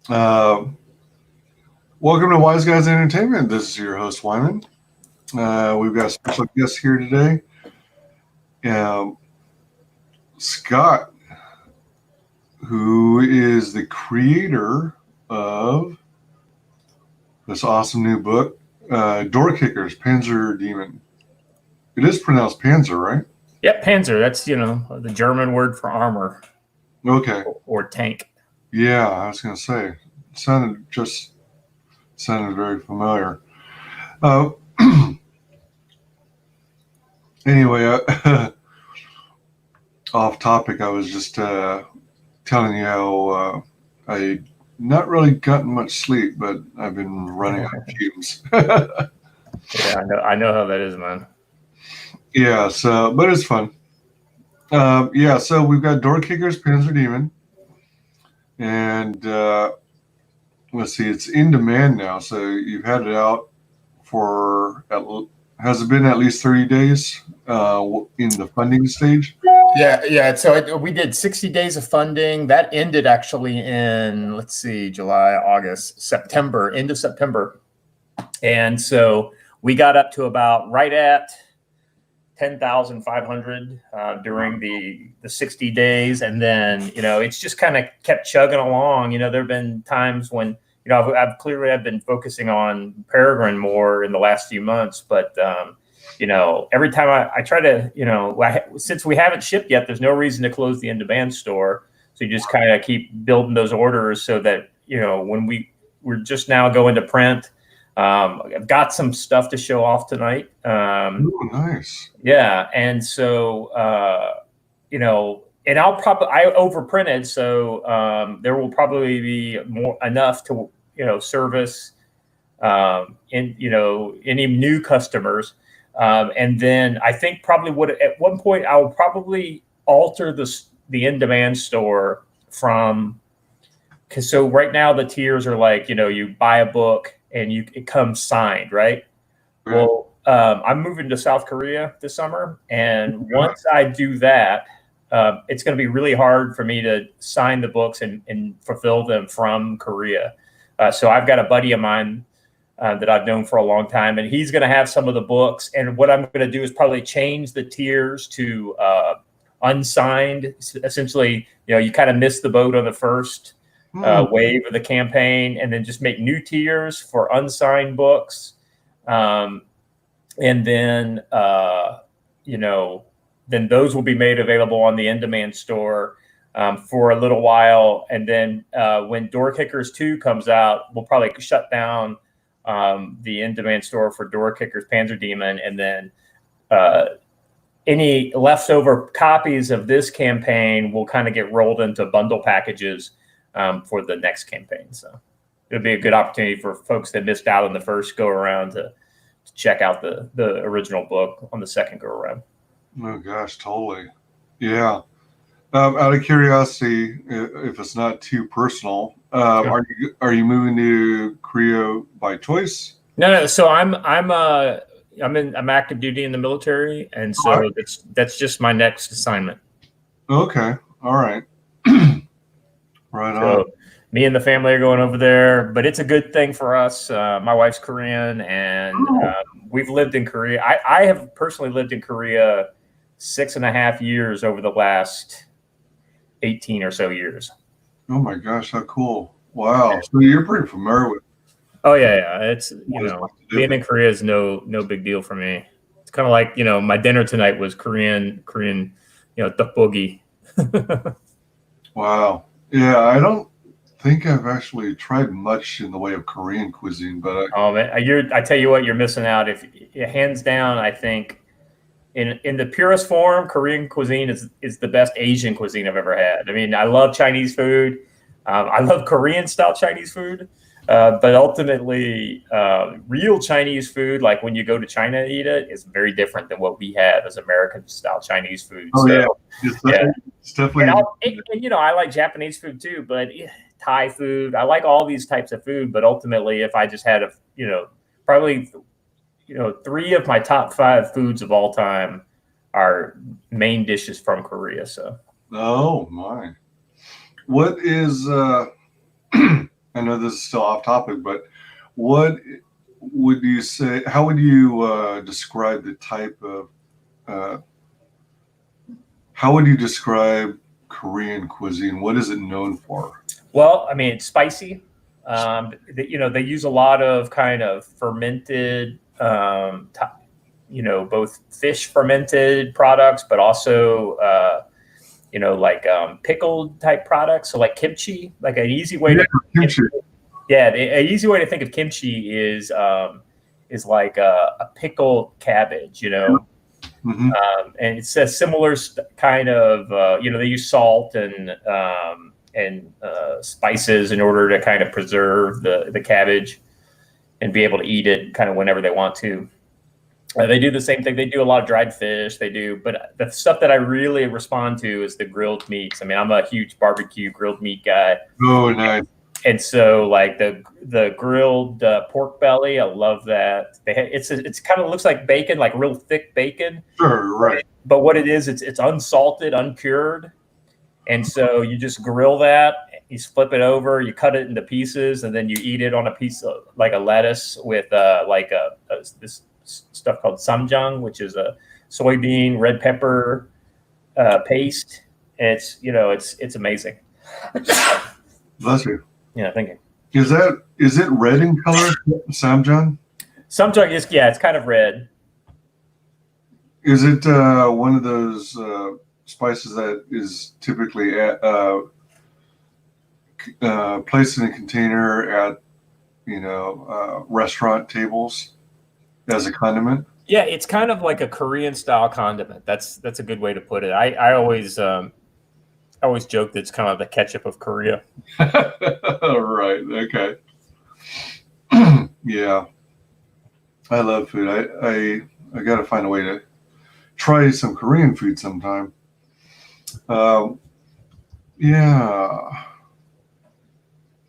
Uh, Welcome to WyzGyz Entertainment. This is your host, Wyman. We've got a special guest here today, Scott, who is the creator of this awesome new book, DOORKICKERS, Panzer Demon. It is pronounced Panzer, right? Yep, Panzer. That's, the German word for armor. Okay. Or tank. Yeah, I was going to say. It sounded very familiar. Anyway, off topic, I was just telling you how I not really gotten much sleep, but I've been running on fumes. Yeah, I know how that is, man. Yeah, but it's fun. So we've got DOORKICKERS, Panzer Demon, and let's see, it's in demand now. So you've had it out for has it been at least 30 days in the funding stage? Yeah. So we did 60 days of funding. That ended actually in, let's see, July, August, September, end of September. And so we got up to about right at 10,500 during the 60 days. And then, it's just kind of kept chugging along. There have been times when, I've been focusing on Peregrine more in the last few months, but every time I try to, since we haven't shipped yet, there's no reason to close the in-demand store. So you just kind of keep building those orders so that, when we're just now going to print, I've got some stuff to show off tonight. Nice. Yeah. And so, and I overprinted. So there will probably be enough to, service, any new customers. And then I think probably at one point I will probably alter the in-demand store so right now the tiers are like, you buy a book and it comes signed, right? Well, I'm moving to South Korea this summer. And once I do that, it's going to be really hard for me to sign the books and fulfill them from Korea. So I've got a buddy of mine that I've known for a long time, and he's going to have some of the books. And what I'm going to do is probably change the tiers to unsigned. Essentially, you kind of miss the boat on the first wave of the campaign, and then just make new tiers for unsigned books. And then, then those will be made available on the in-demand store for a little while. And then when DOORKICKERS 2 comes out, we'll probably shut down the in-demand store for DOORKICKERS Panzer Demon. And then any leftover copies of this campaign will kind of get rolled into bundle packages for the next campaign. So it'll be a good opportunity for folks that missed out on the first go around to check out the original book on the second go around. Oh gosh, totally. Yeah. Out of curiosity, if it's not too personal, sure. Are you moving to Korea by choice? No. So I'm active duty in the military, and so that's just my next assignment. Okay. All right. Right on. Me and the family are going over there, but it's a good thing for us. My wife's Korean, and we've lived in Korea. I have personally lived in Korea 6.5 years over the last 18 or so years. Oh my gosh, how cool. Wow. So you're pretty familiar with. Oh yeah. It's, being in Korea is no big deal for me. It's kind of like, my dinner tonight was Korean, tteokbokki. Wow. Yeah, I don't think I've actually tried much in the way of Korean cuisine, but I tell you what, you're missing out. If hands down, I think in the purest form, Korean cuisine is the best Asian cuisine I've ever had. I mean, I love Chinese food. I love Korean style Chinese food. But ultimately, real Chinese food, like when you go to China and eat it, is very different than what we have as American style Chinese food. Oh, so, it's definitely. And I like Japanese food too, but Thai food. I like all these types of food. But ultimately, if I just had probably 3 of my top 5 foods of all time are main dishes from Korea. So. Oh my! What is I know this is still off topic, but what would you say? How would you describe the type of? How would you describe Korean cuisine? What is it known for? Well, I mean, it's spicy. They use a lot of kind of fermented, both fish fermented products, but also, like pickled type products. So like kimchi, like an easy way to kimchi. an easy way to think of kimchi is like a pickled cabbage, Mm-hmm. And it's a similar kind of, they use salt and spices in order to kind of preserve the cabbage and be able to eat it kind of whenever they want to. They do the same thing. They do a lot of dried fish. But the stuff that I really respond to is the grilled meats. I mean, I'm a huge barbecue grilled meat guy. Oh, nice. And so, like the grilled pork belly, I love that. It's kind of looks like bacon, like real thick bacon. Sure, right. But what it is, it's unsalted, uncured, and so you just grill that. You flip it over, you cut it into pieces, and then you eat it on a piece of like a lettuce with this stuff called samjang, which is a soybean red pepper paste. And it's amazing. Bless you. Yeah, thank you. Is it red in color, samjang? Samjang is, it's kind of red. Is it one of those spices that is typically placed in a container at restaurant tables as a condiment? Yeah, it's kind of like a Korean style condiment. That's a good way to put it. I always joke that it's kind of the ketchup of Korea. Right. Okay. Yeah. I love food. I got to find a way to try some Korean food sometime. Yeah.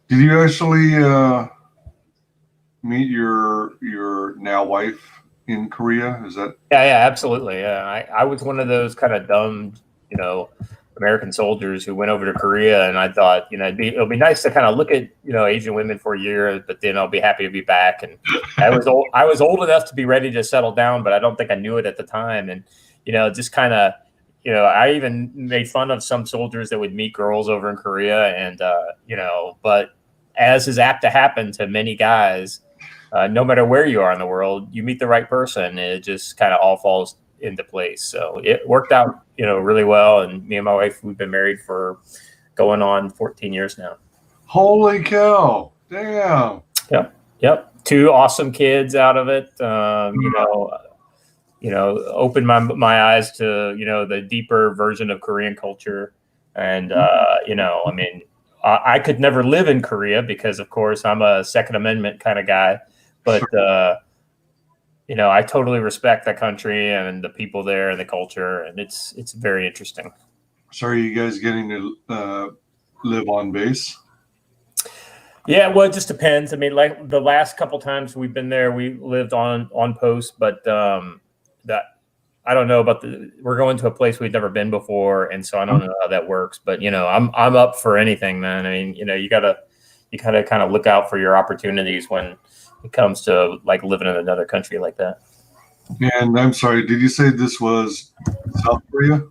Did you actually meet your now wife in Korea? Is that? Yeah, absolutely. Yeah, I was one of those kind of dumb, American soldiers who went over to Korea, and I thought, it'll be nice to kind of look at, Asian women for a year, but then I'll be happy to be back. And I was old enough to be ready to settle down, but I don't think I knew it at the time. And, just kind of, I even made fun of some soldiers that would meet girls over in Korea. And, but as is apt to happen to many guys, no matter where you are in the world, you meet the right person, and it just kind of all falls into place. So it worked out, really well. And me and my wife, we've been married for going on 14 years now. Holy cow. Damn. Yep. 2 awesome kids out of it. Opened my eyes to, the deeper version of Korean culture. And, I could never live in Korea because, of course, I'm a Second Amendment kind of guy. But, Sure. I totally respect that country and the people there and the culture, and it's very interesting. So are you guys getting to live on base? Yeah, well, it just depends. I mean, like the last couple times we've been there, we lived on post, but that I don't know about we're going to a place we've never been before, and so I don't know how that works. But I'm up for anything, man. I mean, you gotta kind of look out for your opportunities when it comes to like living in another country like that. And I'm sorry, did you say this was South Korea?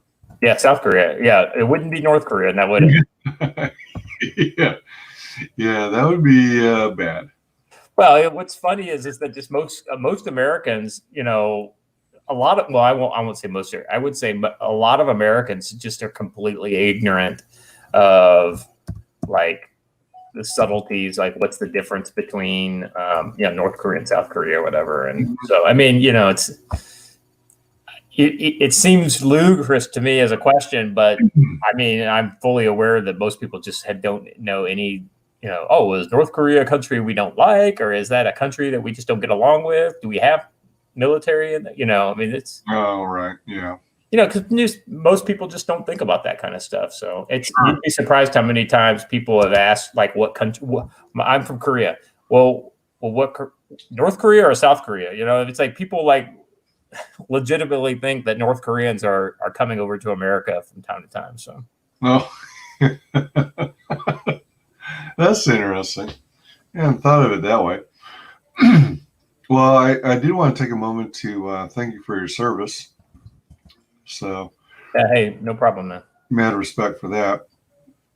Yeah, South Korea. Yeah, it wouldn't be North Korea, and that would. Yeah, that would be bad. Well, what's funny is that just most Americans, a lot of, I won't say most, I would say a lot of Americans just are completely ignorant of like the subtleties, like what's the difference between North Korea and South Korea or whatever. And so, I mean, it seems ludicrous to me as a question, but I mean, I'm fully aware that most people just don't know any, is North Korea a country we don't like, or is that a country that we just don't get along with? Do we have military? And I mean, it's. Oh, right. Yeah. Because most people just don't think about that kind of stuff. So you'd be surprised how many times people have asked, like, what country? I'm from Korea. Well, what North Korea or South Korea? It's like people like legitimately think that North Koreans are coming over to America from time to time. So. No. That's interesting. hadn't thought of it that way. Well, I did want to take a moment to thank you for your service. So, Hey, no problem, man. mad respect for that.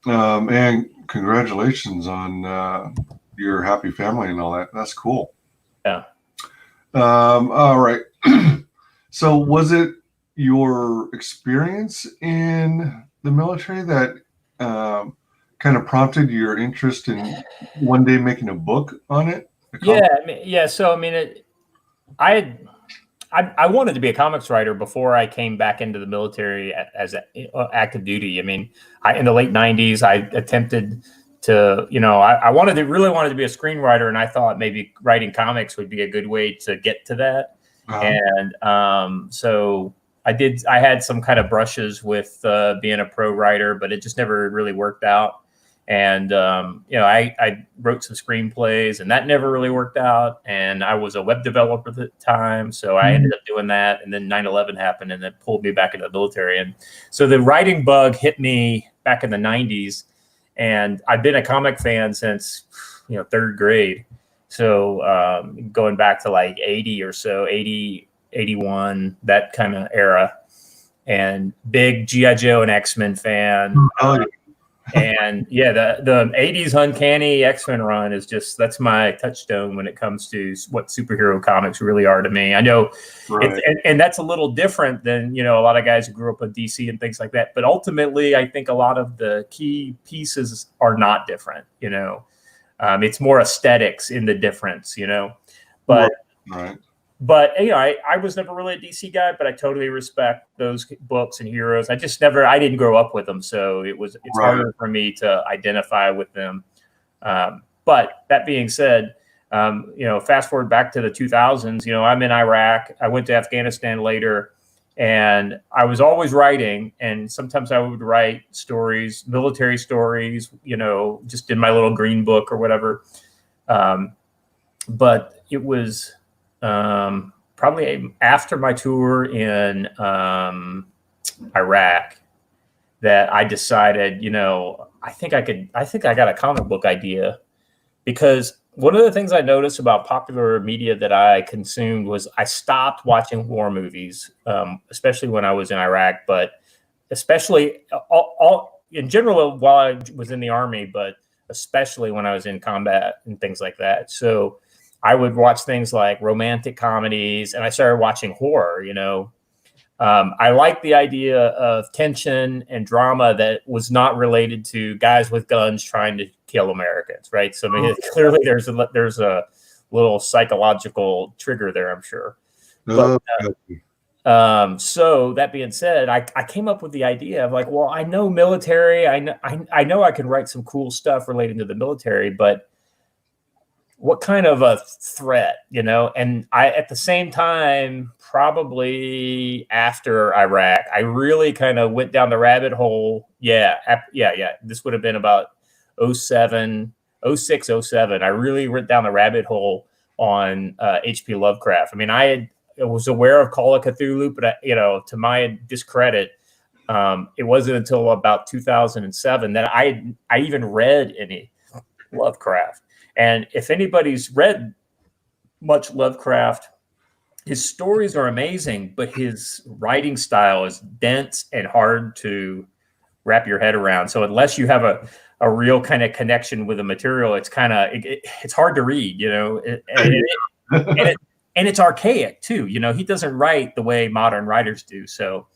And congratulations on your happy family and all that. That's cool. Yeah. All right. So, was it your experience in the military that kind of prompted your interest in one day making a book on it? Yeah, yeah. So I mean, I wanted to be a comics writer before I came back into the military as active duty. I mean, in the late '90s, I attempted to, I really wanted to be a screenwriter, and I thought maybe writing comics would be a good way to get to that. And so I did. I had some kind of brushes with being a pro writer, but it just never really worked out. And, I wrote some screenplays and that never really worked out. And I was a web developer at the time. So I ended up doing that. And then 9/11 happened and it pulled me back into the military. And so the writing bug hit me back in the 90s. And I've been a comic fan since, third grade. So going back to like 80 or so, 80, 81, that kind of era. And big G.I. Joe and X-Men fan. And yeah, the 80s Uncanny X-Men run is that's my touchstone when it comes to what superhero comics really are to me. I know, right. And that's a little different than, a lot of guys who grew up with DC and things like that. But ultimately, I think a lot of the key pieces are not different, it's more aesthetics in the difference, but right. But I was never really a DC guy, but I totally respect those books and heroes. I didn't grow up with them, so it's right. harder for me to identify with them. But that being said, fast forward back to the 2000s. I'm in Iraq. I went to Afghanistan later, and I was always writing. And sometimes I would write stories, military stories, just in my little green book or whatever. But it was probably after my tour in Iraq that I decided, I think I got a comic book idea, because one of the things I noticed about popular media that I consumed was I stopped watching war movies, especially when I was in Iraq, but especially all in general while I was in the Army, but especially when I was in combat and things like that. So I would watch things like romantic comedies, and I started watching horror. I like the idea of tension and drama that was not related to guys with guns trying to kill Americans, right? So I mean, clearly there's a little psychological trigger there, I'm sure. But, so that being said, I came up with the idea of like, well, I know military, I know I can write some cool stuff relating to the military, but what kind of a threat, and I, at the same time, probably after Iraq, I really kind of went down the rabbit hole. Yeah. This would have been about 06, 07. I really went down the rabbit hole on H.P. Lovecraft. I mean, I was aware of Call of Cthulhu, but to my discredit, it wasn't until about 2007 that I even read any Lovecraft. And if anybody's read much Lovecraft, his stories are amazing, but his writing style is dense and hard to wrap your head around. So unless you have a real kind of connection with the material, it's kind of it's hard to read, and it's archaic too. He doesn't write the way modern writers do. So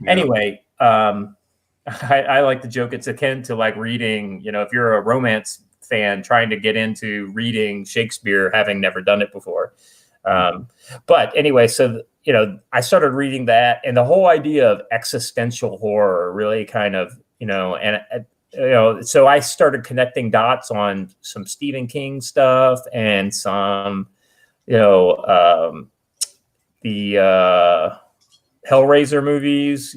anyway, I like to joke it's akin to like reading. If you're a romance fan trying to get into reading Shakespeare, having never done it before. But anyway, so, I started reading that, and the whole idea of existential horror really kind of, so I started connecting dots on some Stephen King stuff and some, the Hellraiser movies,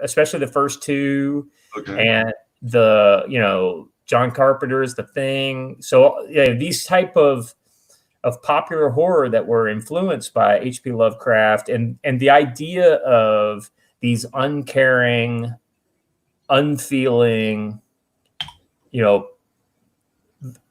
especially the first two, and the, John Carpenter's The Thing. So these type of popular horror that were influenced by H.P. Lovecraft, and the idea of these uncaring, unfeeling,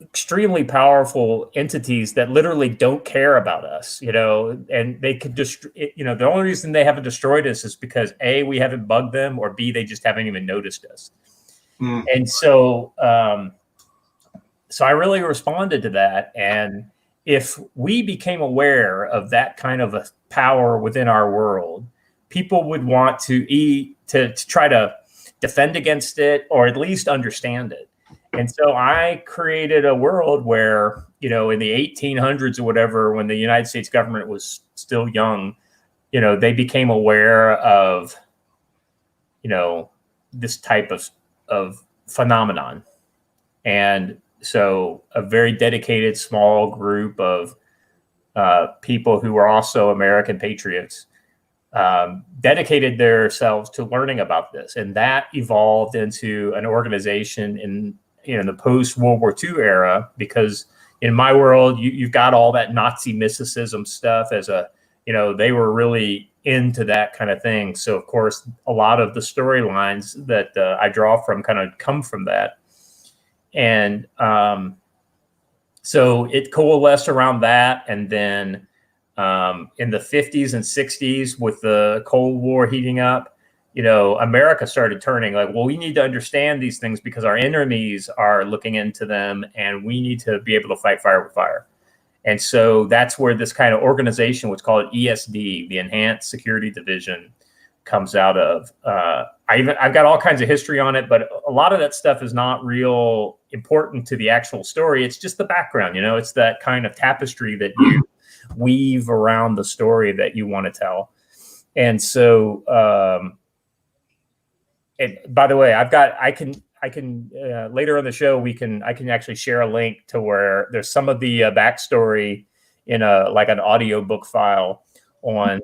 extremely powerful entities that literally don't care about us, and they could just, the only reason they haven't destroyed us is because A, we haven't bugged them, or B, they just haven't even noticed us. And so, so I really responded to that. And if we became aware of that kind of a power within our world, people would want to try to defend against it, or at least understand it. And so I created a world where, in the 1800s or whatever, when the United States government was still young, they became aware of, this type of phenomenon. And so a very dedicated small group of people who were also American patriots dedicated themselves to learning about this. And that evolved into an organization in the post-World War II era, because in my world, you've got all that Nazi mysticism stuff they were really into that kind of thing. So, of course, a lot of the storylines that I draw from kind of come from that. And so it coalesced around that. And then in the 50s and 60s, with the Cold War heating up, America started turning like, well, we need to understand these things because our enemies are looking into them, and we need to be able to fight fire with fire. And so that's where this kind of organization, what's called ESD, the Enhanced Security Division, comes out of. I've got all kinds of history on it, but a lot of that stuff is not real important to the actual story. It's just the background, it's that kind of tapestry that you weave around the story that you want to tell. And so, and by the way, I can later on the show, I can actually share a link to where there's some of the backstory in an audiobook file on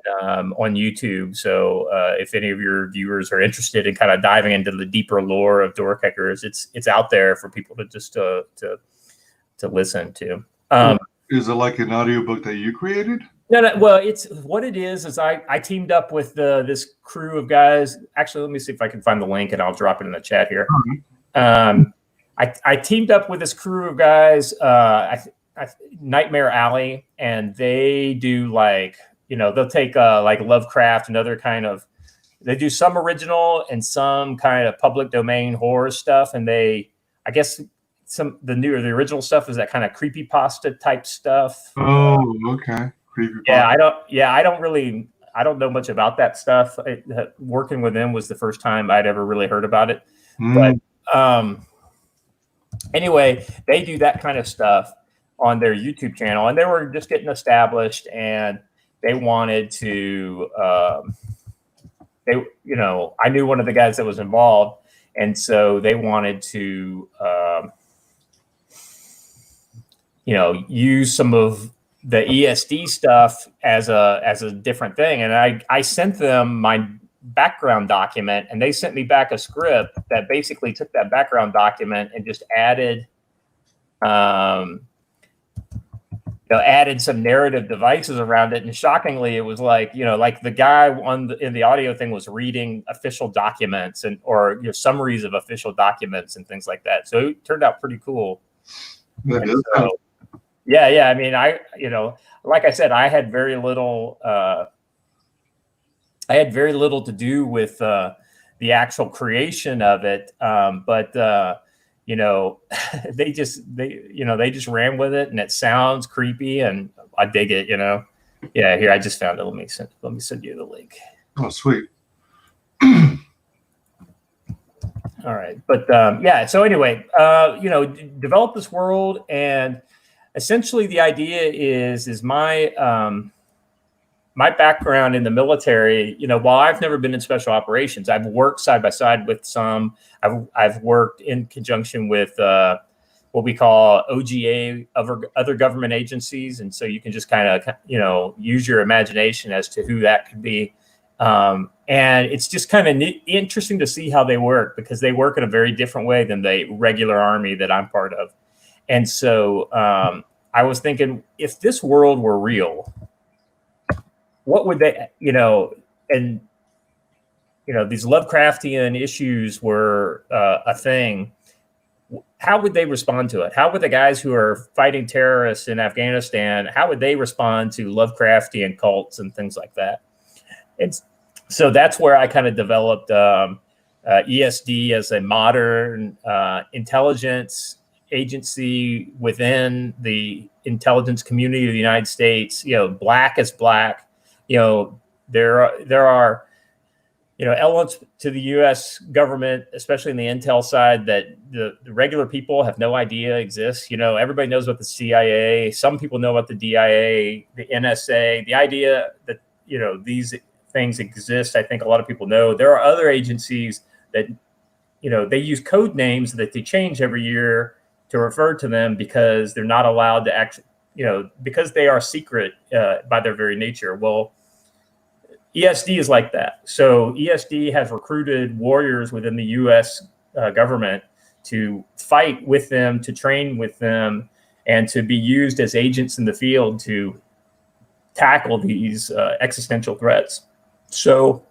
YouTube. So if any of your viewers are interested in kind of diving into the deeper lore of DOORKICKERS, it's out there for people to just to listen to. Is it like an audiobook that you created? No. Well, it's what it is I teamed up with this crew of guys. Actually, let me see if I can find the link, and I'll drop it in the chat here. I teamed up with this crew of guys, Nightmare Alley, and they do they'll take like Lovecraft and other kind of, they do some original and some kind of public domain horror stuff. And the original stuff is that kind of creepypasta type stuff. Oh, okay. Creepypasta. I don't know much about that stuff. Working with them was the first time I'd ever really heard about it. But anyway, they do that kind of stuff on their YouTube channel, and they were just getting established, and they wanted to, I knew one of the guys that was involved, and so they wanted to, use some of the ESD stuff as a different thing. And I sent them my background document, and they sent me back a script that basically took that background document and just added some narrative devices around it. And shockingly, it was like the guy in the audio thing was reading official documents or summaries of official documents and things like that. So it turned out pretty cool. Yeah. I mean, like I said, I had very little to do with the actual creation of it. But they just ran with it, and it sounds creepy, and I dig it. Yeah. Here, I just found it. Let me send you the link. Oh, sweet. All right, but yeah. So anyway, develop this world, and essentially the idea is my my background in the military. While I've never been in special operations, I've worked side by side with some. I've worked in conjunction with what we call OGA, other government agencies, and so you can just kind of use your imagination as to who that could be. And it's just kind of interesting to see how they work, because they work in a very different way than the regular army that I'm part of. And so I was thinking, if this world were real, what would they, and, these Lovecraftian issues were a thing. how would they respond to it? How would the guys who are fighting terrorists in Afghanistan, how would they respond to Lovecraftian cults and things like that? And so that's where I kind of developed ESD as a modern intelligence agency within the intelligence community of the United States. Black is black. There are elements to the U.S. government, especially in the intel side, that the regular people have no idea exists. Everybody knows about the CIA. Some people know about the DIA, the NSA. The idea that these things exist, I think a lot of people know. There are other agencies that they use code names that they change every year to refer to them because they're not allowed to actually, because they are secret by their very nature. Well, ESD is like that. So ESD has recruited warriors within the U.S. Government to fight with them, to train with them, and to be used as agents in the field to tackle these existential threats. So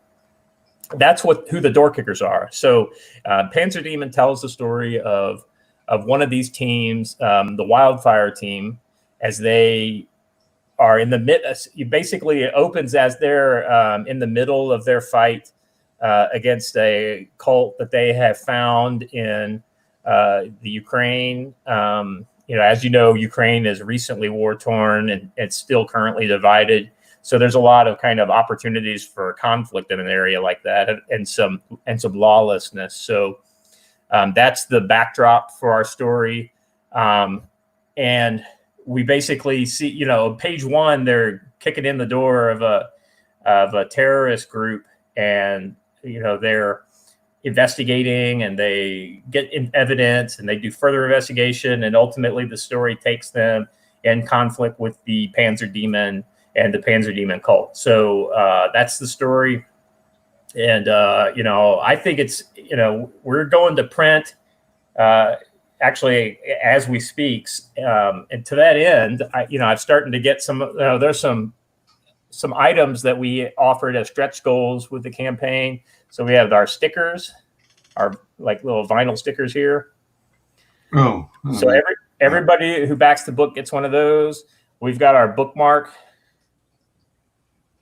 that's who the door kickers are. So Panzer Demon tells the story of one of these teams, the Wildfire team, as they are in the midst. Basically, it opens as they're in the middle of their fight against a cult that they have found in the Ukraine. As you know, Ukraine is recently war-torn and it's still currently divided. So there's a lot of kind of opportunities for conflict in an area like that, and some lawlessness. So that's the backdrop for our story. And we basically see, page one, they're kicking in the door of a terrorist group, and they're investigating, and they get in evidence, and they do further investigation, and ultimately the story takes them in conflict with the Panzer Demon and the Panzer Demon cult. So that's the story. And I think it's we're going to print actually as we speak, and to that end, I'm starting to get some. There's some items that we offered as stretch goals with the campaign. So we have our stickers, our like little vinyl stickers here. Oh. So everybody who backs the book gets one of those. We've got our bookmark.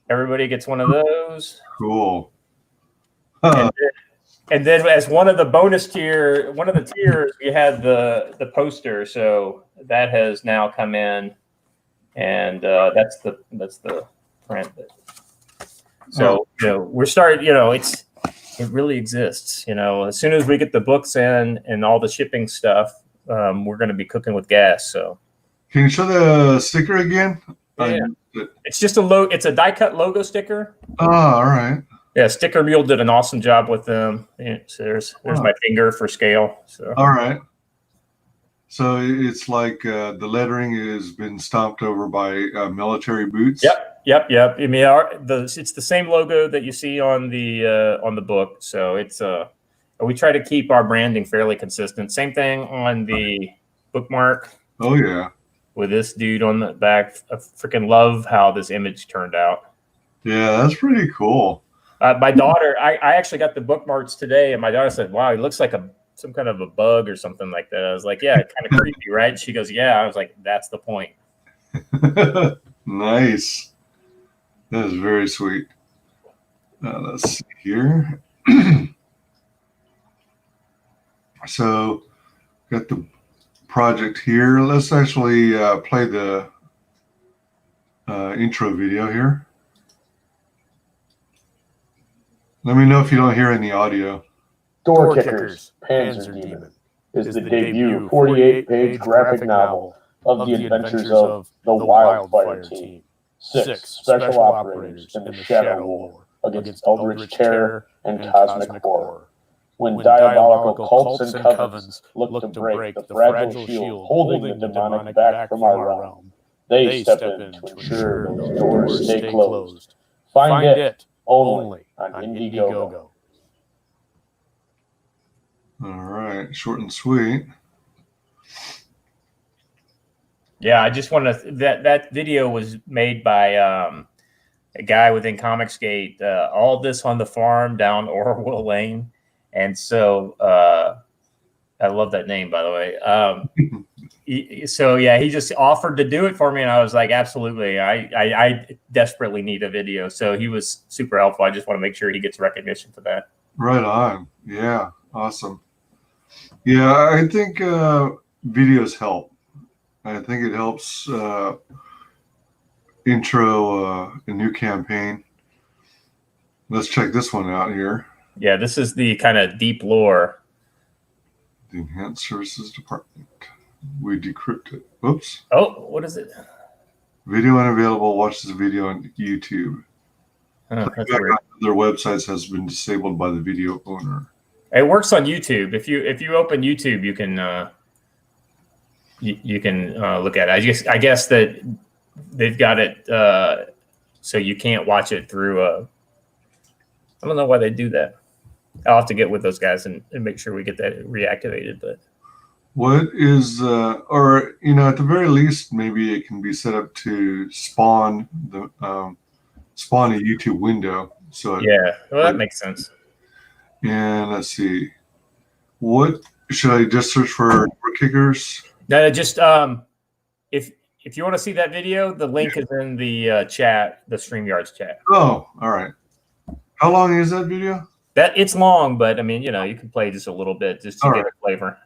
Everybody gets one of those. Cool. And then as one of the tiers, we had the poster. So that has now come in, and that's the print. So we're starting. It really exists. As soon as we get the books in and all the shipping stuff, we're going to be cooking with gas. So can you show the sticker again? Yeah. It's just it's a die cut logo sticker. Oh, all right. Yeah, Sticker Mule did an awesome job with them. So there's my finger for scale. So all right. So it's like the lettering has been stomped over by military boots. Yep. I mean, it's the same logo that you see on the book. So it's we try to keep our branding fairly consistent. Same thing on the bookmark. Oh yeah. With this dude on the back. I freaking love how this image turned out. Yeah, that's pretty cool. My daughter, I actually got the bookmarks today, and my daughter said, "Wow, he looks like some kind of a bug or something like that." I was like, "Yeah, kind of creepy, right?" She goes, "Yeah." I was like, "That's the point." Nice. That is very sweet. Let's see here. So, got the project here. Let's actually play the intro video here. Let me know if you don't hear any audio. DOORKICKERS, Panzer Demon, is the debut 48-page graphic novel of the adventures of the Wildfire Team, 6 special operators in the Shadow War against eldritch terror and cosmic horror. When diabolical cults and covens look to break the fragile shield holding the demonic back from our realm, they step in to ensure those doors stay closed. Find it only on Indiegogo. All right, short and sweet. Yeah, I just want to. That video was made by a guy within ComicsGate. All this on the farm down Orwell Lane, and so I love that name, by the way. So yeah, he just offered to do it for me, and I was like, absolutely. I desperately need a video, so he was super helpful. I just want to make sure he gets recognition for that. Right on. Yeah, awesome. Yeah, I think videos help. I think it helps intro a new campaign. Let's check this one out here. Yeah, this is the kind of deep lore. The Enhanced Services Department. We decrypt it. Whoops. Oh, what is it? Video unavailable. Watch this video on YouTube. Oh, that's weird. Their websites has been disabled by the video owner. It works on YouTube. If you open YouTube, you can look at it. I guess that they've got it so you can't watch it through I don't know why they do that. I'll have to get with those guys and make sure we get that reactivated. But what is or at the very least, maybe it can be set up to spawn the spawn a YouTube window. So yeah, well, that makes sense. And let's see, what should I just search for DoorKickers? No, just if you want to see that video, the link is in the chat, the StreamYard's chat. Oh, all right. How long is that video? That it's long, but I mean, you can play just a little bit just to get a flavor.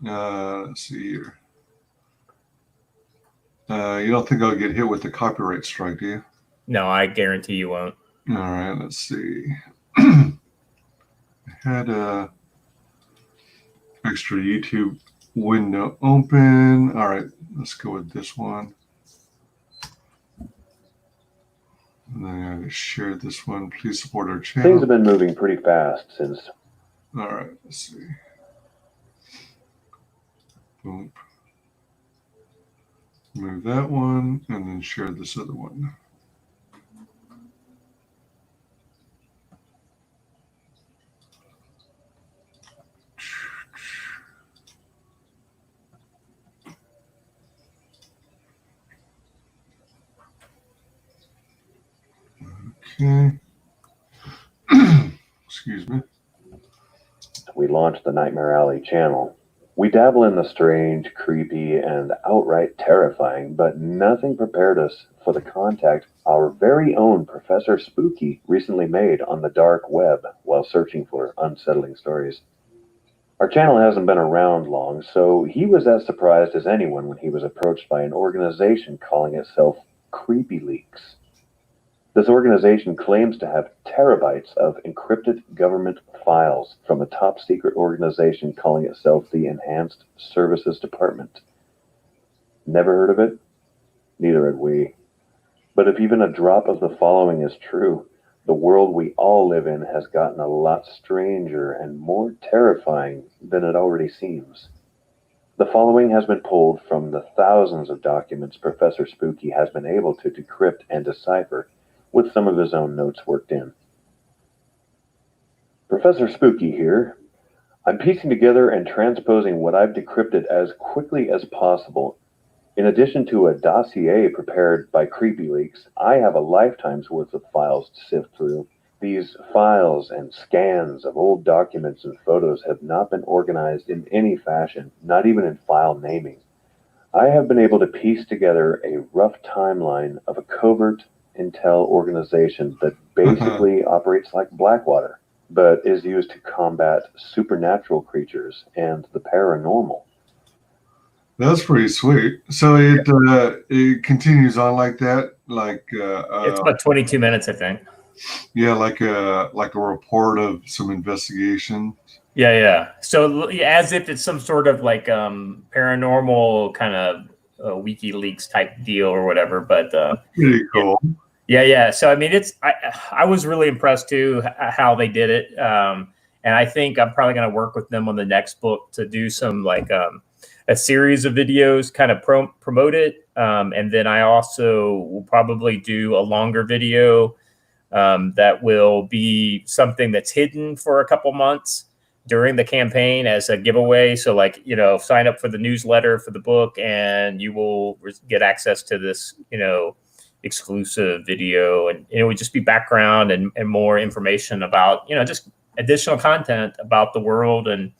Let's see here. You don't think I'll get hit with the copyright strike, do you? No, I guarantee you won't. All right, let's see. I had a extra YouTube window open. All right, let's go with this one. And then I share this one. Please support our channel. Things have been moving pretty fast since. All right, let's see. Boom. Move that one and then share this other one. Okay. Excuse me. We launched the Nightmare Alley channel. We dabble in the strange, creepy, and outright terrifying, but nothing prepared us for the contact our very own Professor Spooky recently made on the dark web while searching for unsettling stories. Our channel hasn't been around long, so he was as surprised as anyone when he was approached by an organization calling itself Creepy Leaks. This organization claims to have terabytes of encrypted government files from a top-secret organization calling itself the Enhanced Services Department. Never heard of it? Neither had we. But if even a drop of the following is true, the world we all live in has gotten a lot stranger and more terrifying than it already seems. The following has been pulled from the thousands of documents Professor Spooky has been able to decrypt and decipher, with some of his own notes worked in. Professor Spooky here. I'm piecing together and transposing what I've decrypted as quickly as possible. In addition to a dossier prepared by Creepy Leaks, I have a lifetime's worth of files to sift through. These files and scans of old documents and photos have not been organized in any fashion, not even in file naming. I have been able to piece together a rough timeline of a covert intel organization that basically operates like Blackwater, but is used to combat supernatural creatures and the paranormal. That's pretty sweet. So it continues on like that, like it's about 22 minutes, I think. Yeah, like a report of some investigation. Yeah. So as if it's some sort of like paranormal kind of WikiLeaks type deal or whatever, but pretty cool. Yeah. So I mean, I was really impressed too how they did it, and I think I'm probably going to work with them on the next book to do some like a series of videos, kind of promote it, and then I also will probably do a longer video that will be something that's hidden for a couple months during the campaign as a giveaway. So like, sign up for the newsletter for the book and you will get access to this, exclusive video, and it would just be background and more information about, just additional content about the world and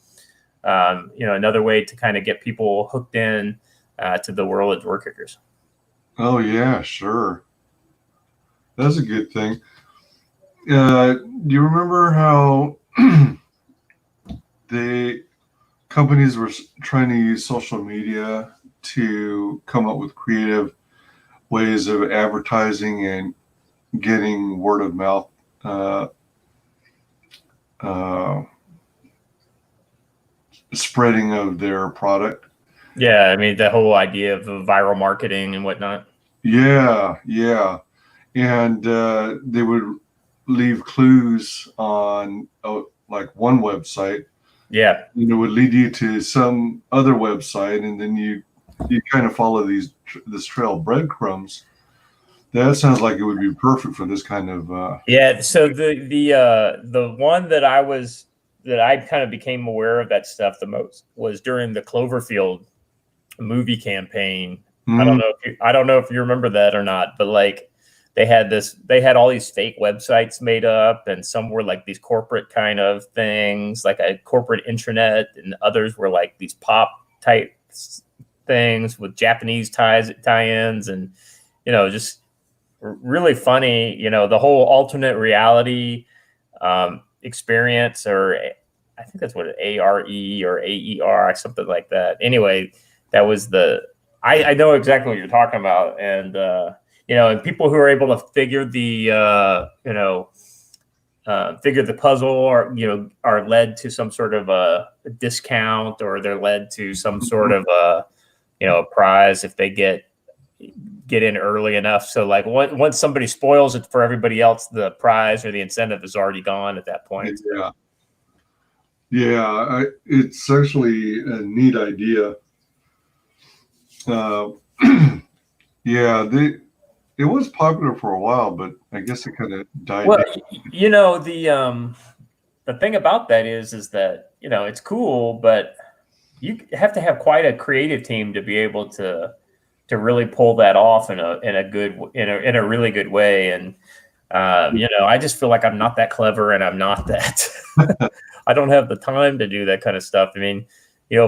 another way to kind of get people hooked in to the world of door kickers. Oh yeah, sure. That's a good thing. Do you remember how companies were trying to use social media to come up with creative ways of advertising and getting word of mouth spreading of their product? Yeah, I mean, the whole idea of viral marketing and whatnot. Yeah. And they would leave clues on like one website. Yeah. And it would lead you to some other website, and then you kind of follow this trail of breadcrumbs. That sounds like it would be perfect for this kind of. Yeah. So the one that I kind of became aware of that stuff the most was during the Cloverfield movie campaign. I don't know if you remember that or not, but like they had all these fake websites made up, and some were like these corporate kind of things, like a corporate intranet, and others were like these pop type things with Japanese tie-ins, and just really funny. The whole alternate reality experience, or I think that's what ARE or AER, something like that. Anyway, that was I know exactly what you're talking about, and and people who are able to figure the figure the puzzle, or are led to some sort of a discount, or they're led to some sort of a prize if they get in early enough. So like once somebody spoils it for everybody else, the prize or the incentive is already gone at that point. Yeah, it's actually a neat idea. Yeah, it was popular for a while, but I guess it kind of died down. The thing about that is that it's cool, but you have to have quite a creative team to be able to really pull that off in a really good way. And I just feel like I'm not that clever, and I'm not that I don't have the time to do that kind of stuff. I mean,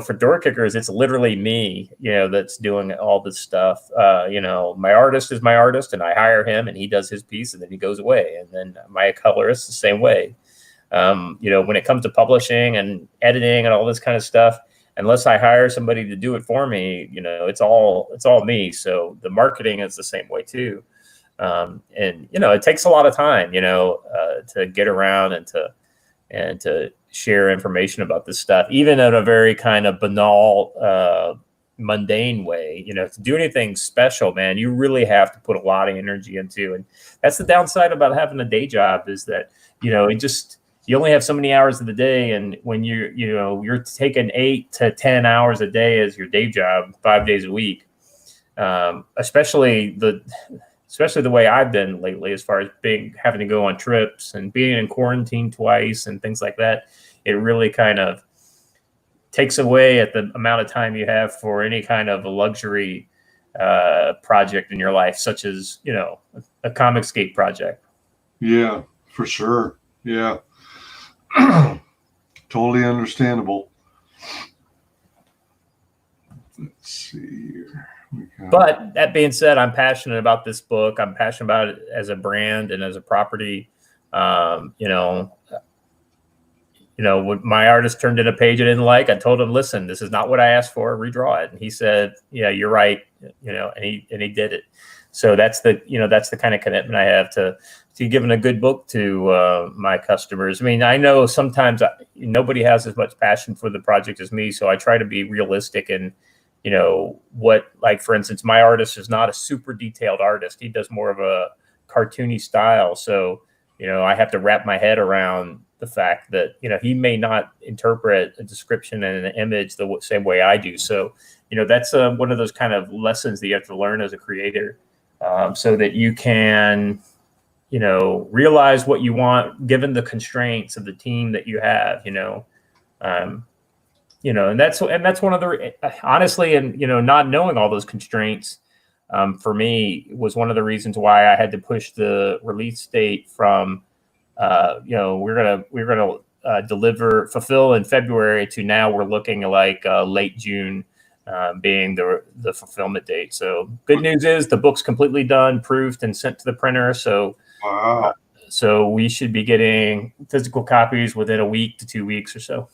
for Door Kickers, it's literally me, that's doing all this stuff. My artist is my artist, and I hire him, and he does his piece, and then he goes away. And then my colorist the same way. When it comes to publishing and editing and all this kind of stuff, unless I hire somebody to do it for me, it's all me. So the marketing is the same way too. And it takes a lot of time, to get around and to share information about this stuff, even in a very kind of banal, mundane way. To do anything special, man, you really have to put a lot of energy into. And that's the downside about having a day job, is that you only have so many hours of the day, and when you're taking 8 to 10 hours a day as your day job, 5 days a week, especially the way I've been lately, as far as having to go on trips and being in quarantine twice and things like that. It really kind of takes away at the amount of time you have for any kind of a luxury project in your life, such as a ComicsGate project. Yeah, for sure. Yeah. Totally understandable. Let's see here. But that being said, I'm passionate about this book. I'm passionate about it as a brand and as a property. When my artist turned in a page I didn't like, I told him, listen, this is not what I asked for, redraw it. And he said, yeah, you're right. And he did it. So that's the kind of commitment I have to giving a good book to my customers. I mean, I know sometimes nobody has as much passion for the project as me, so I try to be realistic. And for instance, my artist is not a super detailed artist. He does more of a cartoony style. So I have to wrap my head around the fact that he may not interpret a description and an image the same way I do. So that's one of those kind of lessons that you have to learn as a creator, so that you can realize what you want given the constraints of the team that you have. And that's one of the, honestly, and not knowing all those constraints for me was one of the reasons why I had to push the release date from we're gonna fulfill in February to now we're looking like late June being the fulfillment date. So good news is the book's completely done, proofed, and sent to the printer. So Wow. So we should be getting physical copies within a week to 2 weeks or so.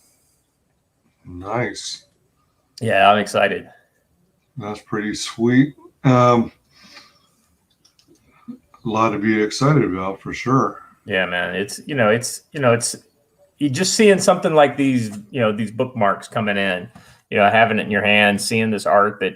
Nice. Yeah, I'm excited. That's pretty sweet. A lot to be excited about for sure. Yeah, man. It's you just seeing something like these bookmarks coming in, having it in your hand, seeing this art that,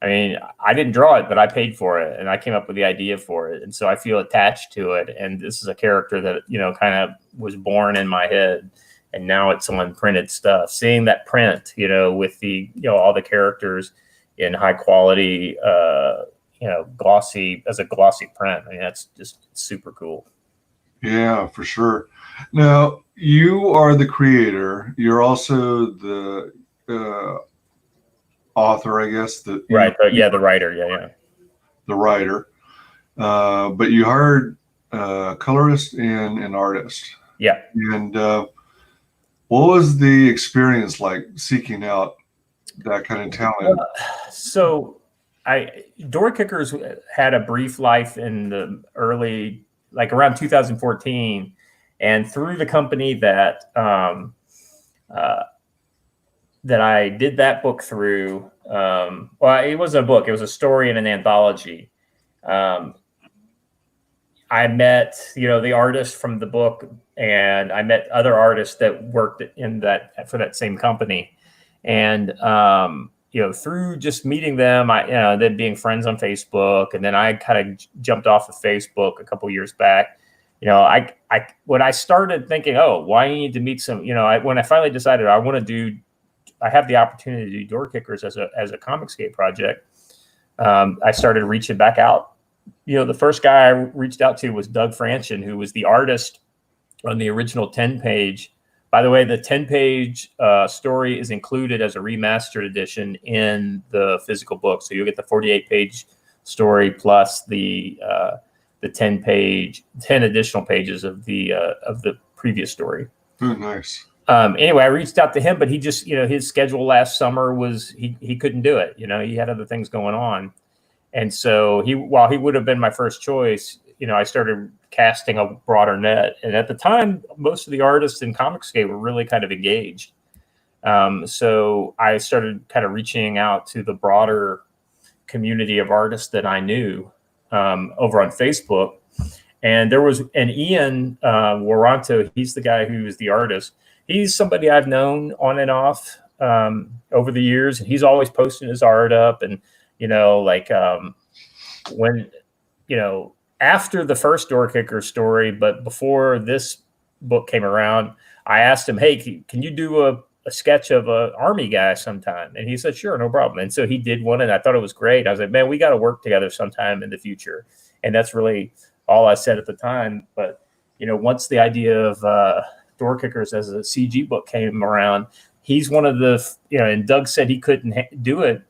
I mean, I didn't draw it, but I paid for it and I came up with the idea for it. And so I feel attached to it. And this is a character that, kind of was born in my head. And now it's on printed stuff. Seeing that print, with the, all the characters in high quality, glossy print. I mean, that's just super cool. Yeah, for sure. Now, you are the creator. You're also the author, I guess. The writer. Yeah. The writer. But you hired a colorist and an artist. Yeah. And what was the experience like seeking out that kind of talent? So DOORKICKERS had a brief life in the early, like around 2014. And through the company that that I did that book through, well, it wasn't a book, it was a story in an anthology. I met, the artist from the book, and I met other artists that worked for that same company. And, through just meeting them, then being friends on Facebook, and then I kind of jumped off of Facebook a couple of years back. When I started thinking, why you need to meet some, when I finally decided I have the opportunity to do DOORKICKERS as a ComicsGate project, I started reaching back out. The first guy I reached out to was Doug Franchen, who was the artist on the original 10-page. By the way, the 10-page story is included as a remastered edition in the physical book. So you'll get the 48-page story plus the 10 additional pages of the previous story. Oh, nice. Anyway, I reached out to him, but he just, his schedule last summer was he couldn't do it. He had other things going on. And so while he would have been my first choice, I started casting a broader net. And at the time, most of the artists in ComicsGate were really kind of engaged. So I started kind of reaching out to the broader community of artists that I knew over on Facebook. And there was an Ian Waranto. He's the guy who is the artist. He's somebody I've known on and off over the years. And he's always posting his art up. And, when, after the first DOORKICKERS story, but before this book came around, I asked him, hey, can you do a sketch of an army guy sometime? And he said, sure, no problem. And so he did one, and I thought it was great. I was like, man, we got to work together sometime in the future. And that's really all I said at the time. But, once the idea of DOORKICKERS as a CG book came around, he's one of the, and Doug said he couldn't do it.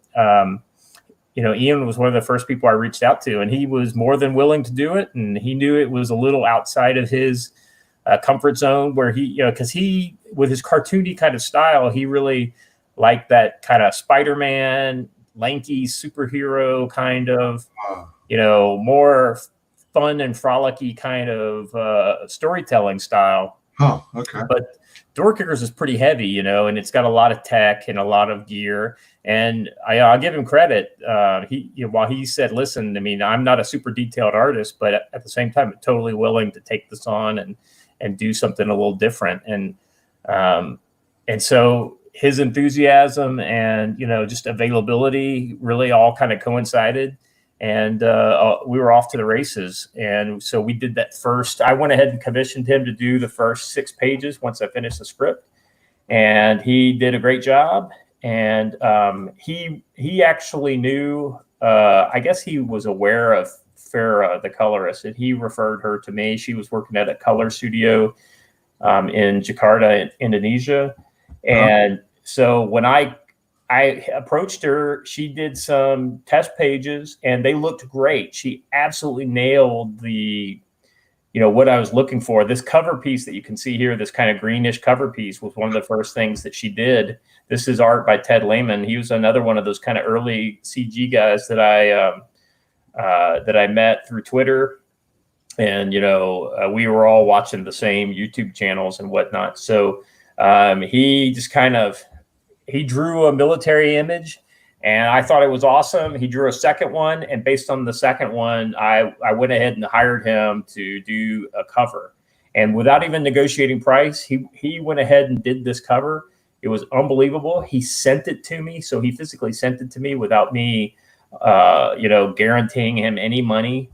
Ian was one of the first people I reached out to, and he was more than willing to do it. And he knew it was a little outside of his comfort zone, where he, because he, with his cartoony kind of style, he really liked that kind of Spider-Man, lanky superhero kind of, more fun and frolicky kind of storytelling style. Oh, okay. But DOORKICKERS is pretty heavy, and it's got a lot of tech and a lot of gear. And I'll give him credit. While he said, listen, I mean, I'm not a super detailed artist, but at the same time, I'm totally willing to take this on and do something a little different. And so his enthusiasm and, just availability really all kind of coincided. And we were off to the races. And so we did that first. I went ahead and commissioned him to do the first 6 pages once I finished the script. And he did a great job. And he actually knew, I guess he was aware of Farah, the colorist, and he referred her to me. She was working at a color studio in Jakarta, Indonesia. And so when I approached her, she did some test pages and they looked great. She absolutely nailed the what I was looking for. This cover piece that you can see here, this kind of greenish cover piece, was one of the first things that she did. This is art by Ted Lehman. He was another one of those kind of early CG guys that I met through Twitter. And, we were all watching the same YouTube channels and whatnot. So he just he drew a military image, and I thought it was awesome. He drew a second one, and based on the second one, I went ahead and hired him to do a cover. And without even negotiating price, he went ahead and did this cover. It was unbelievable. He sent it to me. So he physically sent it to me without me, guaranteeing him any money.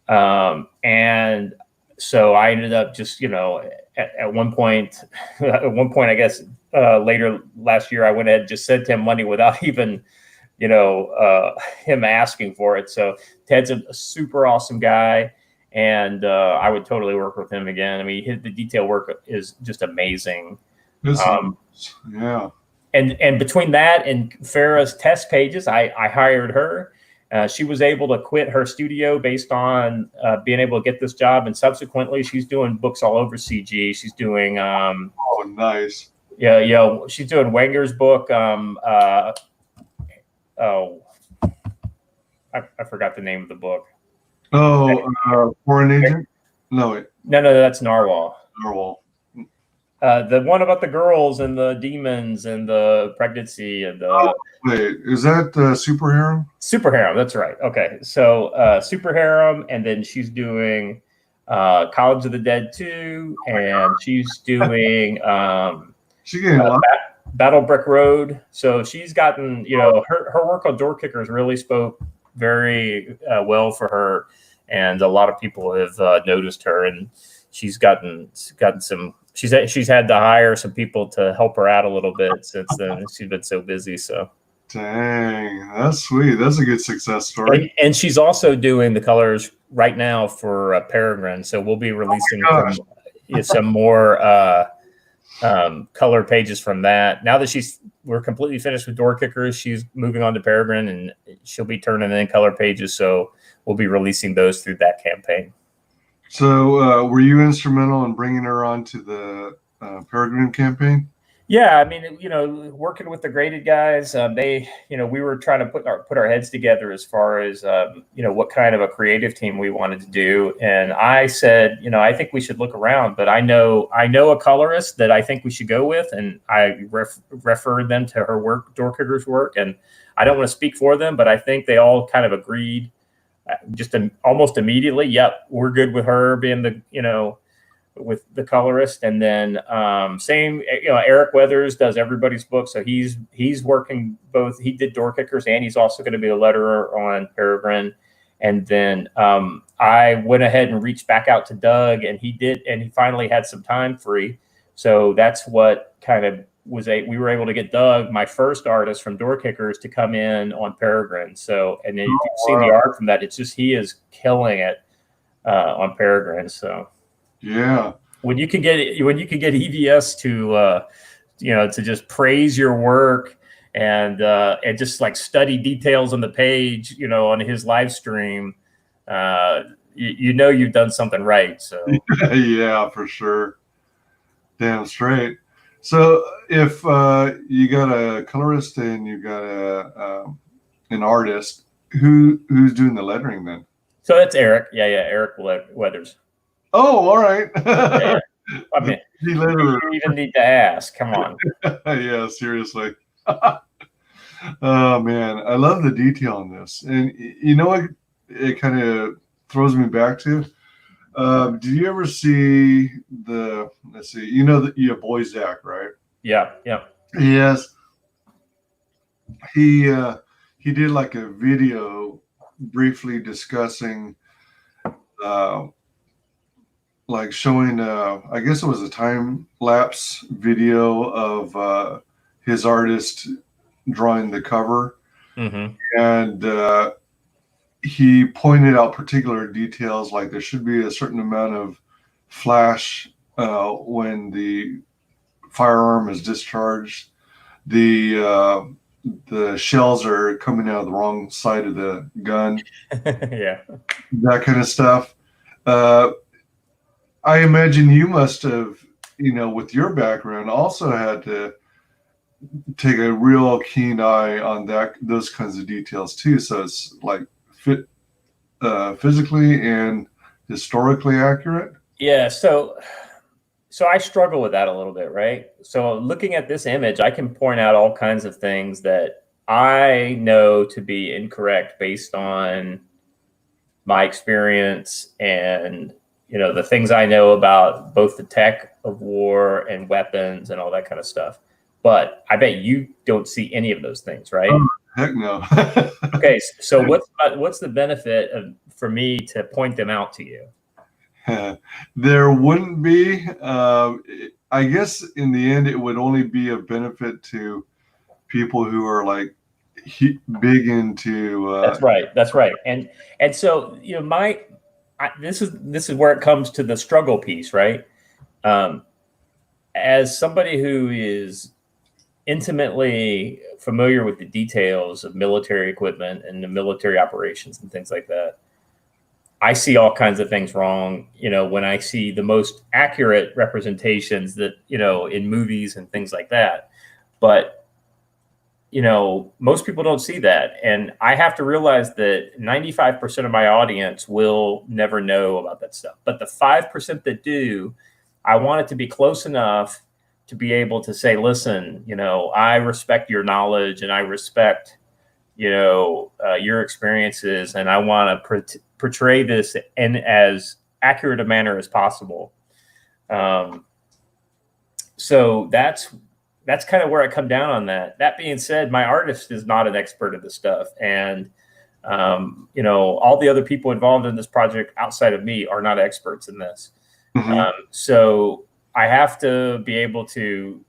And so I ended up just, at one point, I guess, later last year, I went ahead and just sent him money without even, him asking for it. So Ted's a super awesome guy, and I would totally work with him again. I mean, the detail work is just amazing. Yeah. And between that and Farrah's test pages, I hired her. She was able to quit her studio based on being able to get this job, and subsequently, she's doing books all over CG. She's doing oh, nice. Yeah, she's doing Wenger's book. I forgot the name of the book. Oh, Foreign Agent? No, that's Narwhal. Narwhal. The one about the girls and the demons and the pregnancy and the. Wait, is that Super Harem? Super Harem, that's right. Okay, so Super Harem, and then she's doing College of the Dead 2, and she's doing Battle Brick Road. So she's gotten, her work on Doorkickers really spoke very well for her, and a lot of people have noticed her, and she's gotten some. She's had to hire some people to help her out a little bit since then. She's been so busy. So. Dang, that's sweet. That's a good success story. And she's also doing the colors right now for Peregrine. So we'll be releasing some more color pages from that. Now that we're completely finished with Doorkickers, she's moving on to Peregrine, and she'll be turning in color pages. So we'll be releasing those through that campaign. So were you instrumental in bringing her on to the Peregrine campaign? Yeah, I mean, working with the graded guys, we were trying to put our heads together as far as, what kind of a creative team we wanted to do. And I said, I think we should look around, but I know a colorist that I think we should go with. And I referred them to her work, Doorkicker's work. And I don't want to speak for them, but I think they all kind of agreed just almost immediately. Yep, we're good with her being with the colorist. And then same, Eric Weathers does everybody's book, so he's working both. He did Doorkickers, and he's also going to be a letterer on Peregrine. And then I went ahead and reached back out to Doug, and he finally had some time free. So that's what kind of we were able to get Doug, my first artist from Doorkickers, to come in on Peregrine. So, and then you've seen the art from that. It's just, he is killing it on Peregrine. So. Yeah. When you can get EVS to just praise your work and just like study details on the page, on his live stream, you've done something right. So yeah, for sure. Damn straight. So if you got a colorist and you got an artist, who's doing the lettering then? So that's Eric. Yeah, Eric Weathers. Oh, all right. Yeah. I mean, you even need to ask. Come on. Yeah, seriously. Oh, man. I love the detail on this. And you know what it kind of throws me back to? Did you ever see your boy Zach, right? Yeah. Yes. He did like a video briefly discussing like showing I guess it was a time lapse video of his artist drawing the cover. Mm-hmm. And he pointed out particular details, like there should be a certain amount of flash when the firearm is discharged. The shells are coming out of the wrong side of the gun. Yeah, that kind of stuff. I imagine you must have, with your background, also had to take a real keen eye on those kinds of details too. So it's like physically and historically accurate. Yeah. So I struggle with that a little bit, right? So looking at this image, I can point out all kinds of things that I know to be incorrect based on my experience and the things I know about both the tech of war and weapons and all that kind of stuff. But I bet you don't see any of those things, right? Oh, heck no. Okay, so what's the benefit for me to point them out to you? There wouldn't be. I guess in the end, it would only be a benefit to people who are like big into. That's right. And so this is where it comes to the struggle piece, right? As somebody who is intimately familiar with the details of military equipment and the military operations and things like that, I see all kinds of things wrong, when I see the most accurate representations that, in movies and things like that. But, most people don't see that. And I have to realize that 95% of my audience will never know about that stuff. But the 5% that do, I want it to be close enough to be able to say, listen, I respect your knowledge and I respect, your experiences, and I want to portray this in as accurate a manner as possible. So that's kind of where I come down on that. That being said, my artist is not an expert at this stuff. And, all the other people involved in this project outside of me are not experts in this. Mm-hmm. So I have to be able to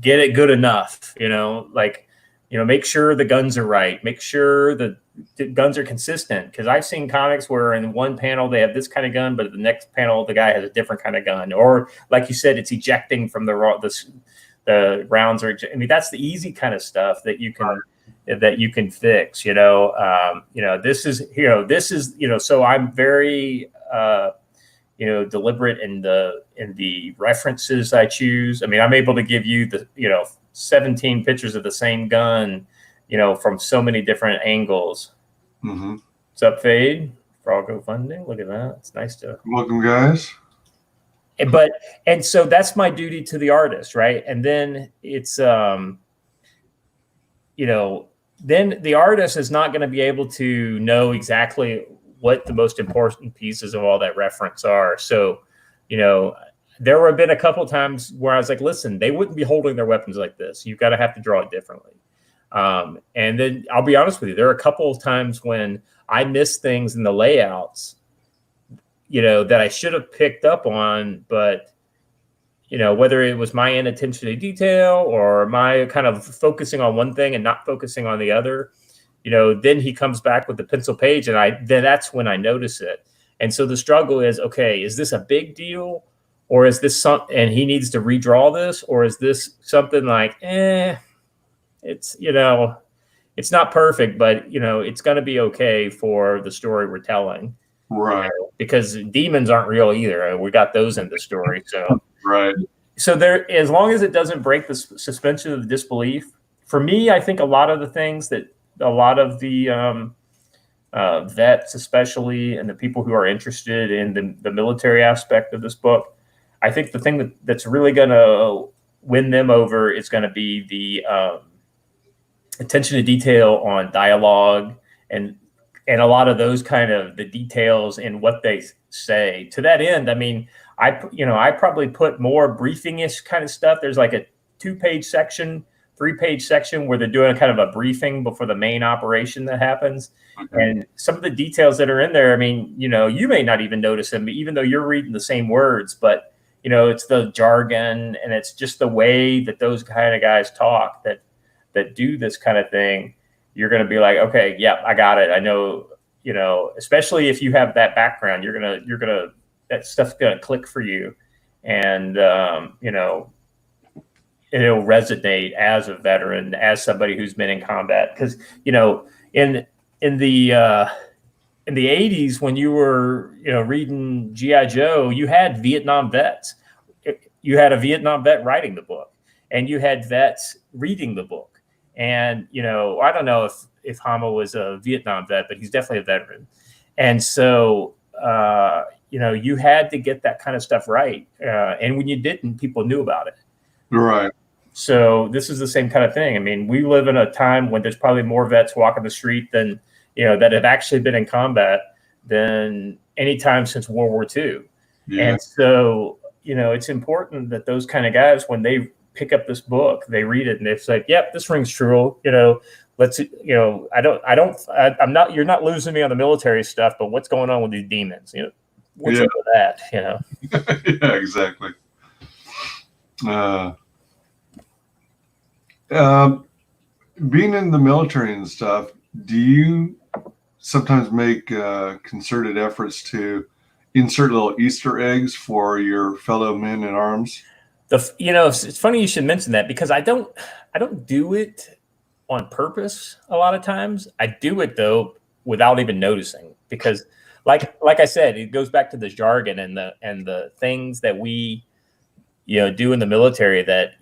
get it good enough, make sure the guns are right, make sure the guns are consistent. Because I've seen comics where in one panel they have this kind of gun, but the next panel the guy has a different kind of gun, or like you said, it's ejecting from the rounds are. I mean, that's the easy kind of stuff that you can fix. This is So I'm very deliberate in the references I choose. I mean, I'm able to give you 17 pictures of the same gun, from so many different angles. Mm-hmm. What's up, Fade? For GoFundMe. Look at that. It's nice to. Welcome, guys. And so that's my duty to the artist, right? And then it's, then the artist is not going to be able to know exactly what the most important pieces of all that reference are. So, there have been a couple of times where I was like, listen, they wouldn't be holding their weapons like this. You've got to have to draw it differently. And then I'll be honest with you, there are a couple of times when I missed things in the layouts, that I should have picked up on, but, whether it was my inattention to detail or my kind of focusing on one thing and not focusing on the other, then he comes back with the pencil page and then that's when I notice it. And so the struggle is, okay, is this a big deal, or is this and he needs to redraw this, or is this something like, it's, it's not perfect, but, it's going to be okay for the story we're telling. Right. Because demons aren't real either. We got those in the story. So, right. So as long as it doesn't break the suspension of disbelief, for me, I think a lot of the things that a lot of the vets, especially, and the people who are interested in the military aspect of this book, I think the thing that's really going to win them over is going to be the attention to detail on dialogue and a lot of those kind of the details in what they say. To that end, I mean, I probably put more briefing-ish kind of stuff. There's like a 2-page section, 3-page section where they're doing a kind of a briefing before the main operation that happens. Okay. And some of the details that are in there, I mean, you may not even notice them, even though you're reading the same words, but, it's the jargon and it's just the way that those kind of guys talk that do this kind of thing. You're going to be like, okay, yeah, I got it. I know, especially if you have that background, that stuff's going to click for you. And, it'll resonate as a veteran, as somebody who's been in combat. Because, in the in the 80s, when you were, reading G.I. Joe, you had Vietnam vets. You had a Vietnam vet writing the book, and you had vets reading the book. And, I don't know if Hama was a Vietnam vet, but he's definitely a veteran. And so, you had to get that kind of stuff right. And when you didn't, people knew about it. Right. So this is the same kind of thing. I mean, we live in a time when there's probably more vets walking the street than, that have actually been in combat than any time since World War II. Yeah. And so, it's important that those kind of guys, when they pick up this book, they read it and they say, yep, this rings true. Let's, you're not losing me on the military stuff, but what's going on with these demons? What's up with that? Yeah, exactly. Being in the military and stuff, do you sometimes make concerted efforts to insert little Easter eggs for your fellow men in arms? It's funny you should mention that, because I don't do it on purpose a lot of times. I do it though without even noticing, because like I said, it goes back to the jargon and the things that we do in the military that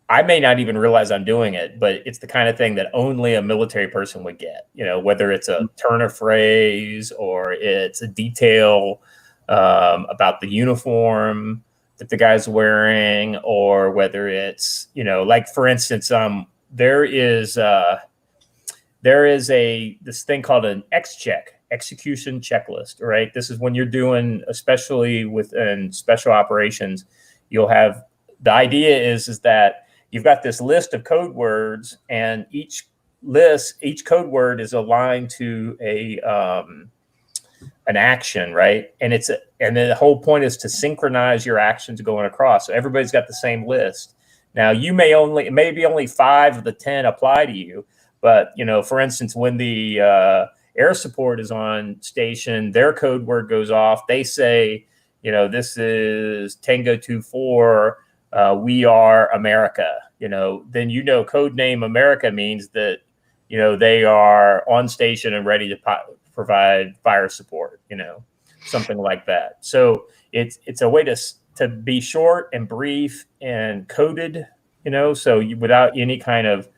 I may not even realize I'm doing it, but it's the kind of thing that only a military person would get, whether it's a turn of phrase or it's a detail about the uniform that the guy's wearing, or whether it's, like for instance, there is this thing called an execution checklist, right? This is when you're doing, especially within special operations, you'll have, the idea is that you've got this list of code words, and each code word is aligned to an action, right? And then the whole point is to synchronize your actions going across. So everybody's got the same list. Now maybe only 5 of the 10 apply to you, but for instance, when the air support is on station, their code word goes off. They say, this is Tango 24. We are America. Then code name America means that they are on station and ready to provide fire support. Something like that. So it's a way to be short and brief and coded. So without any kind of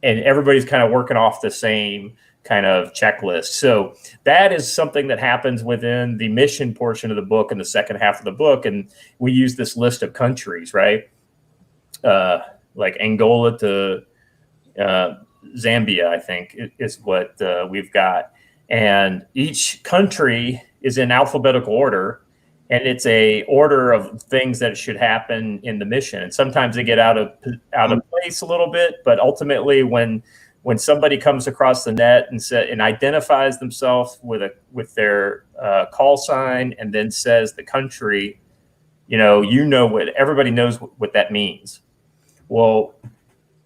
and everybody's kind of working off the same kind of checklist. So that is something that happens within the mission portion of the book in the second half of the book. And we use this list of countries, right? Like Angola to Zambia, I think is what we've got. And each country is in alphabetical order, and it's a order of things that should happen in the mission. And sometimes they get out of place a little bit, but ultimately when somebody comes across the net and identifies themselves with their call sign and then says the country, what everybody knows what that means. Well,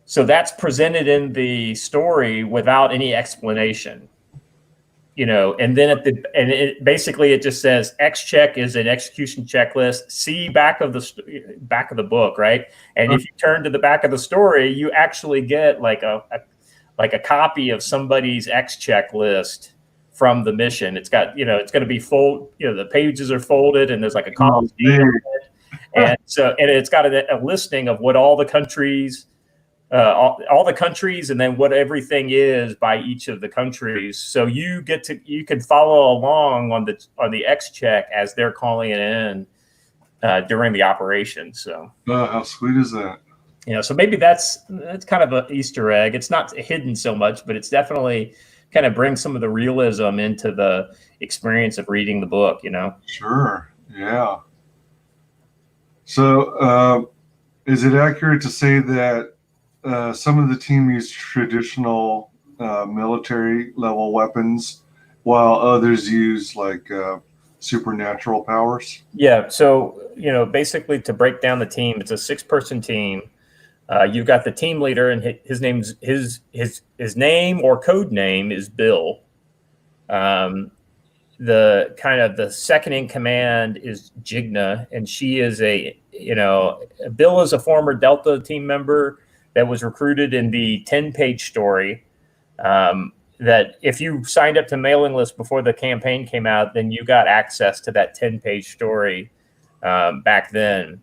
so that's presented in the story without any explanation, and then it just says X check is an execution checklist. See back of the book, right? And if you turn to the back of the story, you actually get like a copy of somebody's X checklist from the mission. It's got, it's going to be the pages are folded and there's like a column. And it's got a listing of what all the countries, all the countries, and then what everything is by each of the countries. So you can follow along on the X check as they're calling it in during the operation. So how sweet is that? So maybe that's kind of an Easter egg. It's not hidden so much, but it's definitely kind of brings some of the realism into the experience of reading the book. Sure. Yeah. So is it accurate to say that some of the team use traditional military level weapons while others use like supernatural powers? Yeah. So, basically to break down the team, it's a 6-person team. You've got the team leader, and his name or code name is Bill. The second in command is Jigna, and she is Bill is a former Delta team member that was recruited in the 10-page story. that if you signed up to mailing list before the campaign came out, then you got access to that 10-page story back then.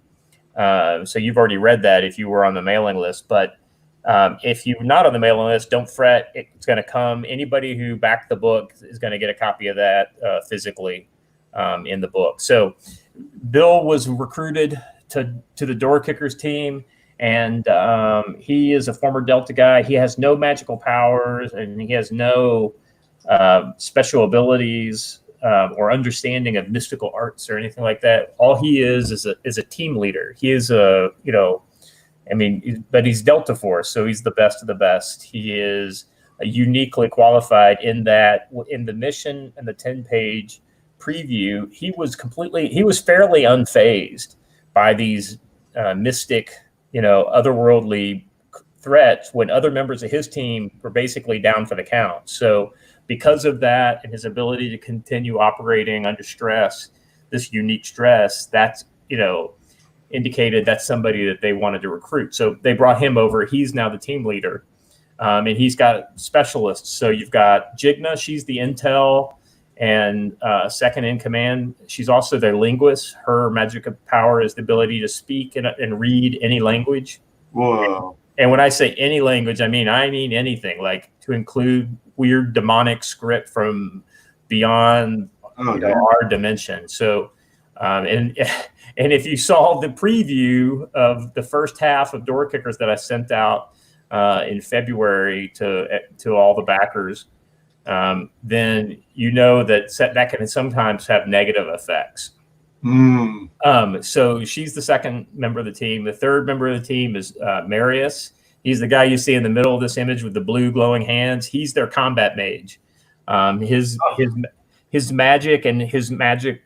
So you've already read that if you were on the mailing list. But if you're not on the mailing list, don't fret. It's going to come. Anybody who backed the book is going to get a copy of that physically in the book. So Bill was recruited to the Door Kickers team. And he is a former Delta guy. He has no magical powers, and he has no special abilities or understanding of mystical arts or anything like that. All he is a team leader. He is but he's Delta Force, so he's the best of the best. He is uniquely qualified in that in the mission and the 10-page preview, he was fairly unfazed by these mystic, otherworldly threats when other members of his team were basically down for the count. So because of that and his ability to continue operating under stress, this unique stress, that's, indicated that's somebody that they wanted to recruit. So they brought him over. He's now the team leader. And he's got specialists. So you've got Jigna. She's the intel and second in command. She's also their linguist. Her magic power is the ability to speak and read any language. Whoa. And when I say any language, I mean anything, like to include weird demonic script from beyond our dimension. So, and if you saw the preview of the first half of Door Kickers that I sent out in February to all the backers, then that can sometimes have negative effects. So she's the second member of the team. The third member of the team is Marius. He's the guy you see in the middle of this image with the blue glowing hands. He's their combat mage. His magic and his magic.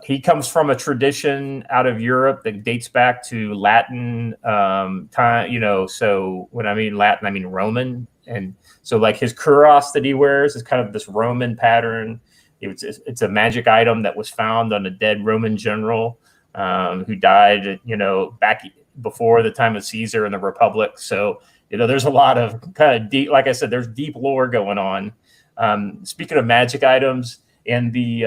He comes from a tradition out of Europe that dates back to Latin time. So when I mean Latin, I mean Roman. And so like his kuros that he wears is kind of this Roman pattern. It's a magic item that was found on a dead Roman general who died, back before the time of Caesar and the Republic. So, there's a lot of kind of deep, like I said, there's deep lore going on. Speaking of magic items, in the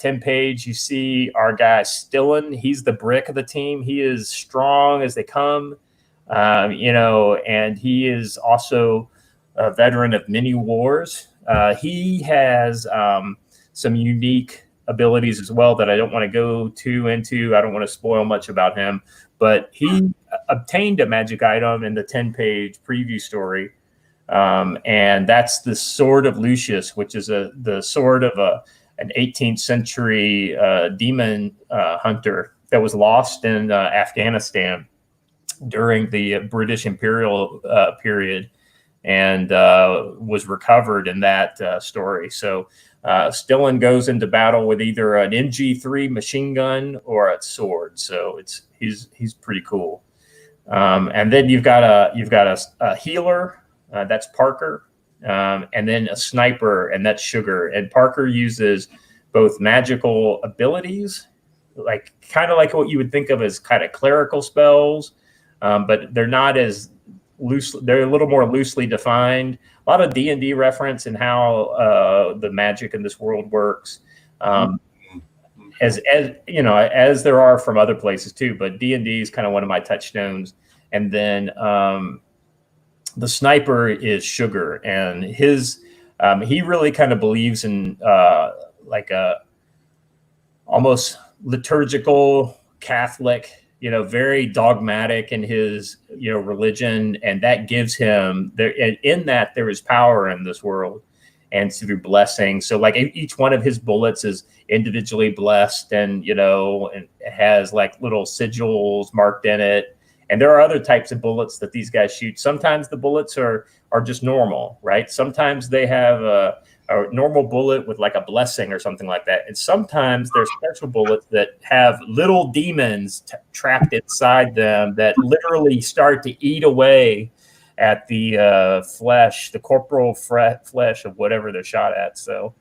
10-page, you see our guy Stillen. He's the brick of the team. He is strong as they come, and he is also a veteran of many wars. He has some unique abilities as well that I don't want to go too into. I don't want to spoil much about him, but he obtained a magic item in the 10-page preview story. And that's the Sword of Lucius, which is the sword of an 18th century demon hunter that was lost in Afghanistan during the British Imperial period and was recovered in that story. So Stillen goes into battle with either an MG3 machine gun or a sword. So he's pretty cool. And then you've got a healer, that's Parker, and then a sniper, and that's Sugar. And Parker uses both magical abilities, like kind of like what you would think of as kind of clerical spells, but they're not as loose. They're a little more loosely defined. A lot of D&D reference and how the magic in this world works, as there are from other places too. But D&D is kind of one of my touchstones. And then the sniper is Sugar, and he really kind of believes in like a almost liturgical Catholic, very dogmatic in his, religion. And that gives him there is power in this world and through blessing. So like each one of his bullets is individually blessed and, and has like little sigils marked in it. And there are other types of bullets that these guys shoot. Sometimes the bullets are just normal, right? Sometimes they have a normal bullet with like a blessing or something like that. And sometimes there's special bullets that have little demons trapped inside them that literally start to eat away at the flesh, the corporal flesh of whatever they're shot at. So,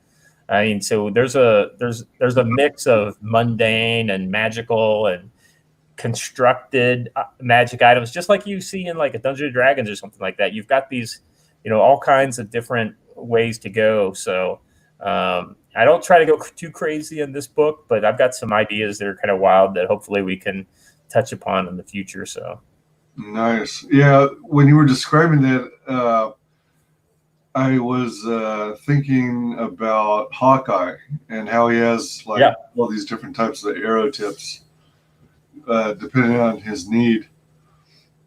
so there's a mix of mundane and magical and constructed magic items, just like you see in like a Dungeons and Dragons or something like that. You've got these all kinds of different ways to go. So I don't try to go too crazy in this book, but I've got some ideas that are kind of wild that hopefully we can touch upon in the future. So nice. Yeah, when you were describing that, I was thinking about Hawkeye and how he has all these different types of arrow tips depending on his need.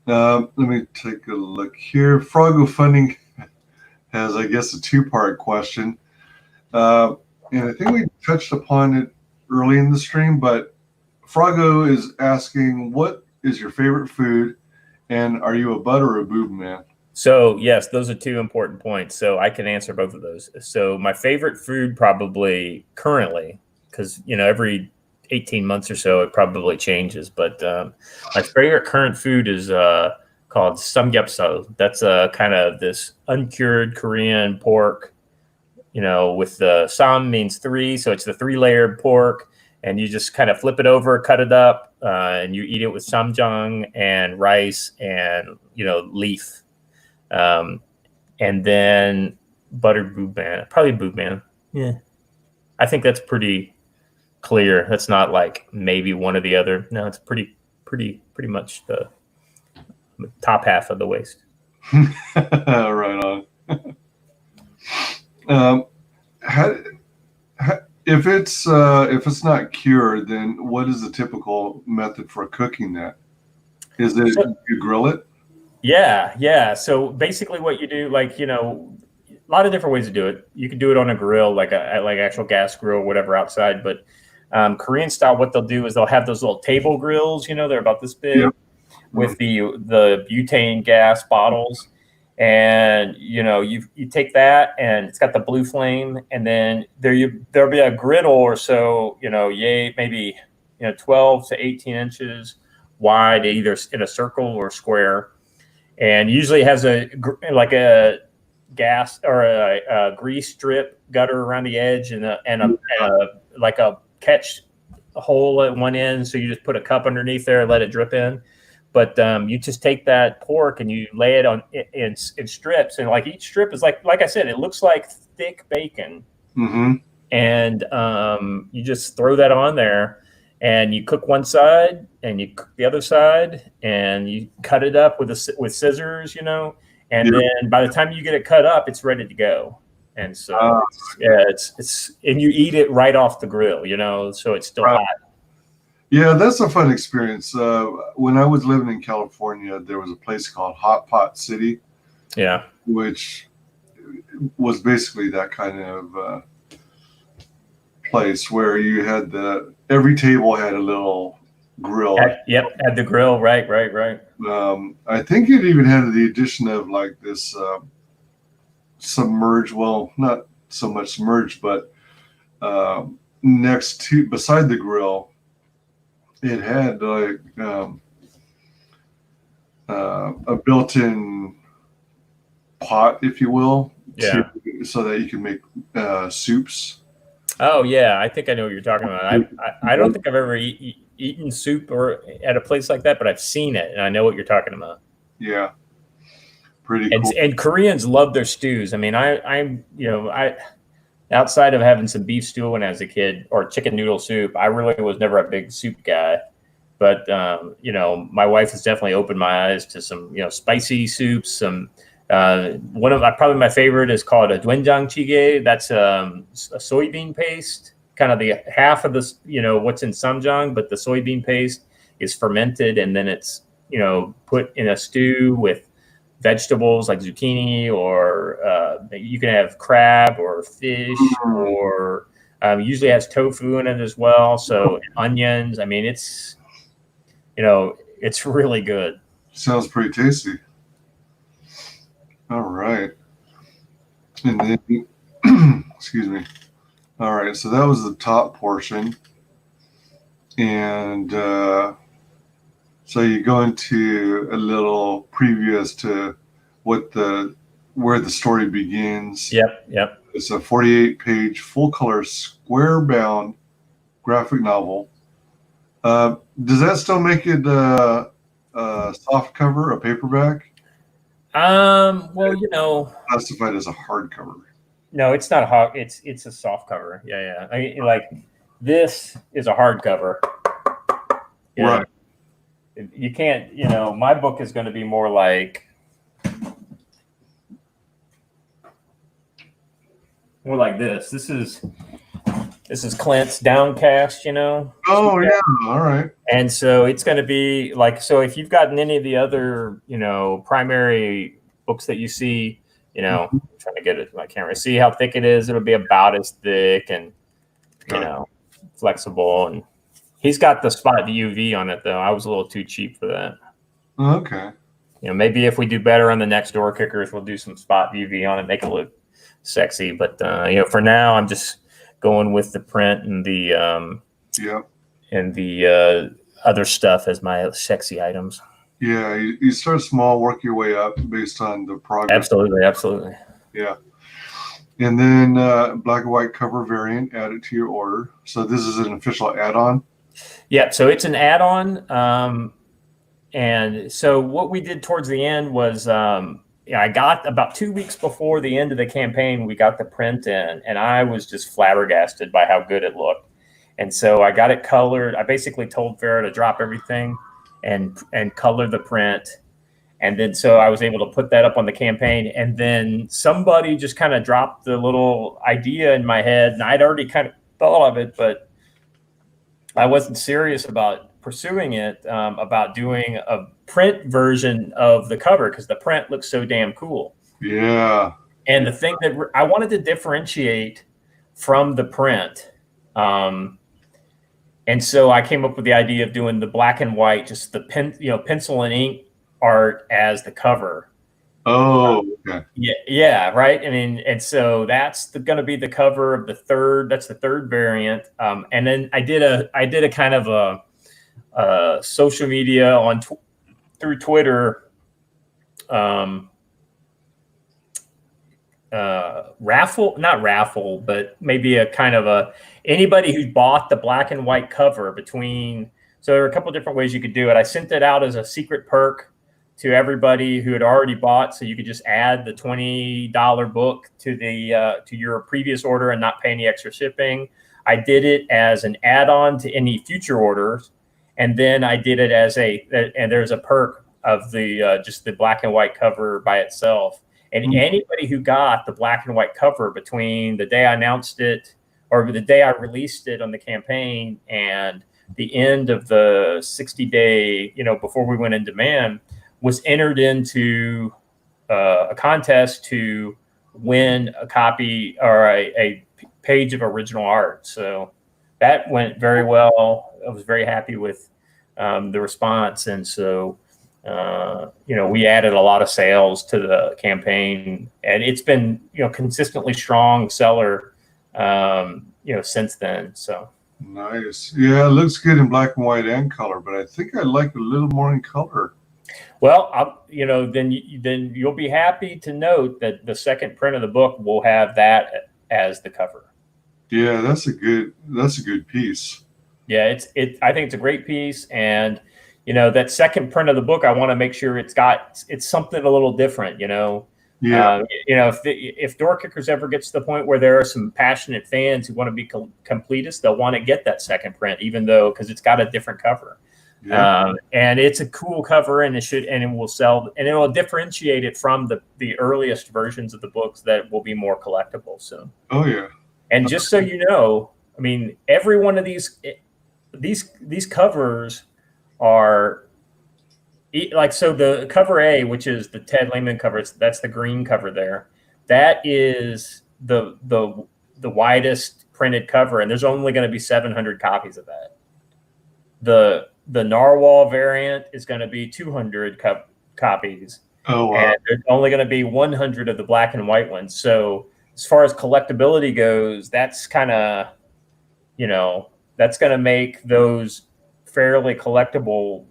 Let me take a look here. Froggo Funding has, I guess, a two-part question. And I think we touched upon it early in the stream, but Froggo is asking, what is your favorite food, and are you a butt or a boob man? So yes, those are two important points. So I can answer both of those. So my favorite food probably currently, because every 18 months or so it probably changes, but my favorite current food is called samgyeopsal. That's kind of this uncured Korean pork, with the sam means three, so it's the 3-layered pork, and you just kind of flip it over, cut it up, and you eat it with samjang and rice and leaf. And then buttered boob man, probably boob man. Yeah. I think that's pretty clear. That's not like maybe one or the other. No, it's pretty much the top half of the waist. Right on. If it's not cured, then what is the typical method for cooking that? Is it you grill it? Yeah. So basically what you do, a lot of different ways to do it. You can do it on a grill, like actual gas grill, whatever, outside. But Korean style, what they'll do is they'll have those little table grills, they're about this big, with the butane gas bottles. And, you take that, and it's got the blue flame, and then there'll be a griddle or so, maybe 12 to 18 inches wide, either in a circle or square. And usually it has a gas or a grease strip gutter around the edge, and a catch hole at one end. So you just put a cup underneath there and let it drip in. But you just take that pork and you lay it on in strips, and each strip is like I said, it looks like thick bacon. Mm-hmm. And you just throw that on there. And you cook one side, and you cook the other side, and you cut it up with scissors, and then by the time you get it cut up, it's ready to go. And so, it's and you eat it right off the grill, so it's still hot. Yeah, that's a fun experience. When I was living in California, there was a place called Hot Pot City. Yeah, which was basically that kind of place where you had every table had a little grill. Had the grill, right. I think it even had the addition of this submerged, well, not so much submerged, but beside the grill, it had a built-in pot, if you will, so that you can make soups. Oh yeah, I think I know what you're talking about. I don't think I've ever eaten soup or at a place like that, but I've seen it and I know what you're talking about. Yeah, pretty cool. And Koreans love their stews. I mean, I'm outside of having some beef stew when I was a kid or chicken noodle soup, I really was never a big soup guy. But my wife has definitely opened my eyes to some spicy soups. Some one of probably my favorite is called a doenjang jjigae. That's a soybean paste, kind of the half of this, what's in samjang, but the soybean paste is fermented and then it's, put in a stew with vegetables like zucchini, or you can have crab or fish, or usually has tofu in it as well. So onions. I mean, it's really good. Sounds pretty tasty. All right. And then, excuse me. All right. So that was the top portion. And so you go into a little preview as to where the story begins. Yep. It's a 48-page full-color square-bound graphic novel. Does that still make it a soft cover, a paperback? Well, you know, classified as a hardcover. no, it's not a hard. It's a soft cover. Yeah, yeah. Like this is a hardcover. Right. You can't. You know, my book is going to be more like this. This is Clint's Downcast. You know. Oh yeah. All right. And so it's going to be like, so if you've gotten any of the other, you know, primary books that you see, you know, I'm trying to get it to my camera, see how thick it is. It'll be about as thick and, you know, flexible. And he's got the spot UV on it, though. I was a little too cheap for that. Okay. You know, maybe if we do better on the next Door Kickers, we'll do some spot UV on it, make it look sexy. But, you know, for now, I'm just going with the print and the, and the other stuff as my sexy items. Yeah, you start small, work your way up based on the progress. Absolutely, absolutely. Yeah. And then black and white cover variant added to your order. So this is an official add-on? Yeah, so it's an add-on. And so what we did towards the end was I got about 2 weeks before the end of the campaign, we got the print in, and I was just flabbergasted by how good it looked. And so I got it colored. I basically told Farrah to drop everything and color the print. And then so I was able to put that up on the campaign. And then somebody just kind of dropped the little idea in my head. And I'd already kind of thought of it, but I wasn't serious about pursuing it, about doing a print version of the cover because the print looks so damn cool. Yeah. And the thing that I wanted to differentiate from the print, and so I came up with the idea of doing the black and white, just the pencil and ink art as the cover. Oh, okay. Yeah, right. I mean, and so that's going to be the cover of the third. That's the third variant. And then I did a kind of a social media through Twitter not raffle, but maybe a kind of anybody who bought the black and white cover so there are a couple of different ways you could do it. I sent it out as a secret perk to everybody who had already bought. So you could just add the $20 book to your previous order and not pay any extra shipping. I did it as an add-on to any future orders. And then I did it and there's a perk of just the black and white cover by itself. And anybody who got the black and white cover between the day I announced it or the day I released it on the campaign and the end of the 60-day, before we went in demand, was entered into a contest to win a copy or a page of original art. So that went very well. I was very happy with the response. And so we added a lot of sales to the campaign, and it's been, consistently strong seller, since then. So nice. Yeah, it looks good in black and white and color, but I think I like a little more in color. Well, then you'll be happy to note that the second print of the book will have that as the cover. Yeah, that's a good piece. Yeah, I think it's a great piece, and that second print of the book, I want to make sure it's something a little different, Yeah. If Door Kickers ever gets to the point where there are some passionate fans who want to be completists, they'll want to get that second print, even though, because it's got a different cover. Yeah. And it's a cool cover, and it will sell, and it will differentiate it from the earliest versions of the books that will be more collectible. So, oh yeah. And just so you know, I mean, every one of these covers are like, so the cover A, which is the Ted Lehman cover, that's the green cover there. That is the widest printed cover, and there's only going to be 700 copies of that. The Narwhal variant is going to be 200 copies. Oh, wow. And there's only going to be 100 of the black and white ones. So as far as collectability goes, that's kind of, that's going to make those fairly collectible,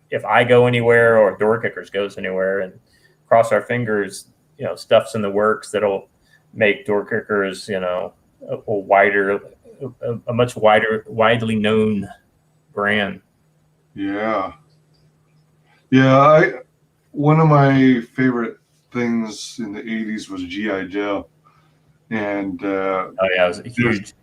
if I go anywhere or Door Kickers goes anywhere, and cross our fingers, stuff's in the works that'll make Door Kickers, a much widely known brand. Yeah. Yeah. one of my favorite things in the 80s was G.I. Joe. And oh yeah, it was a huge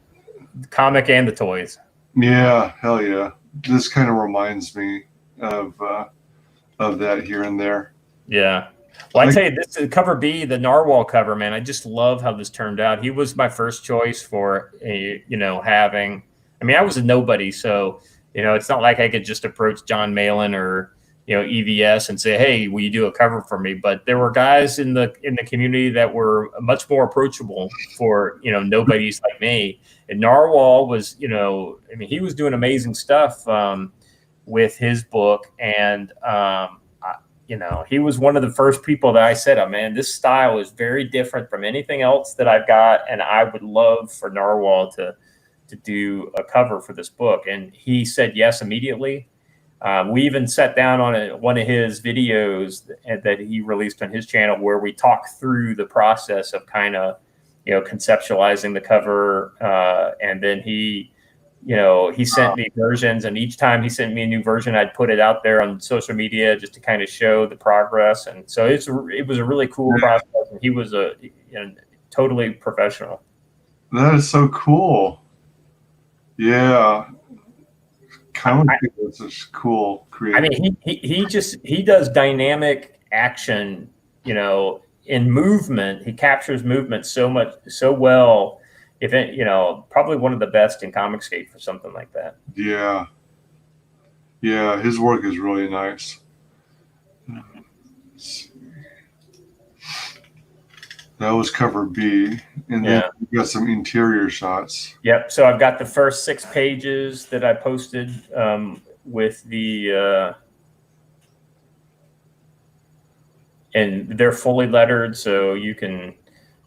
comic and the toys. Yeah, hell yeah. This kind of reminds me of that here and there. Yeah. Well, I tell you, this is cover B, the Narwhal cover, man. I just love how this turned out. He was my first choice for having. I mean, I was a nobody, so it's not like I could just approach John Malin or EVS and say, "Hey, will you do a cover for me?" But there were guys in the community that were much more approachable for nobodies like me. And Narwhal was, I mean, he was doing amazing stuff with his book, and he was one of the first people that I said, "Oh man, this style is very different from anything else that I've got, and I would love for Narwhal to do a cover for this book." And he said yes immediately. We even sat down on one of his videos that he released on his channel where we talked through the process of kind of, conceptualizing the cover. And then he sent me versions, and each time he sent me a new version, I'd put it out there on social media just to kind of show the progress. And so it was a really cool process. And he was totally professional. That is so cool. Yeah. It's just cool. Creative. I mean, he does dynamic action, in movement. He captures movement so well. Probably one of the best in ComicsGate for something like that. Yeah. Yeah, his work is really nice. That was cover B, and then we got some interior shots. Yep. So I've got the first 6 pages that I posted with the, and they're fully lettered, so you can,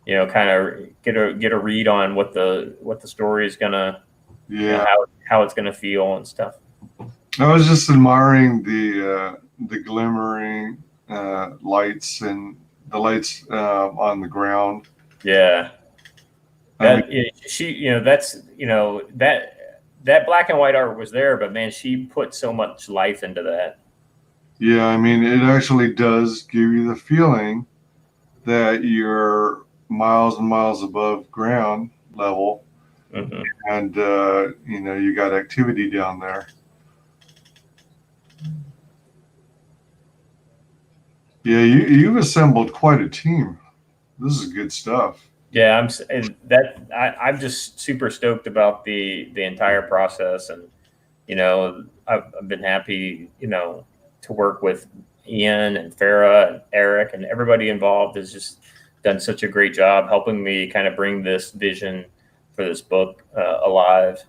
kind of get a read on what the story is gonna, how it's gonna feel and stuff. I was just admiring the glimmering lights and the lights on the ground. Yeah. That black and white art was there, but man, she put so much life into that. Yeah, I mean, it actually does give you the feeling that you're miles and miles above ground level, and you got activity down there. Yeah, you've assembled quite a team. This is good stuff. Yeah, I'm just super stoked about the entire process, and I've been happy to work with Ian and Farah and Eric, and everybody involved has just done such a great job helping me kind of bring this vision for this book alive.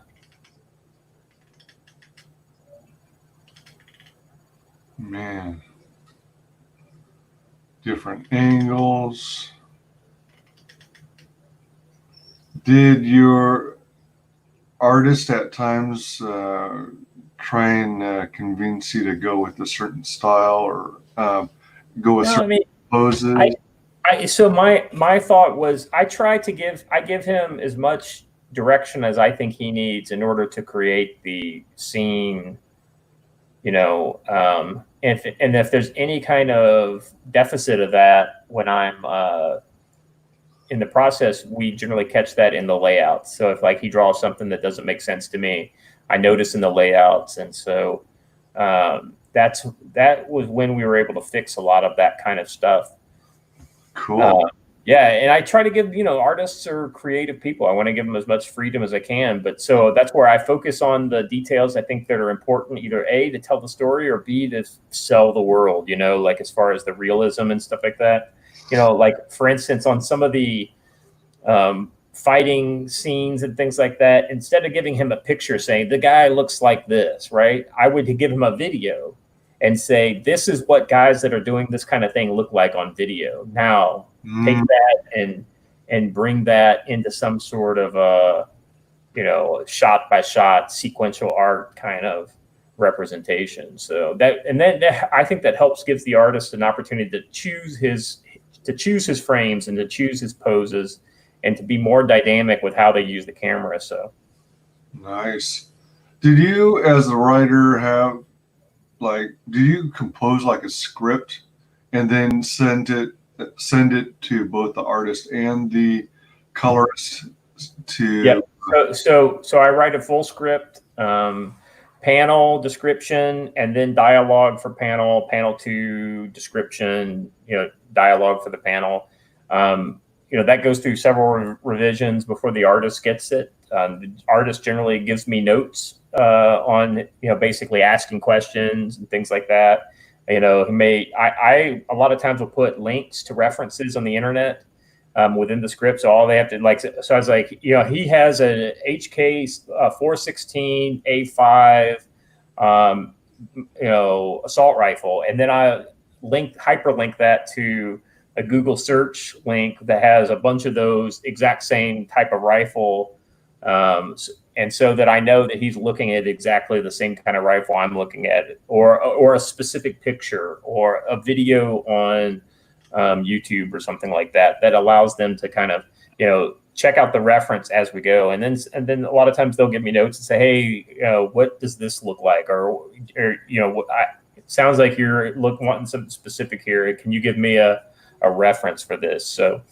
Man. Different angles. Did your artist at times try and convince you to go with a certain style or go with certain poses? So my thought was I give him as much direction as I think he needs in order to create the scene, and if there's any kind of deficit of that when I'm in the process, we generally catch that in the layouts. So if he draws something that doesn't make sense to me, I notice in the layouts. And so that was when we were able to fix a lot of that kind of stuff. Cool. Yeah, and I try to give, artists are creative people. I want to give them as much freedom as I can. But so that's where I focus on the details I think that are important, either A, to tell the story, or B, to sell the world, as far as the realism and stuff like that. For instance, on some of the fighting scenes and things like that, instead of giving him a picture saying the guy looks like this, right? I would give him a video and say, this is what guys that are doing this kind of thing look like on video. Now, take that and bring that into some sort of shot by shot sequential art kind of representation. So I think that gives the artist an opportunity to choose his frames and to choose his poses and to be more dynamic with how they use the camera. So nice. Did you, as a writer, do you compose like a script and then send it to both the artist and the colorist to. Yep. So I write a full script, panel description, and then dialogue for panel 2 description, dialogue for the panel. That goes through several revisions before the artist gets it. The artist generally gives me notes on, basically asking questions and things like that. He may, I a lot of times will put links to references on the internet within the script. So all they have to so I was like, he has a HK 416 A5, assault rifle. And then I hyperlink that to a Google search link that has a bunch of those exact same type of rifle. And so that I know that he's looking at exactly the same kind of rifle I'm looking at, or a specific picture or a video on YouTube or something like that, that allows them to kind of, check out the reference as we go. And then a lot of times they'll give me notes and say, hey, what does this look like? Or it sounds like you're wanting something specific here. Can you give me a reference for this? So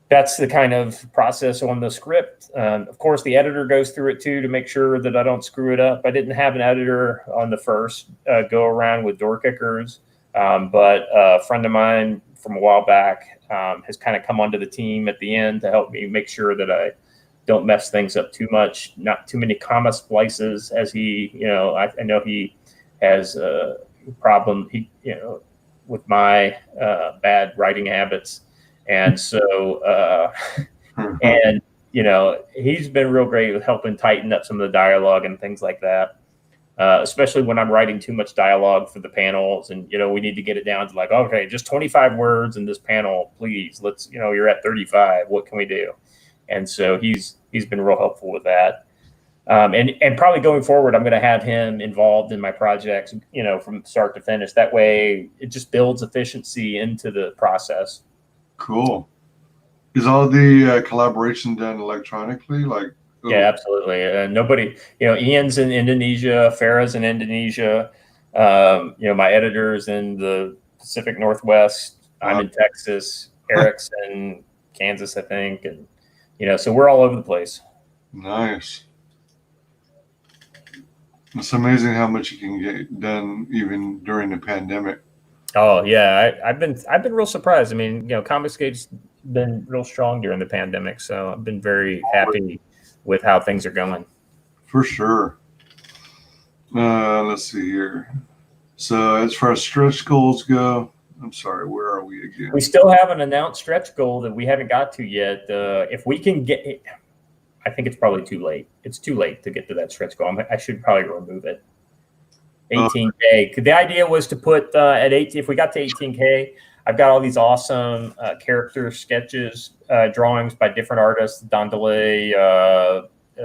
that's the kind of process on the script. Of course, the editor goes through it too to make sure that I don't screw it up. I didn't have an editor on the first go around with DOORKICKERS, but a friend of mine from a while back has kind of come onto the team at the end to help me make sure that I don't mess things up too much, not too many comma splices, as he, I know he has a problem, with my bad writing habits. And so, and, he's been real great with helping tighten up some of the dialogue and things like that, especially when I'm writing too much dialogue for the panels. And, we need to get it down to like, okay, just 25 words in this panel, please. Let's, you're at 35. What can we do? And so he's been real helpful with that. And probably going forward, I'm going to have him involved in my projects, from start to finish. That way it just builds efficiency into the process. Cool. Is all the collaboration done electronically? Yeah, absolutely. Nobody, Ian's in Indonesia, Farah's in Indonesia. My editor's in the Pacific Northwest. I'm in Texas. Eric's in Kansas, I think. And, so we're all over the place. Nice. It's amazing how much you can get done even during the pandemic. Oh yeah, I've been real surprised. I mean, ComicsGate's been real strong during the pandemic, so I've been very happy with how things are going. For sure. Let's see here. So as far as stretch goals go, I'm sorry, where are we again? We still have an announced stretch goal that we haven't got to yet. If we can get it, I think it's probably too late. It's too late to get to that stretch goal. I should probably remove it. 18K. The idea was to put at 18. If we got to 18K, I've got all these awesome character sketches, drawings by different artists: Don DeLay,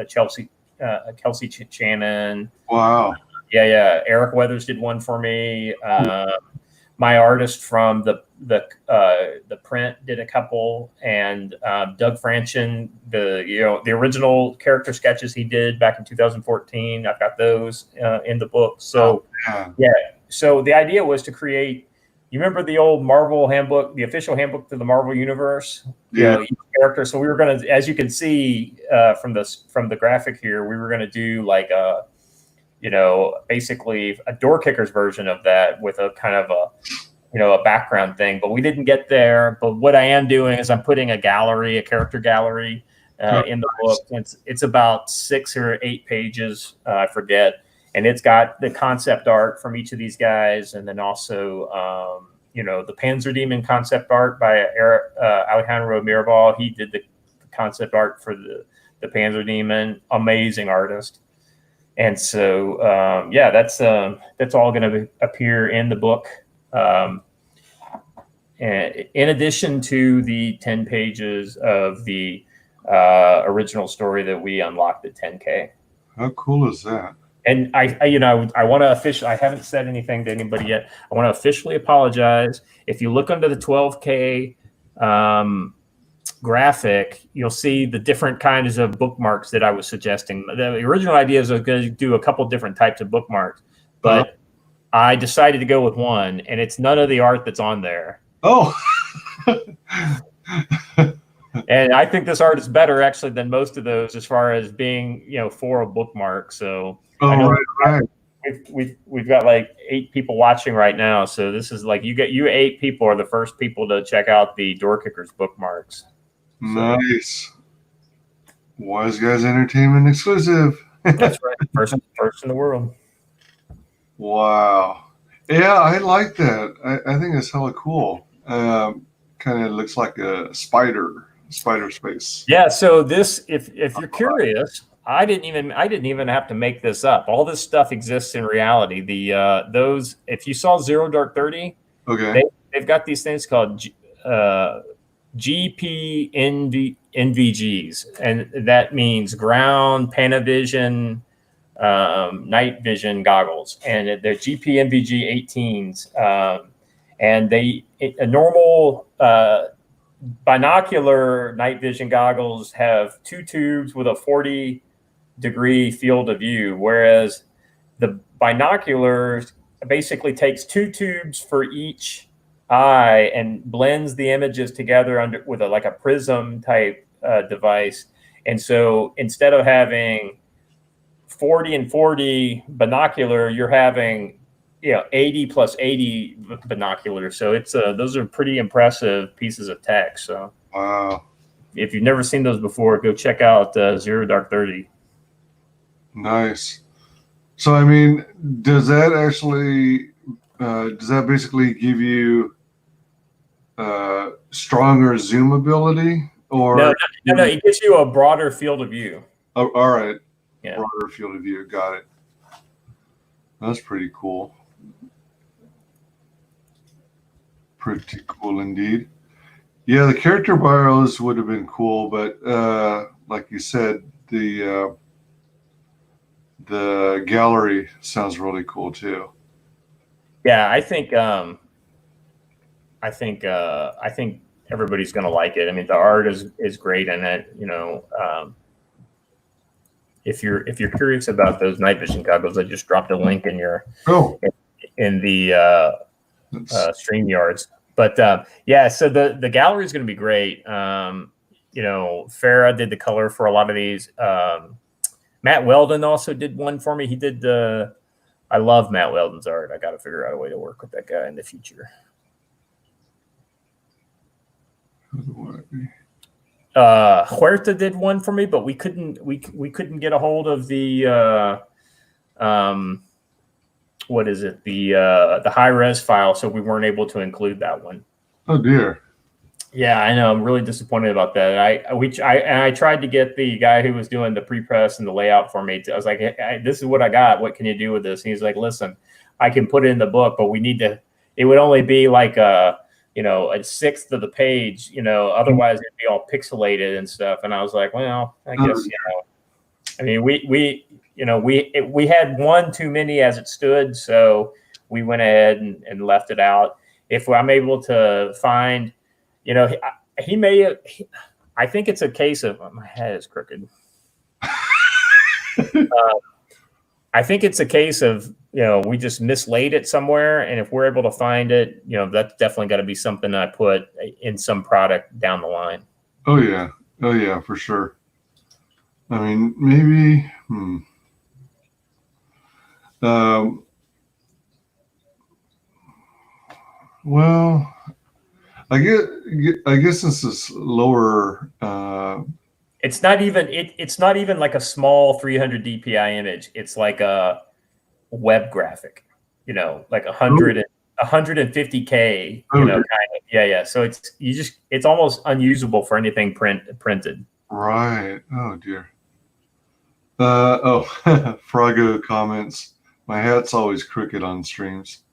Kelsey Channon. Wow. Yeah. Eric Weathers did one for me. My artist from the print did a couple, and Doug Franchen, the original character sketches he did back in 2014. I've got those in the book. So yeah. So the idea was to create. You remember the old Marvel handbook, the official handbook to the Marvel universe? Yeah. Each character. So we were going to, as you can see from the graphic here, we were going to do like a, basically a DOORKICKERS version of that with a kind of a background thing, but we didn't get there. But what I am doing is I'm putting a character gallery in the book. It's about 6 or 8 pages, I forget. And it's got the concept art from each of these guys. And then also, the Panzer Demon concept art by Alejandro Mirabal. He did the concept art for the Panzer Demon. Amazing artist. And so, that's all going to appear in the book. And in addition to the 10 pages of the original story that we unlocked at 10K. How cool is that? And I want to officially, I haven't said anything to anybody yet. I want to officially apologize. If you look under the 12K graphic, you'll see the different kinds of bookmarks that I was suggesting. The original idea is I was going to do a couple different types of bookmarks, but I decided to go with one, and it's none of the art that's on there. Oh. And I think this art is better actually than most of those as far as being, for a bookmark. So I know right. we've got like 8 people watching right now. So this is like you 8 people are the first people to check out the DOORKICKERS bookmarks. Nice. WyzGyz Entertainment exclusive. That's right. First in the world. Wow. Yeah, I like that. I think it's hella cool. Kind of looks like a spider space. Yeah. So this, if you're curious, I didn't even have to make this up. All this stuff exists in reality. Those, if you saw Zero Dark 30, okay, they've got these things called GP NVGs, and that means ground Panavision night vision goggles, and they're GP NVG 18s, and a normal binocular night vision goggles have 2 tubes with a 40-degree field of view, whereas the binoculars basically takes 2 tubes for each eye and blends the images together with like a prism type device. And so instead of having 40 and 40 binocular, you're having 80 plus 80 binoculars. So it's those are pretty impressive pieces of tech. So wow, if you've never seen those before, go check out Zero Dark 30. Nice. So I mean, does that basically give you stronger zoom ability, or no, it gives you a broader field of view. Oh, all right. Yeah. Broader field of view. Got it. That's pretty cool. Pretty cool indeed. Yeah, the character bios would have been cool, but like you said, the gallery sounds really cool too. Yeah, I think everybody's going to like it. I mean, the art is great in it. If you're curious about those night vision goggles, I just dropped a link in your in the StreamYards. But yeah, so the gallery is going to be great. Farah did the color for a lot of these. Matt Weldon also did one for me. He did I love Matt Weldon's art. I got to figure out a way to work with that guy in the future. Huerta did one for me, but we couldn't get a hold of the what is it, the high res file, so we weren't able to include that one. Oh dear. Yeah, I know. I'm really disappointed about that. I tried to get the guy who was doing the pre-press and the layout for me. I was like, hey, this is what I got. What can you do with this? And he's like, listen, I can put it in the book, but we need to. It would only be like a 1/6 of the page. Otherwise it'd be all pixelated and stuff. And I was like, well, I guess I mean, we had one too many as it stood, so we went ahead and left it out. If I'm able to find. He may have. I think it's a case of my head is crooked. I think it's a case of we just mislaid it somewhere, and if we're able to find it, that's definitely got to be something I put in some product down the line. Oh yeah, for sure. I mean, maybe. Well. I guess this is lower. It's not even like a small 300 DPI image. It's like a web graphic, like 150K, kind of. Yeah. So it's almost unusable for anything printed. Right. Oh dear. Frago comments. My hat's always crooked on streams.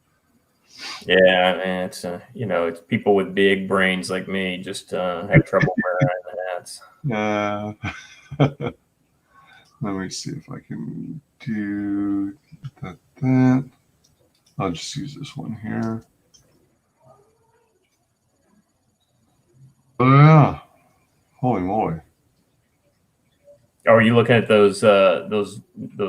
Yeah, man, it's it's people with big brains like me just have trouble wearing the hats. Let me see if I can do that. I'll just use this one here. Oh yeah, holy moly! Oh, are you looking at those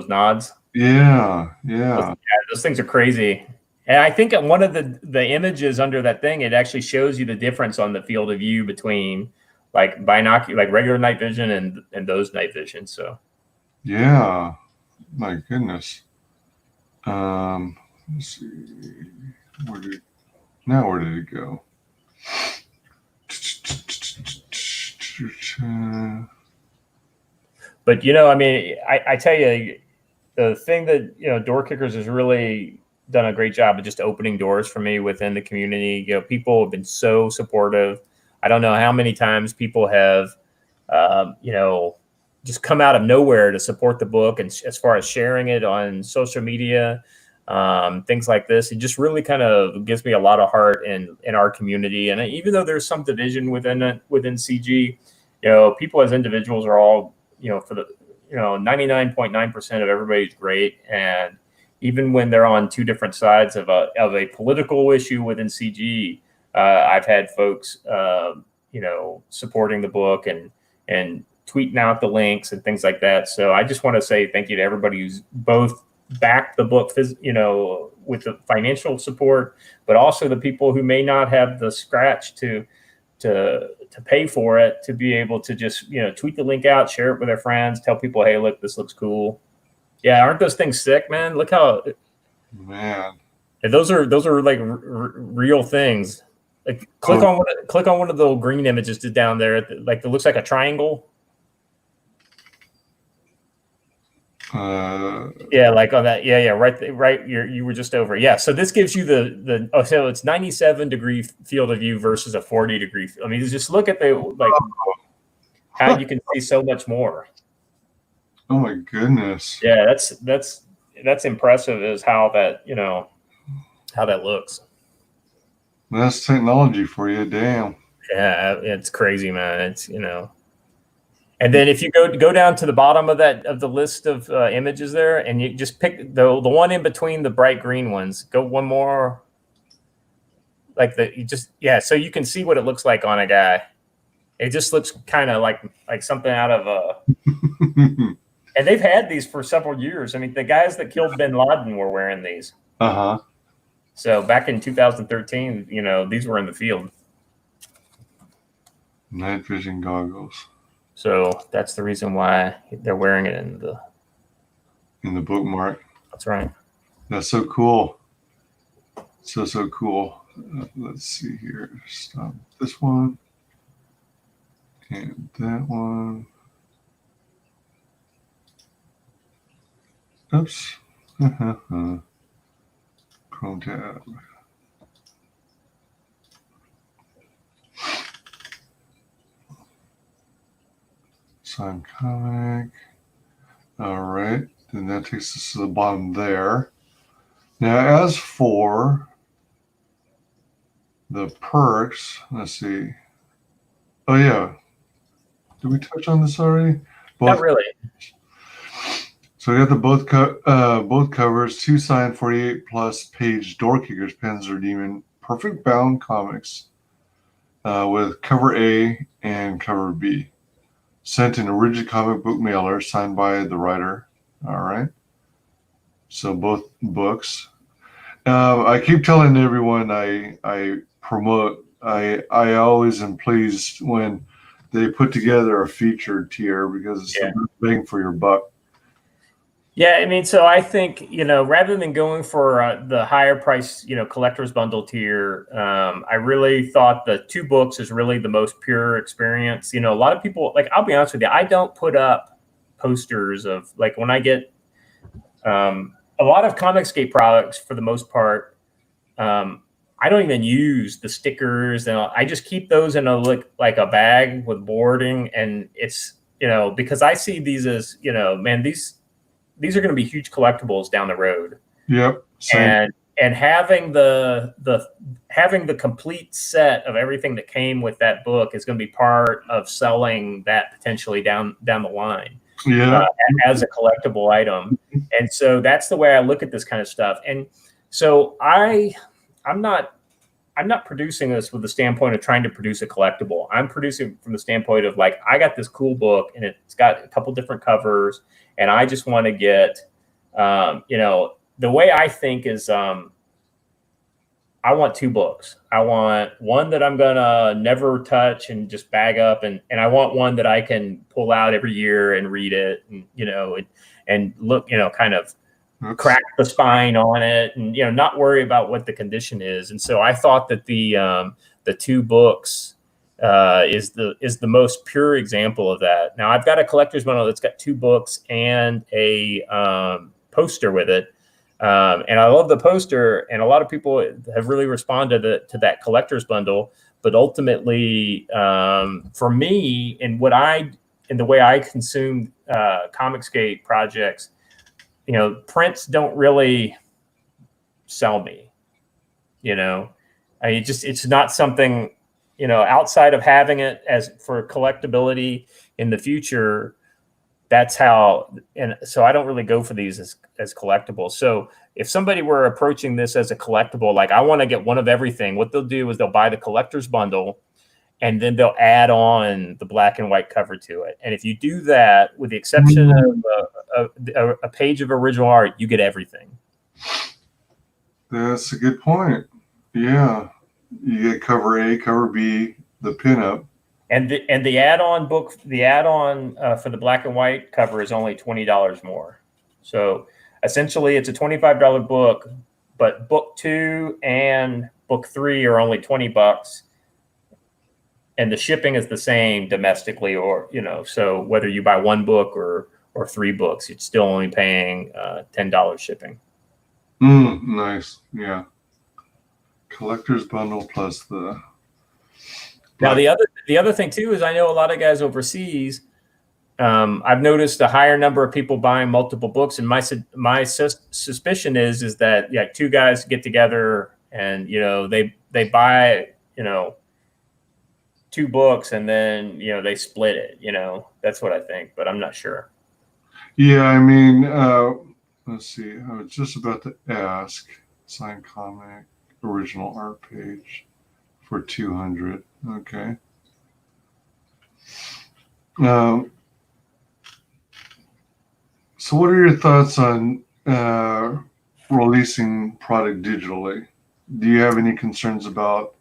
nods? Yeah. Those things are crazy. And I think at one of the images under that thing, it actually shows you the difference on the field of view between like binocular, like regular night vision and those night vision. So yeah, my goodness. Let's see, where did it go? But I mean, I tell you, the thing that Door Kickers has really done a great job of just opening doors for me within the community. People have been so supportive. I don't know how many times people have, just come out of nowhere to support the book, and as far as sharing it on social media, things like this, it just really kind of gives me a lot of heart in our community. And even though there's some division within CG, people as individuals are all, for the 99.9% of everybody's great. And even when they're on two different sides of a political issue within CG, I've had folks, supporting the book and tweeting out the links and things like that. So I just want to say thank you to everybody who's both backed the book, with the financial support, but also the people who may not have the scratch to pay for it, to be able to just, tweet the link out, share it with their friends, tell people, hey, look, this looks cool. Yeah. Aren't those things sick, man? Look how, man, those are like real things. Like click on one of the little green images down there. Like it looks like a triangle. Yeah, like on that. Yeah, right. You were just over. Yeah. So this gives you so it's 97-degree field of view versus a 40-degree. I mean, just look at how you can see so much more. Oh my goodness. Yeah, that's impressive. Is how that how that looks. That's technology for you. Damn. Yeah, it's crazy, man. It's And then if you go down to the bottom of the list of images there, and you just pick the one in between the bright green ones, go one more. So you can see what it looks like on a guy. It just looks kind of like something out of a. And they've had these for several years. I mean, the guys that killed bin Laden were wearing these. So back in 2013, these were in the field. Night vision goggles. So that's the reason why they're wearing it in the bookmark. That's right. That's so cool. So cool. Let's see here. Stop this one and that one. Oops. Chrome tab. Sign comic. All right. Then that takes us to the bottom there. Now, as for the perks, let's see. Oh, yeah. Did we touch on this already? Not really. So we got the both covers, 2 signed 48+ page Door Kickers Panzer Demon Perfect Bound comics with cover A and cover B. Sent in a rigid comic book mailer signed by the writer. All right. So both books. I keep telling everyone I promote. I always am pleased when they put together a featured tier because it's the bang for your buck. Yeah, I mean, so I think, rather than going for the higher price, collector's bundle tier, I really thought the 2 books is really the most pure experience. A lot of people, I'll be honest with you, I don't put up posters of, when I get a lot of ComicsGate products, for the most part, I don't even use the stickers, and I just keep those in a bag with boarding. And it's, because I see these as, man, these are going to be huge collectibles down the road. Yep. Same. And having the complete set of everything that came with that book is going to be part of selling that potentially down the line. Yeah. As a collectible item. And so that's the way I look at this kind of stuff. And so I'm not producing this with the standpoint of trying to produce a collectible. I'm producing from the standpoint of I got this cool book and it's got a couple different covers, and I just want to get, the way I think is, I want 2 books. I want one that I'm gonna never touch and just bag up, and I want one that I can pull out every year and read it, and and look, kind of crack the spine on it, and not worry about what the condition is. And so I thought that the 2 books is the most pure example of that. Now I've got a collector's bundle that's got 2 books and a poster with it. And I love the poster, and a lot of people have really responded to that collector's bundle. But ultimately, for me, and the way I consume ComicsGate projects, prints don't really sell me. It's not something, outside of having it as for collectability in the future. That's how, and so I don't really go for these as collectibles. So if somebody were approaching this as a collectible, like I want to get one of everything, what they'll do is they'll buy the collector's bundle, and then they'll add on the black and white cover to it. And if you do that, with the exception of a page of original art, you get everything. That's a good point. Yeah, you get cover A, cover B, the pinup. And the add-on book, the add-on for the black and white cover is only $20 more. So essentially, it's a $25 book, but book 2 and book 3 are only $20, and the shipping is the same domestically, or so whether you buy 1 book or 3 books, it's still only paying $10 shipping. Nice, yeah. Collector's bundle plus the. Now the other thing too is I know a lot of guys overseas. I've noticed a higher number of people buying multiple books, and my suspicion is that 2 guys get together and they buy 2 books, and then they split it. That's what I think, but I'm not sure. Yeah, I mean, let's see. I was just about to ask. Signed comic, original art page for $200. Okay. So what are your thoughts on releasing product digitally? Do you have any concerns about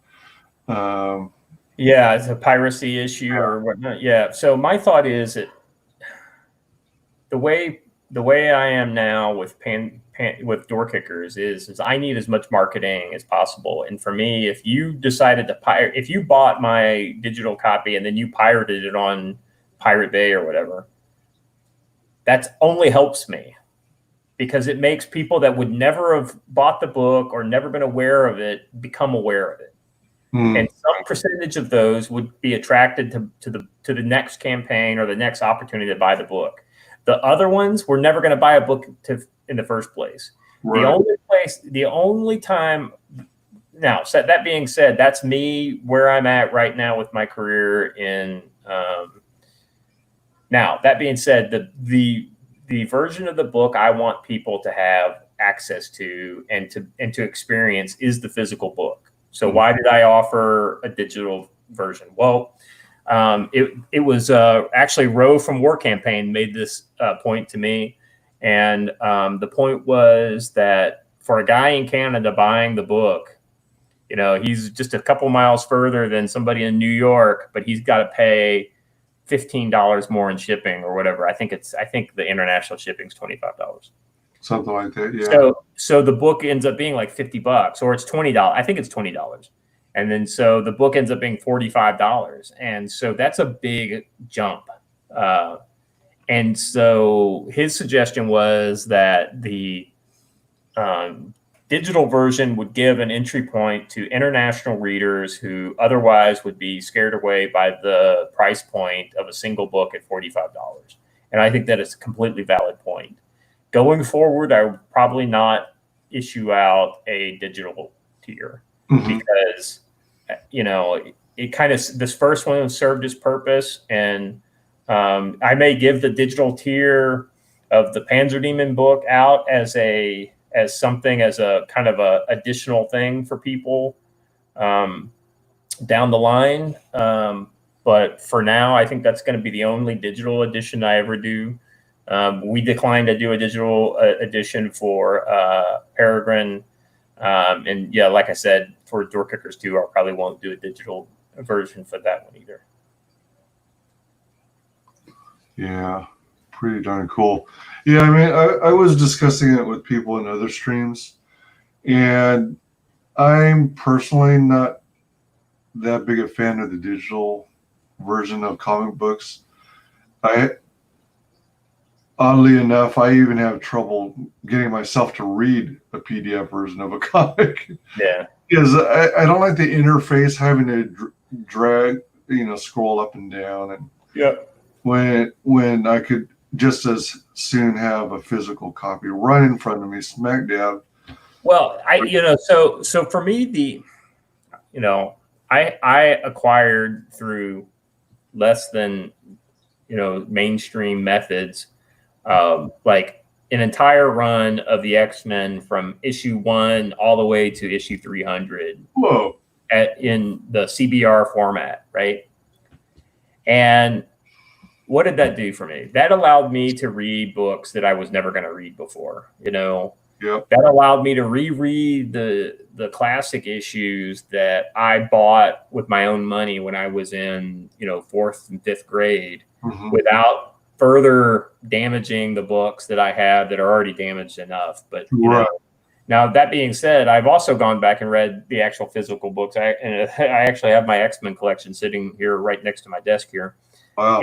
it's a piracy issue or whatnot? Yeah. So my thought is that the way I am now with with DOORKICKERS is I need as much marketing as possible. And for me, if you decided to if you bought my digital copy and then you pirated it on Pirate Bay or whatever, that only helps me, because it makes people that would never have bought the book or never been aware of it become aware of it. And some percentage of those would be attracted to the next campaign or the next opportunity to buy the book. The other ones were never going to buy a book in the first place. Right. The only time. Now, so that being said, that's me where I'm at right now with my career in. Now, that being said, the version of the book I want people to have access to and to experience is the physical book. So why did I offer a digital version? Well, it was actually Roe from War Campaign made this point to me. And the point was that for a guy in Canada buying the book, he's just a couple miles further than somebody in New York, but he's got to pay $15 more in shipping or whatever. I think the international shipping is $25. Something like that, yeah. So the book ends up being like $50, or it's $20. I think it's $20. And then so the book ends up being $45. And so that's a big jump. And so his suggestion was that the digital version would give an entry point to international readers who otherwise would be scared away by the price point of a single book at $45. And I think that is a completely valid point. Going forward, I would probably not issue out a digital tier because, it kind of, this first one served its purpose. And I may give the digital tier of the Panzer Demon book out as a kind of a additional thing for people down the line. But for now, I think that's going to be the only digital edition I ever do. We declined to do a digital edition for Peregrine And yeah, like I said, for Door Kickers 2, I probably won't do a digital version for that one either. Yeah, pretty darn cool. Yeah, I mean, I was discussing it with people in other streams, and I'm personally not that big a fan of the digital version of comic books. Oddly enough, I even have trouble getting myself to read a PDF version of a comic. Yeah. Because I don't like the interface, having to drag, scroll up and down. And yeah, when I could just as soon have a physical copy right in front of me, smack dab. Well, so for me, I acquired through less than, mainstream methods, like an entire run of the X-Men from issue 1 all the way to issue 300. Whoa! In the CBR format, right? And what did that do for me? That allowed me to read books that I was never going to read before. Yep. That allowed me to reread the classic issues that I bought with my own money when I was in 4th and 5th grade, without further damaging the books that I have that are already damaged enough. But now that being said, I've also gone back and read the actual physical books. I actually have my X-Men collection sitting here right next to my desk here. Wow.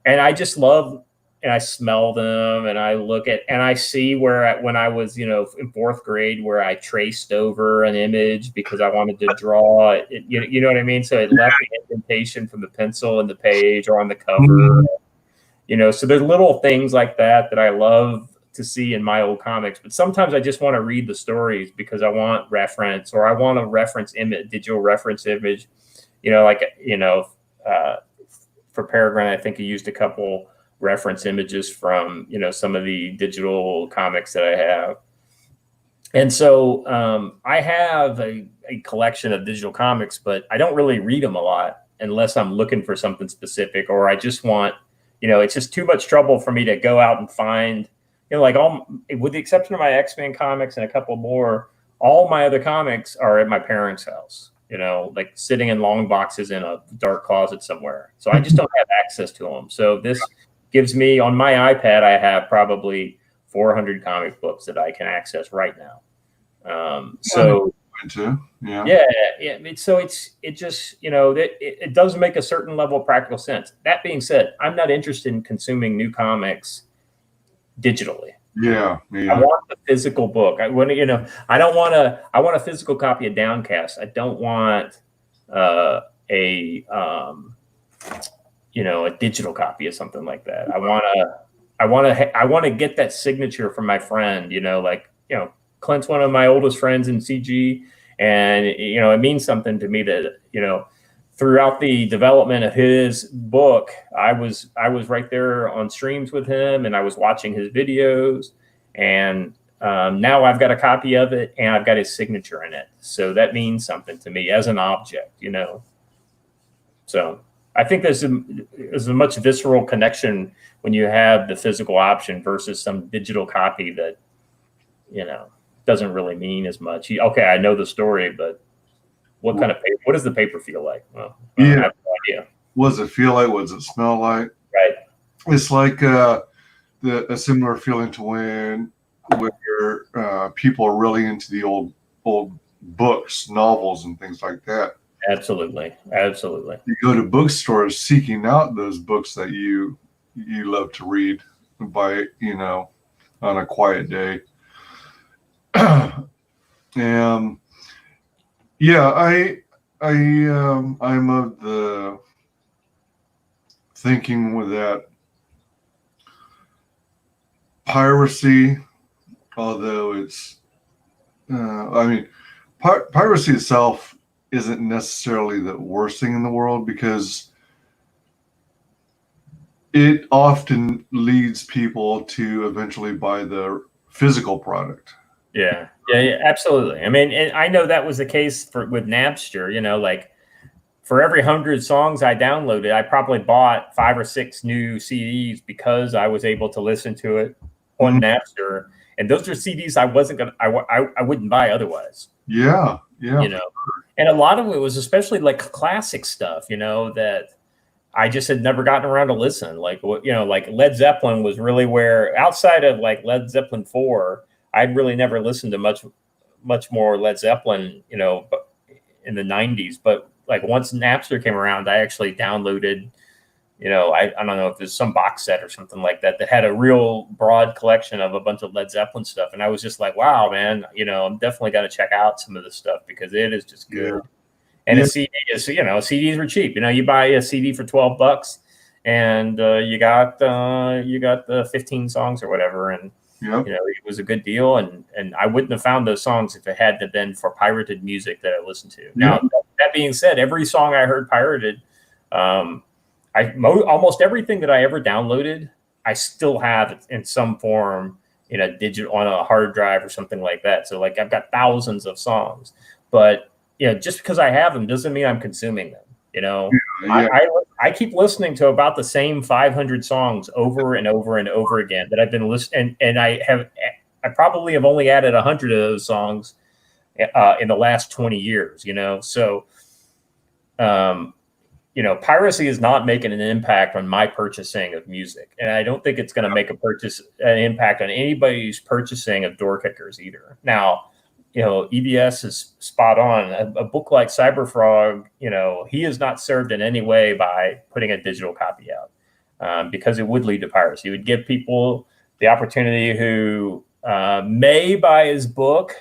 And I just love, and I smell them, and I look at, and I see when I was, in 4th grade, where I traced over an image because I wanted to draw it, you know what I mean? So it left the indentation from the pencil in the page or on the cover, so there's little things like that I love to see in my old comics. But sometimes I just want to read the stories because I want reference, or I want a reference image, digital reference image, for Peregrine, I think he used a couple reference images from, some of the digital comics that I have. And so I have a collection of digital comics, but I don't really read them a lot unless I'm looking for something specific, or I just want, it's just too much trouble for me to go out and find, with the exception of my X-Men comics and a couple more, all my other comics are at my parents' house. Like sitting in long boxes in a dark closet somewhere. So I just don't have access to them. So this gives me, on my iPad, I have probably 400 comic books that I can access right now. So it just, it does make a certain level of practical sense. That being said, I'm not interested in consuming new comics digitally. Yeah. I want the physical book. I want a physical copy of Downcast. I don't want a digital copy of something like that. I want to get that signature from my friend, Clint's one of my oldest friends in CG, and it means something to me that, throughout the development of his book, I was right there on streams with him, and I was watching his videos, and now I've got a copy of it, and I've got his signature in it. So that means something to me as an object, So I think there's a much visceral connection when you have the physical option versus some digital copy that, doesn't really mean as much. Okay, I know the story, but what kind of paper? What does the paper feel like? Well, I have no idea. What does it feel like? What does it smell like? Right. It's like a similar feeling to where people are really into the old books, novels, and things like that. Absolutely. You go to bookstores seeking out those books that you love to read by on a quiet day. I'm of the thinking with that piracy, although it's piracy itself isn't necessarily the worst thing in the world, because it often leads people to eventually buy the physical product. Yeah, absolutely. I mean, and I know that was the case with Napster. Like for every 100 songs I downloaded, I probably bought 5 or 6 new CDs because I was able to listen to it on Napster. And those are CDs I wasn't gonna, I wouldn't buy otherwise. Yeah, yeah. You know, and a lot of it was especially like classic stuff, you know, that I just had never gotten around to listen. Like, you know, like Led Zeppelin was really where, outside of like Led Zeppelin 4, I'd really never listened to much more Led Zeppelin, you know, in the 90s. But like once Napster came around, I actually downloaded, you know, I don't know if there's some box set or something like that that had a real broad collection of a bunch of Led Zeppelin stuff. And I was just like, wow, man, you know, I'm definitely going to check out some of this stuff because it is just good. Yeah. And a CD is, you know, CDs were cheap. You know, you buy a CD for $12 and you got the 15 songs or whatever. And, you know, it was a good deal. And I wouldn't have found those songs if it hadn't been for pirated music that I listened to. Now, that being said, every song I heard pirated, almost everything that I ever downloaded, I still have in some form in a digital, on a hard drive or something like that. So like I've got thousands of songs, but you know, just because I have them doesn't mean I'm consuming them. You know, I keep listening to about the same 500 songs over and over and over again that I've been listening, and I probably have only added 100 of those songs in the last 20 years. You know, so. You know, piracy is not making an impact on my purchasing of music. And I don't think it's going to make an impact on anybody who's purchasing of Door Kickers either. Now, you know, EBS is spot on. A book like Cyberfrog, you know, he is not served in any way by putting a digital copy out because it would lead to piracy. It would give people the opportunity who may buy his book,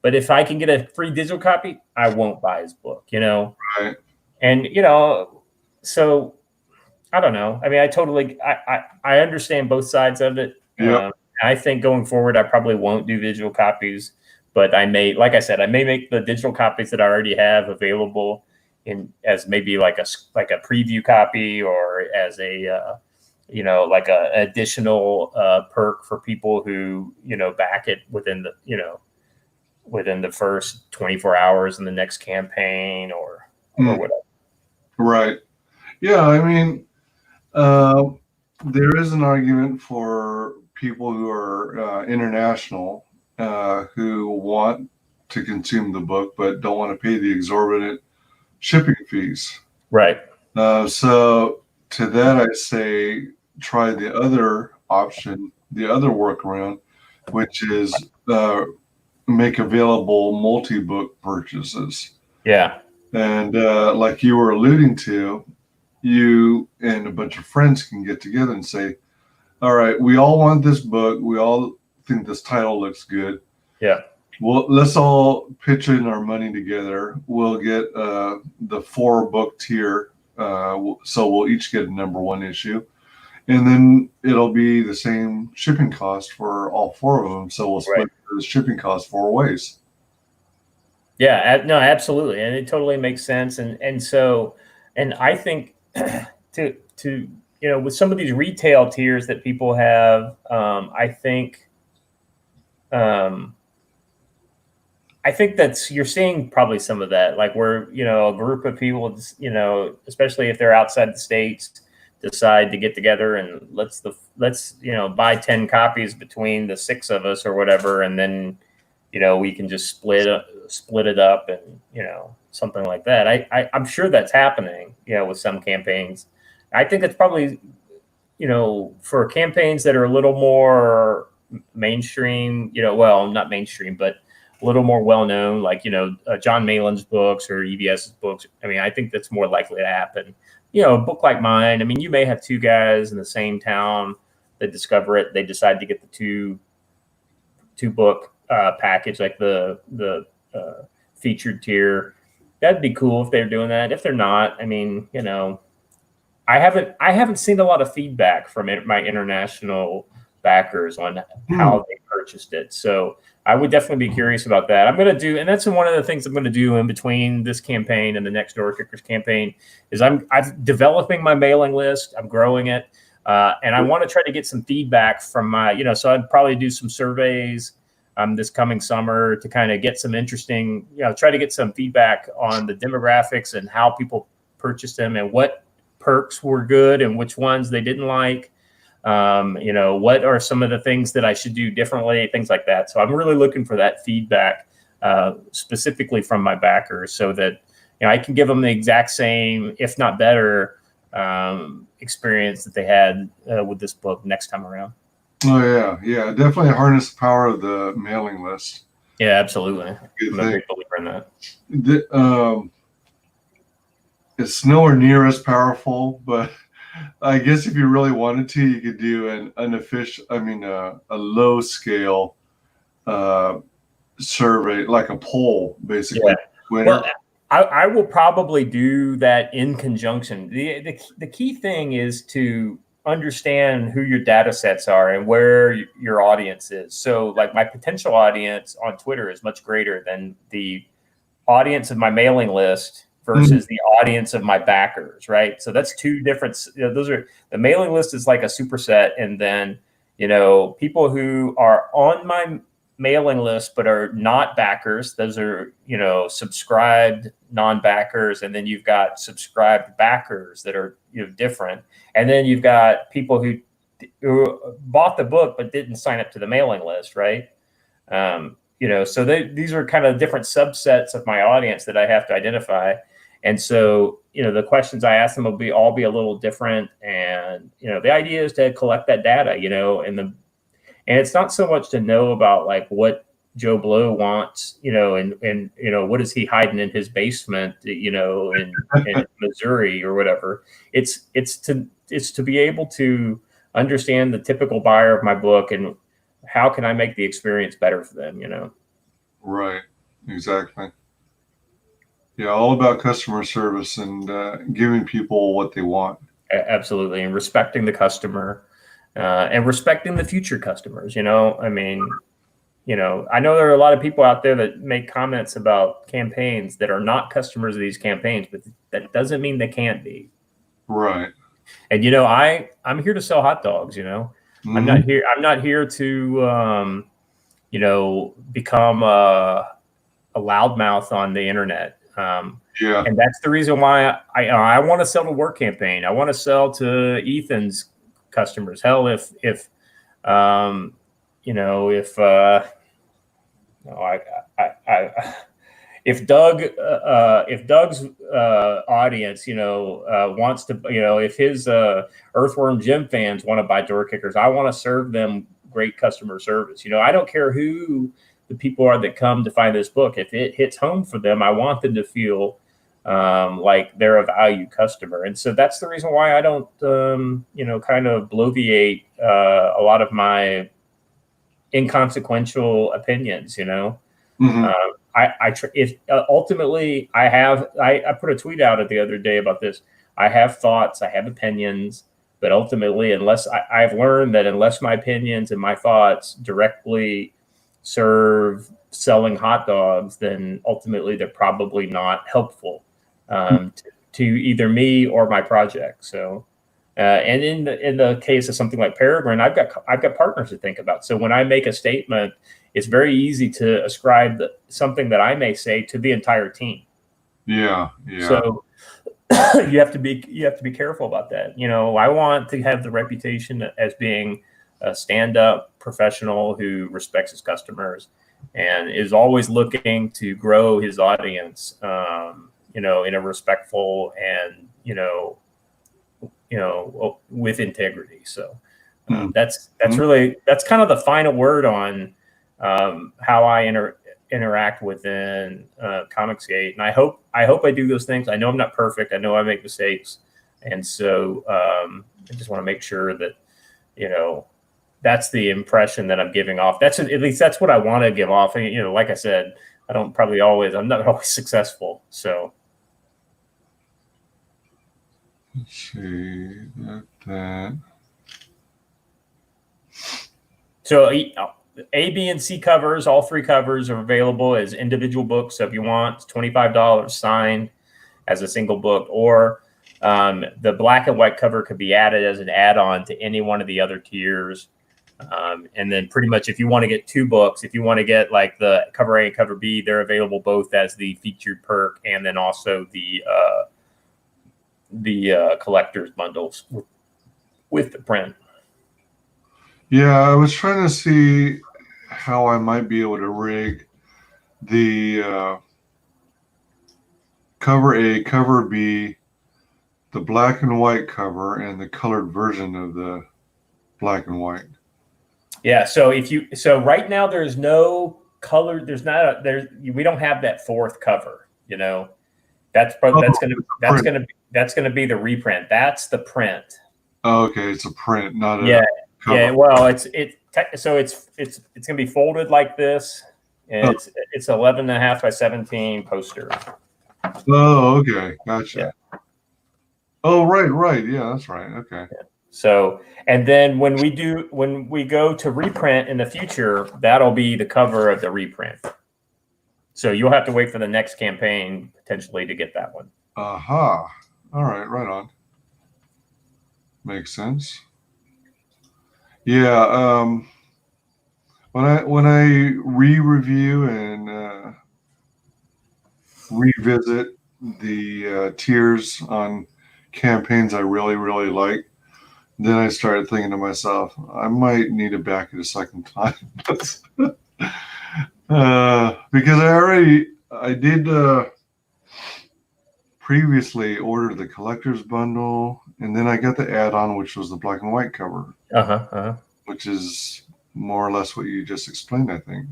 but if I can get a free digital copy, I won't buy his book, you know? Right. And, you know, so I don't know. I mean, I understand both sides of it. Yeah. I think going forward, I probably won't do digital copies, but I may, like I said, I may make the digital copies that I already have available as maybe like a preview copy or as a, you know, like an additional perk for people who, you know, back it within the first 24 hours in the next campaign or whatever. Right. Yeah. I mean, there is an argument for people who are international who want to consume the book but don't want to pay the exorbitant shipping fees. Right. So to that, I say try the other option, the other workaround, which is make available multi-book purchases. Yeah. And like you were alluding to, you and a bunch of friends can get together and say, all right, we all want this book. We all think this title looks good. Yeah. Well, let's all pitch in our money together. We'll get the 4-book tier. So we'll each get a #1 issue. And then it'll be the same shipping cost for all 4 of them. So we'll split the shipping cost 4 ways. Yeah, no, absolutely. And it totally makes sense. And so, and I think to, you know, with some of these retail tiers that people have, I think that's, you're seeing probably some of that, like where, you know, a group of people, you know, especially if they're outside the States, decide to get together and let's, you know, buy 10 copies between the 6 of us or whatever. And then, you know, we can just split it up and, you know, something like that. I'm sure that's happening, you know, with some campaigns. I think it's probably, you know, for campaigns that are a little more mainstream, you know, well, not mainstream, but a little more well-known, like, you know, John Malin's books or EBS's books. I mean, I think that's more likely to happen. You know, a book like mine, I mean, you may have 2 guys in the same town that discover it. They decide to get the two book package, like the featured tier. That'd be cool if they're doing that. If they're not, I mean, you know, I haven't seen a lot of feedback from my international backers on how they purchased it. So I would definitely be curious about that. I'm going to do, and that's one of the things I'm going to do in between this campaign and the next Door Kickers campaign is I'm developing my mailing list. I'm growing it. And I want to try to get some feedback from my, you know, so I'd probably do some surveys this coming summer to kind of get some interesting, you know, try to get some feedback on the demographics and how people purchased them and what perks were good and which ones they didn't like. You know, what are some of the things that I should do differently, things like that. So I'm really looking for that feedback specifically from my backers, so that, you know, I can give them the exact same, if not better, experience that they had with this book next time around. Oh yeah, yeah, definitely harness the power of the mailing list. Yeah, absolutely. I'm a big believer in that. It's nowhere near as powerful, but I guess if you really wanted to, you could do an unofficial, a low scale survey, like a poll, basically. Yeah. Well, I will probably do that in conjunction. The key thing is to understand who your data sets are and where your audience is. So like my potential audience on Twitter is much greater than the audience of my mailing list versus the audience of my backers, right? So that's two different, you know, those are, the mailing list is like a superset. And then, you know, people who are on my mailing list but are not backers, those are, you know, subscribed non-backers. And then you've got subscribed backers that are, you know, different. And then you've got people who bought the book but didn't sign up to the mailing list, right? You know, so these are kind of different subsets of my audience that I have to identify. And so, you know, the questions I ask them will all be a little different. And, you know, the idea is to collect that data, you know, and it's not so much to know about like what Joe Blow wants, you know, and you know, what is he hiding in his basement, you know, in Missouri or whatever. It's to be able to understand the typical buyer of my book and how can I make the experience better for them, you know? Right. Exactly. Yeah. All about customer service and giving people what they want. Absolutely. And respecting the customer and respecting the future customers, you know? I mean, you know, I know there are a lot of people out there that make comments about campaigns that are not customers of these campaigns, but that doesn't mean they can't be. Right. And, you know, I'm here to sell hot dogs, you know? I'm not here to, you know, become a loudmouth on the internet. Yeah. And that's the reason why I want to sell to Work Campaign. I want to sell to Ethan's customers. Hell, if you know, if Doug's audience, you know, wants to, you know, if his Earthworm Jim fans want to buy Door Kickers, I want to serve them great customer service. You know, I don't care who the people are that come to find this book. If it hits home for them, I want them to feel like they're a valued customer. And so that's the reason why I don't, you know, kind of bloviate a lot of my inconsequential opinions, you know. Ultimately I put a tweet out the other day about this. I have thoughts, I have opinions, but ultimately, unless I've learned that unless my opinions and my thoughts directly serve selling hot dogs, then ultimately they're probably not helpful to either me or my project. So, and in the case of something like Peregrine, I've got partners to think about. So when I make a statement, it's very easy to ascribe something that I may say to the entire team. Yeah. Yeah. So you have to be careful about that. You know, I want to have the reputation as being a stand-up professional who respects his customers and is always looking to grow his audience, you know, in a respectful and, you know, with integrity. So that's kind of the final word on how I interact within ComicsGate. And I hope I do those things. I know I'm not perfect. I know I make mistakes. And so I just want to make sure that, you know, that's the impression that I'm giving off. At least that's what I want to give off. And, you know, like I said, I'm not always successful. So. Let's see that. So A, B, and C covers, all three covers are available as individual books. So if you want, it's $25 signed as a single book, or the black and white cover could be added as an add-on to any one of the other tiers. And then pretty much if you want to get two books, if you want to get like the cover A and cover B, they're available both as the featured perk and then also the collector's bundles with the print. Yeah, I was trying to see how I might be able to rig the cover A, cover B, the black and white cover, and the colored version of the black and white. Yeah. So right now there's no color. There's not a there. We don't have that fourth cover. That's gonna be the reprint. That's the print. Oh, okay, it's a print, not a cover. Yeah. Well, it's gonna be folded like this, and it's 11.5 by 17 poster. Oh, okay, gotcha. Yeah. Oh, right. Yeah, that's right. Okay. Yeah. So, and then when we go to reprint in the future, that'll be the cover of the reprint. So you'll have to wait for the next campaign potentially to get that one. Aha. All right, right on. Makes sense. Yeah. When I re-review and revisit the tiers on campaigns I really, really like, then I started thinking to myself, I might need to back it a second time. Because I did previously order the collector's bundle, and then I got the add-on, which was the black and white cover. Which is more or less what you just explained, I think.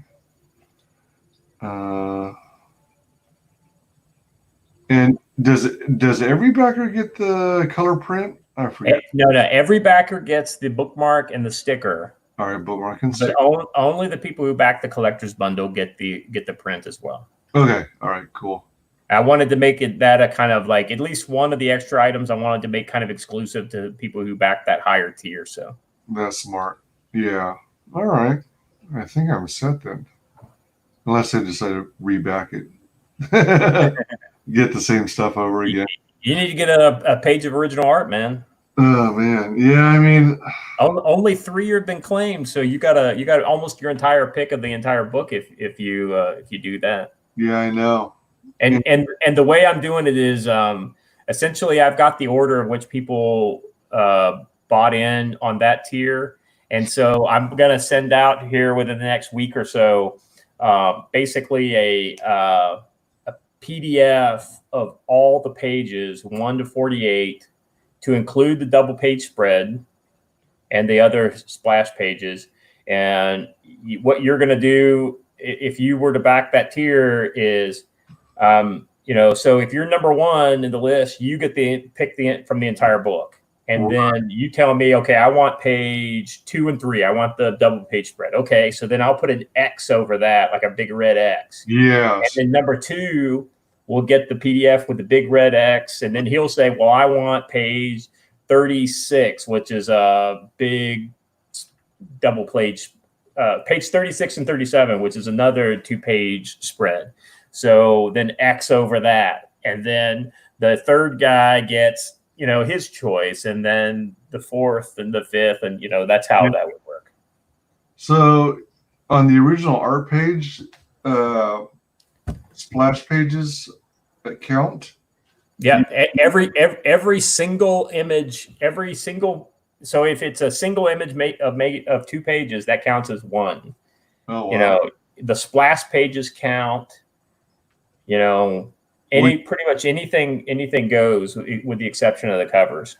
And does every backer get the color print? I forget. No. Every backer gets the bookmark and the sticker. All right, bookmark and sticker. But only the people who back the collector's bundle get the print as well. Okay. All right. Cool. I wanted to make it that a kind of like at least one of the extra items I wanted to make kind of exclusive to people who back that higher tier. So that's smart. Yeah. All right. I think I'm set then. Unless I decide to reback it. Get the same stuff over again. You need to get a page of original art, man. Oh man. Yeah, I mean only 3 have been claimed, so you got almost your entire pick of the entire book if you do that. Yeah, I know. And the way I'm doing it is essentially I've got the order of which people bought in on that tier. And so I'm going to send out here within the next week or so, basically a PDF of all the pages, 1 to 48, to include the double page spread and the other splash pages. And what you're going to do if you were to back that tier is, so if you're number 1 in the list, you get pick from the entire book. And then you tell me, okay, I want page 2 and 3. I want the double page spread. Okay, so then I'll put an X over that, like a big red X. Yeah. And then number 2 will get the PDF with the big red X. And then he'll say, well, I want page 36, which is a big double page, page 36 and 37, which is another 2-page spread. So then X over that. And then the third guy gets his choice, and then the 4th and the 5th, and that's how that would work. So on the original art page, splash pages that count? Yeah, every single image, so if it's a single image of 2 pages, that counts as 1. Oh, wow. The splash pages count. Pretty much anything goes, with the exception of the covers.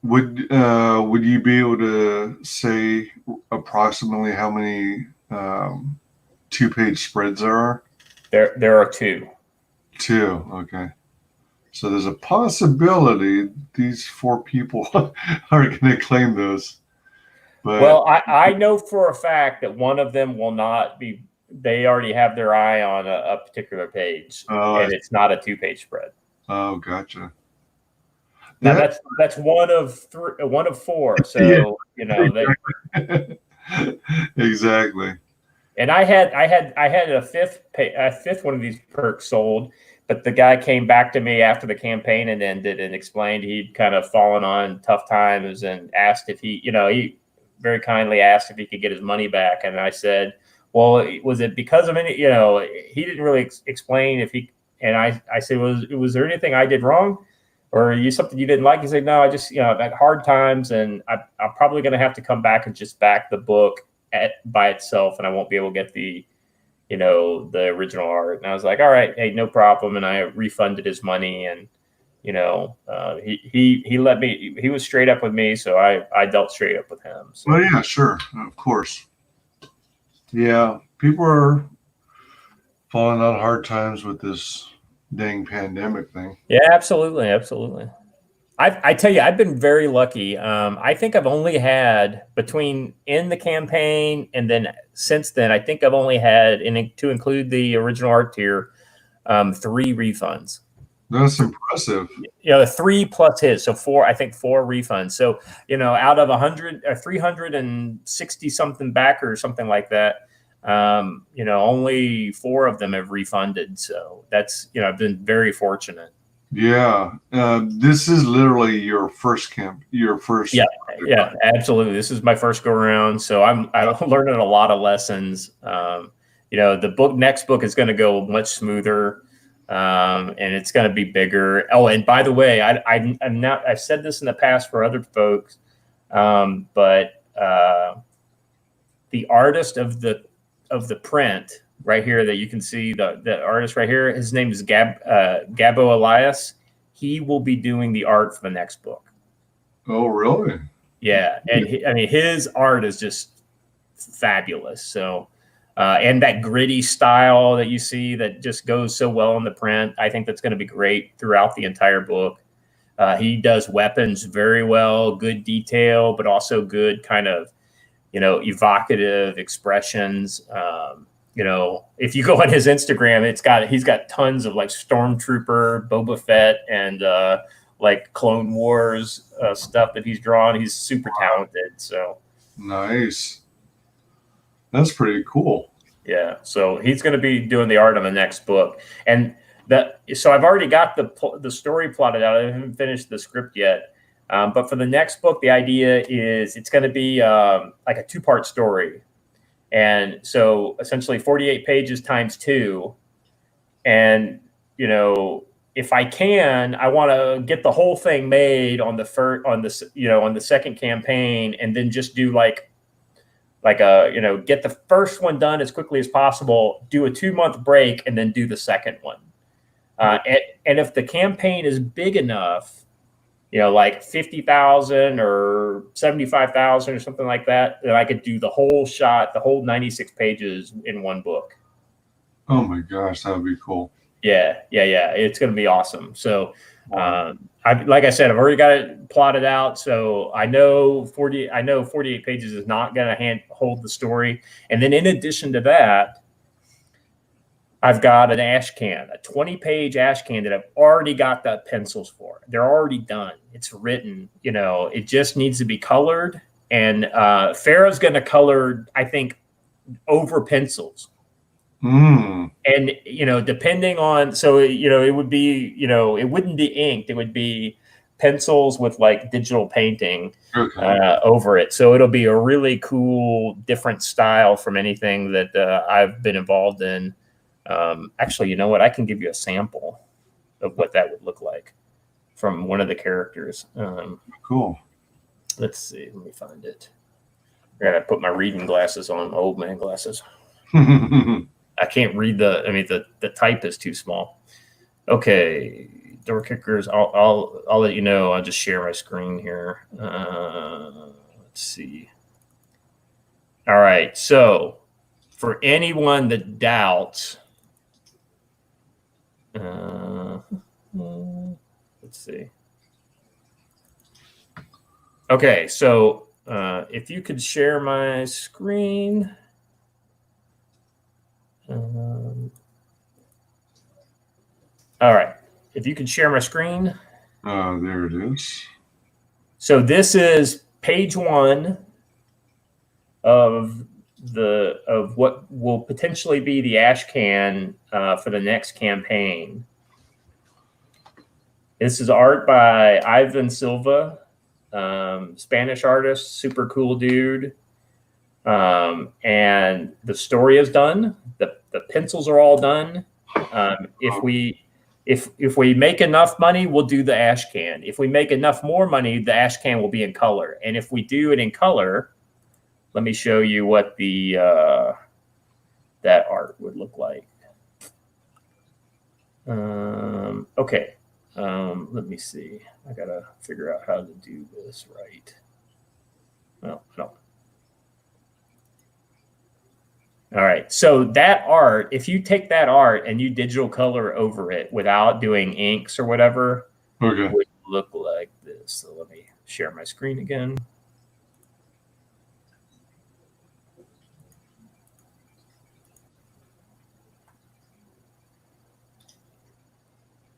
Would you be able to say approximately how many 2-page spreads there are? There are 2. 2, okay. So there's a possibility these 4 people are going to claim those. But well, I know for a fact that one of them will not be. They already have their eye on a particular page, and it's not a 2-page spread. Oh, gotcha. Now that's one of 4. So exactly. And I had a fifth one of these perks sold, but the guy came back to me after the campaign and ended and explained he'd kind of fallen on tough times and asked if he very kindly asked if he could get his money back, and I said, well, was it because of any, he didn't really explain if he, and I said, was there anything I did wrong? or something you didn't like. You say, no, I just, I've had hard times, and I'm probably going to have to come back and just back the book by itself, and I won't be able to get the original art. And I was like, all right, hey, no problem. And I refunded his money, and he let me. He was straight up with me, so I dealt straight up with him. So. Well, yeah, sure, of course. Yeah, people are falling on hard times with this dang pandemic thing. Yeah, absolutely. I tell you, I've been very lucky. I think I've only had between in the campaign and then since then, I think I've only had, to include the original art tier, 3 refunds. That's impressive. 3 plus his, so 4. I think 4 refunds. So out of 100 or 360 something backer or something like that. Only 4 of them have refunded. So that's, I've been very fortunate. Yeah. This is literally your first camp, your first. Yeah, absolutely. This is my first go around. So I'm learning a lot of lessons. The next book is going to go much smoother. And it's going to be bigger. Oh, and by the way, I'm not, I've said this in the past for other folks. But the artist of the print right here that you can see, the artist right here, his name is Gabo Elias. He will be doing the art for the next book. Oh, really? Yeah. And his art is just fabulous. So, and that gritty style that you see that just goes so well in the print, I think that's going to be great throughout the entire book. He does weapons very well, good detail, but also good kind of, evocative expressions. If you go on his Instagram, he's got tons of like Stormtrooper, Boba Fett, and like Clone Wars stuff that he's drawn. He's super talented. So nice. That's pretty cool. Yeah. So he's going to be doing the art on the next book, and so I've already got the story plotted out. I haven't finished the script yet. But for the next book, the idea is it's going to be like a 2-part story. And so essentially 48 pages times 2. And, if I can, I want to get the whole thing made on the second campaign, and then just do like get the first one done as quickly as possible, do a 2-month break, and then do the second one. And if the campaign is big enough, like 50,000 or 75,000 or something like that, then I could do the whole 96 pages in one book. Oh my gosh, that would be cool. Yeah. It's going to be awesome. So, like I said, I've already got it plotted out. So I know 48 pages is not going to hold the story. And then in addition to that, I've got an ash can, a 20-page ash can that I've already got the pencils for. They're already done. It's written. It just needs to be colored. And Farrah's going to color, I think, over pencils. And depending on, so it would be, it wouldn't be inked. It would be pencils with like digital painting over it. So it'll be a really cool, different style from anything that I've been involved in. Actually, you know what? I can give you a sample of what that would look like from one of the characters. Cool. Let's see. Let me find it. I gotta put my reading glasses on, my old man glasses. I can't read the type is too small. Okay, Door Kickers. I'll let you know. I'll just share my screen here. Let's see. All right. So for anyone that doubts, let's see. Okay, so if you could share my screen. All right, if you could share my screen. There it is. So this is page 1 of what will potentially be the ash can for the next campaign. This is art by Ivan Silva, Spanish artist, super cool dude. And the story is done. The pencils are all done. if we make enough money, we'll do the ash can. If we make enough more money, the ash can will be in color. And if we do it in color, let me show you what the that art would look like. Okay. Let me see. I gotta figure out how to do this right. Well, no. All right. So that art, if you take that art and you digital color over it without doing inks or whatever, Okay, would look like this. So let me share my screen again.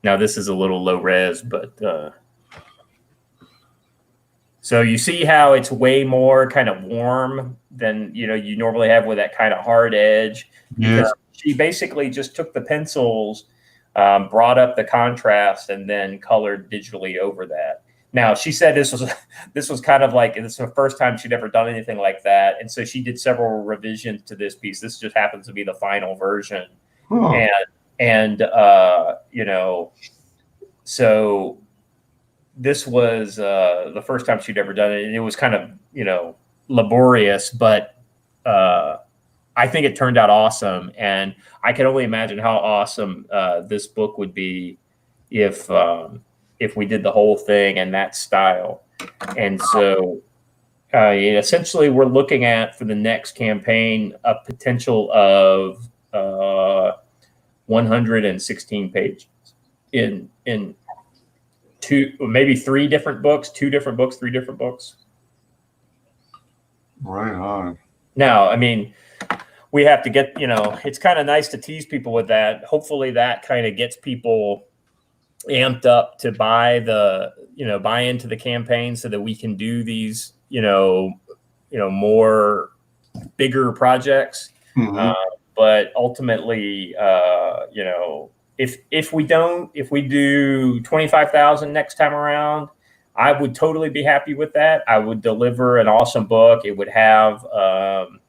Now this is a little low res, but so you see how it's way more kind of warm than you normally have with that kind of hard edge. Because she basically just took the pencils, brought up the contrast, and then colored digitally over that. Now she said this was kind of like this is the first time she'd ever done anything like that, and so she did several revisions to this piece. This just happens to be the final version, and so this was the first time she'd ever done it, and it was kind of laborious, but I think it turned out awesome, and I can only imagine how awesome this book would be if we did the whole thing in that style. And so essentially we're looking at, for the next campaign, a potential of 116 pages in two, maybe three different books, three different books. Right on. Now, I mean, we have to get, it's kind of nice to tease people with that. Hopefully that kind of gets people amped up to buy into the campaign so that we can do these, more bigger projects. Mm-hmm. But ultimately, if we do 25,000 next time around, I would totally be happy with that. I would deliver an awesome book. It would have, some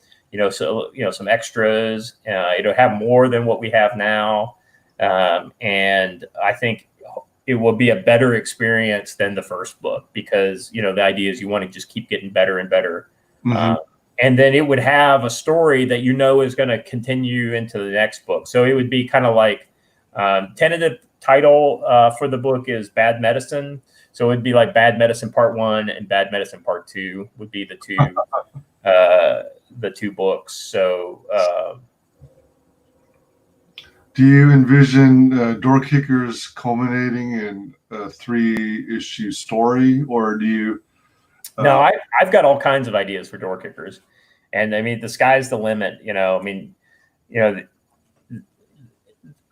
extras. It would have more than what we have now. And I think it will be a better experience than the first book, because, the idea is you want to just keep getting better and better. Mm-hmm. And then it would have a story that is going to continue into the next book. So it would be kind of like, tentative title for the book is Bad Medicine. So it'd be like Bad Medicine Part 1 and Bad Medicine Part 2 would be the two books. So do you envision Door Kickers culminating in a 3-issue story, or do you? No, I've got all kinds of ideas for Door Kickers, and I mean the sky's the limit.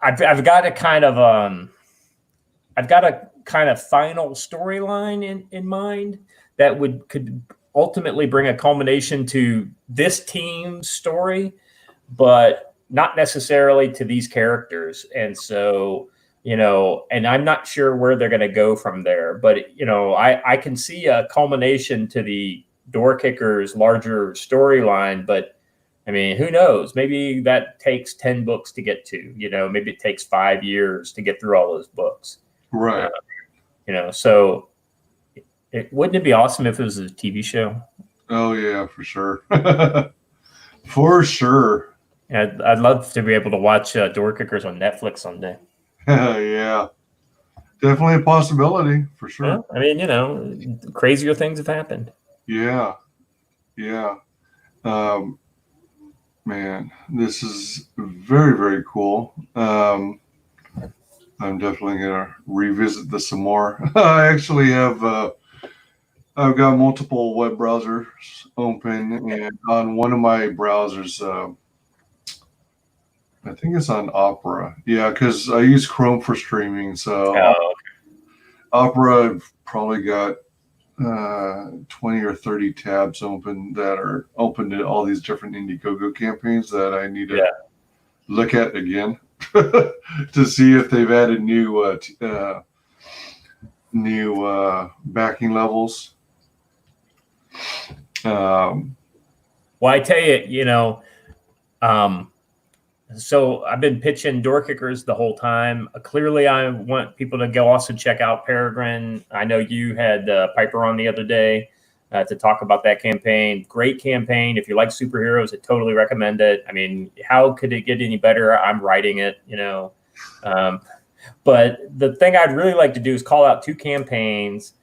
I've got a kind of final storyline in mind that could ultimately bring a culmination to this team's story, but not necessarily to these characters. And so, and I'm not sure where they're going to go from there, but I can see a culmination to the Door Kickers larger storyline, but I mean, who knows? Maybe that takes 10 books to get to, maybe it takes 5 years to get through all those books. Right. So wouldn't it be awesome if it was a TV show? Oh yeah, for sure. For sure. I'd love to be able to watch Door Kickers on Netflix someday. Yeah, definitely a possibility, for sure. Yeah, I mean, crazier things have happened. Yeah. Man, this is very, very cool. I'm definitely gonna revisit this some more. I actually have I've got multiple web browsers open, and on one of my browsers, I think it's on Opera. Yeah, because I use Chrome for streaming. So Opera, I've probably got 20 or 30 tabs open that are open to all these different Indiegogo campaigns that I need to look at again to see if they've added new backing levels. Well, I tell you, So I've been pitching Door Kickers the whole time. Clearly, I want people to go also check out Peregrine. I know you had Piper on the other day to talk about that campaign. Great campaign. If you like superheroes, I totally recommend it. I mean, how could it get any better? I'm writing it, you know. But the thing I'd really like to do is call out two campaigns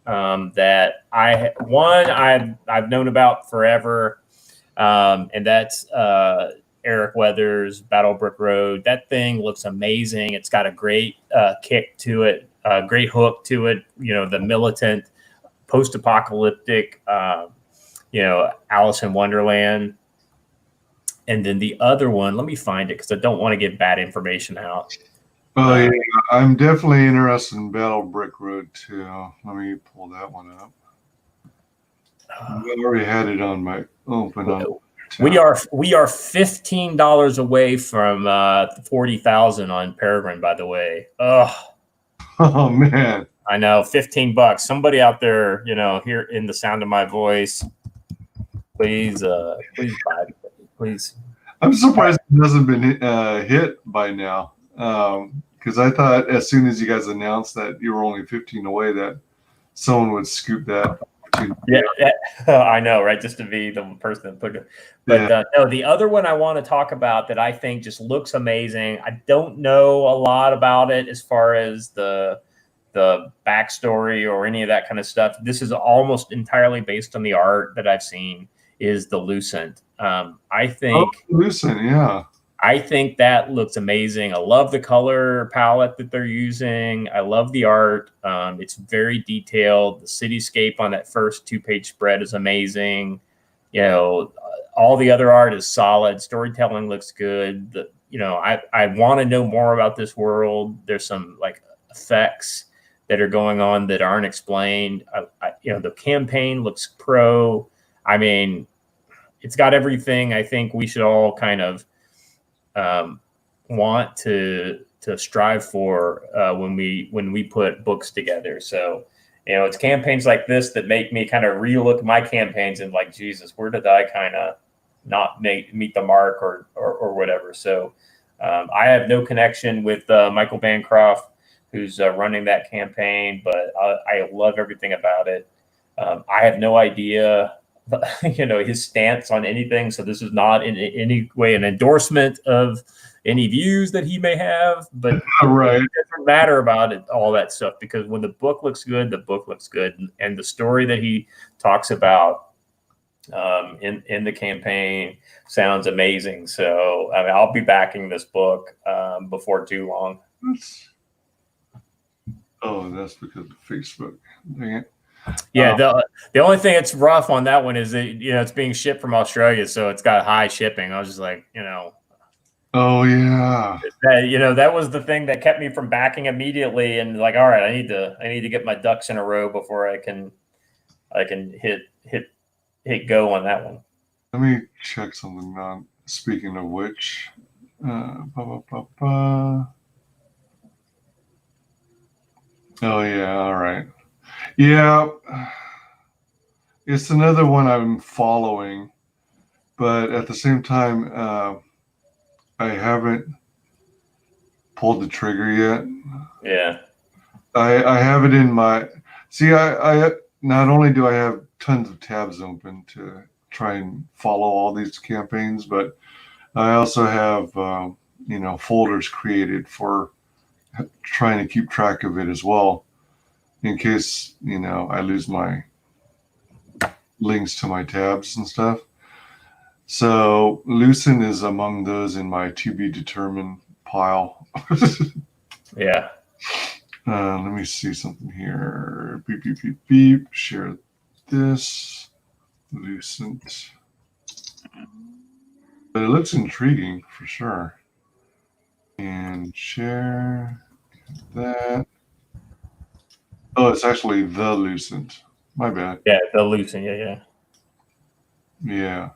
that I've known about forever, and that's Eric Weathers' Battle Brick Road. That thing looks amazing. It's got a great kick to it, great hook to it. You know, the militant, post-apocalyptic, you know, Alice in Wonderland. And then the other one, let me find it because I don't want to give bad information out. Oh, yeah. I'm definitely interested in Battle Brick Road, too. Let me pull that one up. I already had it on my open. We are $15 away from 40,000 on Peregrine, by the way. Oh man, I know, $15. Somebody out there, you know, here in the sound of my voice, please buy it, please. I'm surprised it hasn't been hit by now. Because I thought as soon as you guys announced that you were only 15 away, that someone would scoop that. Yeah, I know, right? Just to be the person that put it. But no, the other one I want to talk about that I think just looks amazing. I don't know a lot about it as far as the backstory or any of that kind of stuff. This is almost entirely based on the art that I've seen. Is the Lucent? I think Lucent, yeah. I think that looks amazing. I love the color palette that they're using. I love the art. It's very detailed. The cityscape on that first 2-page spread is amazing. You know, all the other art is solid. Storytelling looks good. You know, I want to know more about this world. There's some like effects that are going on that aren't explained. You know, the campaign looks pro. I mean, it's got everything I think we should all kind of want to strive for when we put books together. So, you know, it's campaigns like this that make me kind of relook my campaigns and like, Jesus, where did I kind of not meet the mark or whatever. So I have no connection with Michael Bancroft, who's running that campaign, but I love everything about it. I have no idea, you know, his stance on anything. So this is not in any way an endorsement of any views that he may have, but right. It doesn't matter about it, all that stuff, because when the book looks good, the book looks good. And the story that he talks about in the campaign sounds amazing. So I mean, I'll be backing this book before too long. Oh, that's because of Facebook. Dang it. Yeah, the only thing that's rough on that one is that, you know, it's being shipped from Australia, so it's got high shipping. I was just like, you know, oh yeah, you know, that was the thing that kept me from backing immediately, and like, all right, I need to get my ducks in a row before I can hit go on that one. Let me check something on. Speaking of which, oh yeah, all right. Yeah, it's another one I'm following, but at the same time, I haven't pulled the trigger yet. Yeah, I have it in my. See, I not only do I have tons of tabs open to try and follow all these campaigns, but I also have you know, folders created for trying to keep track of it as well, in case, you know, I lose my links to my tabs and stuff. So Lucent is among those in my to be determined pile. yeah. Let me see something here. Beep, beep, beep, beep. Share this. Lucent. But it looks intriguing for sure. And share that. Oh, it's actually the Lucent. My bad. Yeah, the Lucent. Yeah. Yeah.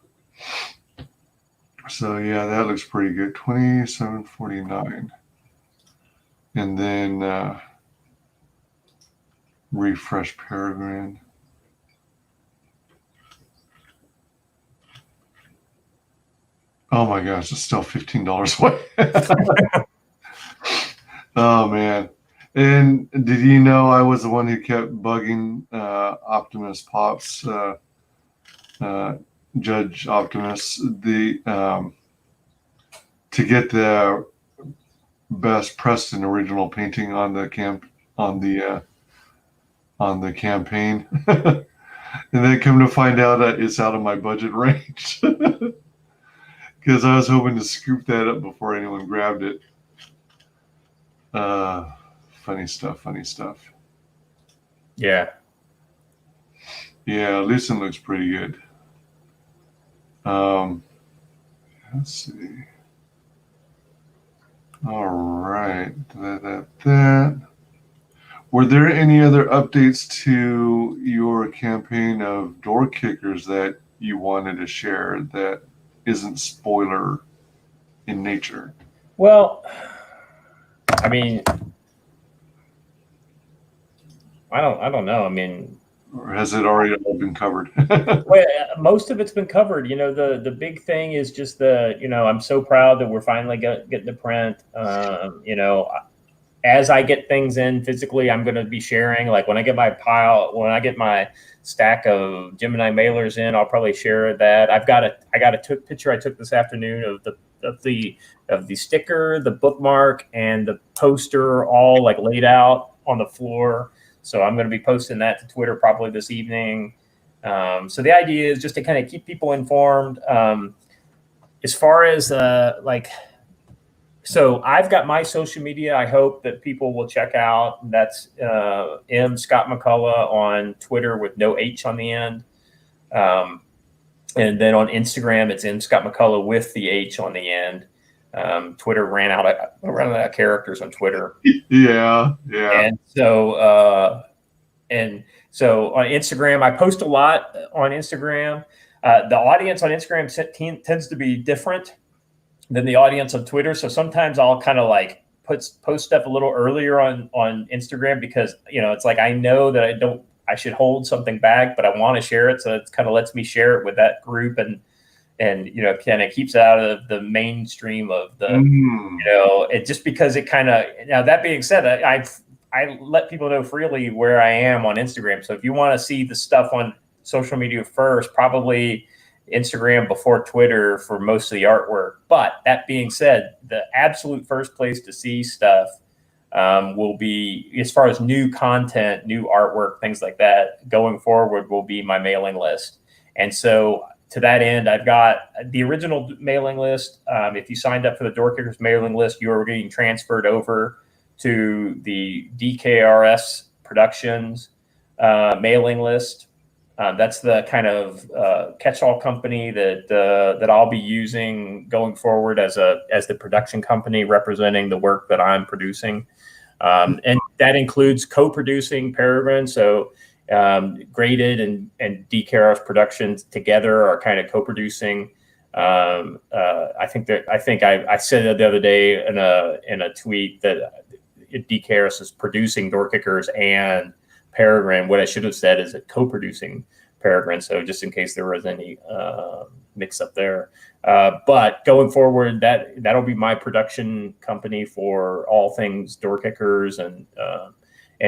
So yeah, that looks pretty good. 27.49. And then refresh Peregrine. Oh my gosh, it's still $15 away. Oh man. And did you know I was the one who kept bugging Optimus Pops, Judge Optimus, to get the best Preston original painting on the campaign, and then come to find out that it's out of my budget range because I was hoping to scoop that up before anyone grabbed it. Funny stuff. Yeah. Yeah, Lucen looks pretty good. Let's see. All right. That. Were there any other updates to your campaign of Door Kickers that you wanted to share that isn't spoiler in nature? Well, I mean, I don't know. I mean, or has it already all been covered? Well, most of it's been covered. You know, the big thing is just I'm so proud that we're finally getting to print. You know, as I get things in physically, I'm going to be sharing. Like when I get my stack of Gemini mailers in, I'll probably share that. I got a picture I took this afternoon of the sticker, the bookmark, and the poster all like laid out on the floor. So I'm going to be posting that to Twitter probably this evening. So the idea is just to kind of keep people informed. As far as so I've got my social media. I hope that people will check out. That's M. Scott McCullough on Twitter with no H on the end. And then on Instagram, it's M. Scott McCullough with the H on the end. Twitter ran out of characters on Twitter. Yeah. And so on Instagram, I post a lot on Instagram. The audience on Instagram tends to be different than the audience on Twitter. So sometimes I'll kind of like post stuff a little earlier on Instagram because, you know, it's like I know that I should hold something back, but I want to share it. So it kind of lets me share it with that group and you know, kind of keeps it out of the mainstream of the, you know, it just because it kind of, now that being said, I let people know freely where I am on Instagram. So if you want to see the stuff on social media first, probably Instagram before Twitter for most of the artwork. But that being said, the absolute first place to see stuff will be, as far as new content, new artwork, things like that, going forward will be my mailing list. And so to that end, I've got the original mailing list. If you signed up for the Door Kickers mailing list, you are getting transferred over to the DKRS Productions mailing list. That's the kind of catch-all company that I'll be using going forward as the production company representing the work that I'm producing. And that includes co-producing Peregrine. So Graded and DKRS Productions together are kind of co-producing. I think I said the other day in a tweet that DKRS is producing Door Kickers and Peregrine. What I should have said is co-producing Peregrine. So just in case there was any mix up there, but going forward, that'll be my production company for all things Door Kickers and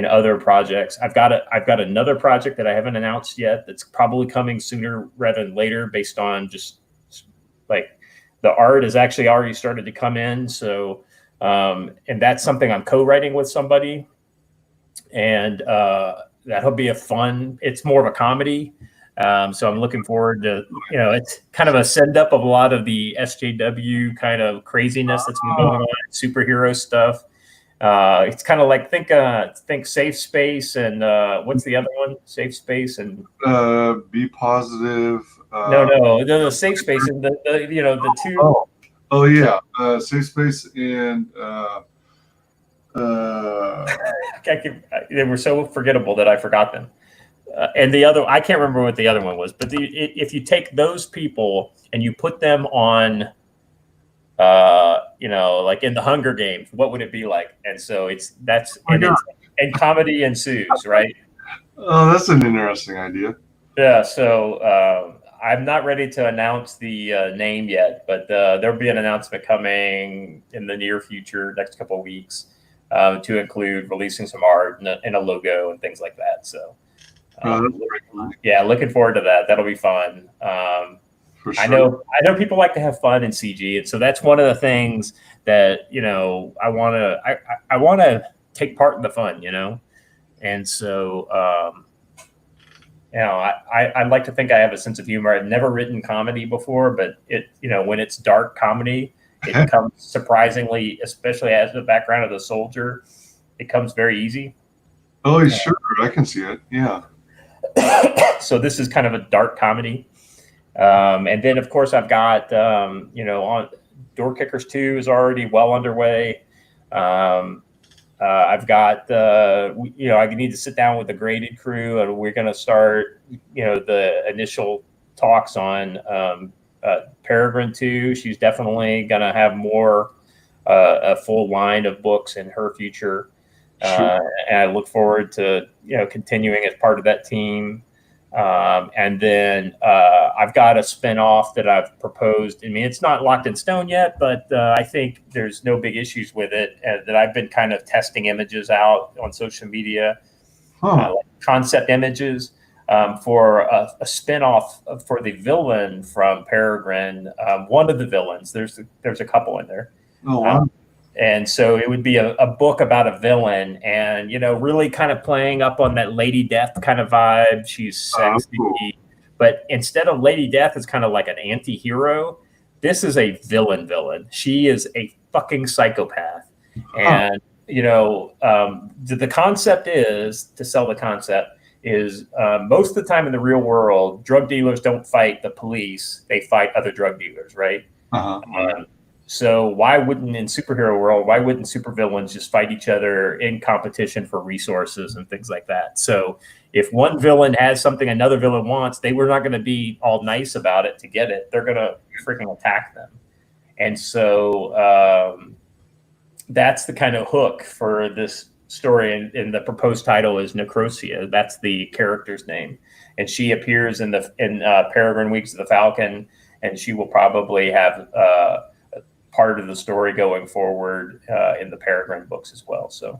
other projects. I've got another project that I haven't announced yet that's probably coming sooner rather than later based on just like the art has actually already started to come in. So, and that's something I'm co-writing with somebody. And that'll be it's more of a comedy. So I'm looking forward to, you know, it's kind of a send up of a lot of the SJW kind of craziness that's been going on, superhero stuff. It's kind of like think Safe Space and what's the other one? Safe Space and Be Positive. No, Safe Space and the you know the two. Oh yeah, Safe Space and they were so forgettable that I forgot them. And the other, I can't remember what the other one was. But if you take those people and you put them on, you know, like in the Hunger Games, what would it be like? And so and comedy ensues, right? Oh, that's an interesting idea. Yeah. So I'm not ready to announce the name yet, but there'll be an announcement coming in the near future, next couple of weeks, to include releasing some art and a logo and things like that. So, yeah, looking forward to that. That'll be fun. For sure. I know people like to have fun in CG, and so that's one of the things that I want to take part in the fun, and so. I'd like to think I have a sense of humor. I've never written comedy before, but when it's dark comedy, it comes surprisingly, especially as the background of the soldier, it comes very easy. Oh, sure. I can see it. Yeah. So this is kind of a dark comedy. And then, of course, I've got, on Door Kickers 2 is already well underway. I've got, I need to sit down with the graded crew, and we're going to start, the initial talks on Peregrine 2. She's definitely going to have more, a full line of books in her future. Sure. And I look forward to, continuing as part of that team. And then I've got a spinoff that I've proposed. I mean, it's not locked in stone yet, but I think there's no big issues with it. That I've been kind of testing images out on social media, like concept images for a spinoff for the villain from Peregrine. One of the villains. There's a couple in there. Oh, wow. And so it would be a book about a villain, and really kind of playing up on that Lady Death kind of vibe. She's sexy, but instead of Lady Death, it's kind of like an anti-hero. This is a villain. She is a fucking psychopath, and the concept is to sell the concept is most of the time in the real world, drug dealers don't fight the police; they fight other drug dealers, right? So why wouldn't in superhero world, why wouldn't supervillains just fight each other in competition for resources and things like that? So if one villain has something another villain wants, they were not going to be all nice about it to get it. They're going to freaking attack them. And so that's the kind of hook for this story. And the proposed title is Necrosia. That's the character's name. And she appears in Peregrine Weeks of the Falcon, and she will probably have part of the story going forward in the Peregrine books as well. So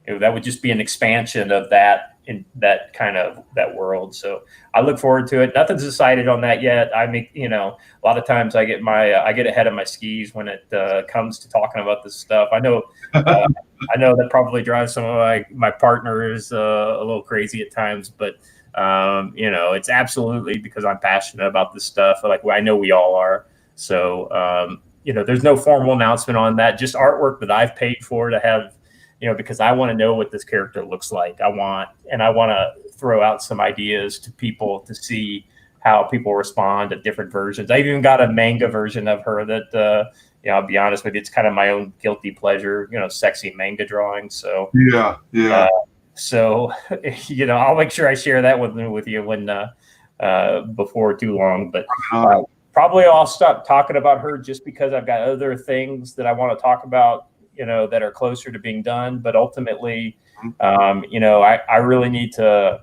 that would just be an expansion of that in that kind of that world. So I look forward to it. Nothing's decided on that yet. I make, a lot of times I get ahead of my skis when it comes to talking about this stuff. I know that probably drives some of my partners a little crazy at times, but it's absolutely because I'm passionate about this stuff. Like I know we all are. So, there's no formal announcement on that, just artwork that I've paid for to have, because I want to know what this character looks like. I want to throw out some ideas to people to see how people respond to different versions. I even got a manga version of her that, I'll be honest with you, it's kind of my own guilty pleasure, sexy manga drawing. So, yeah. So, I'll make sure I share that with you when, before too long, but, probably I'll stop talking about her just because I've got other things that I want to talk about, that are closer to being done. But ultimately, I really need to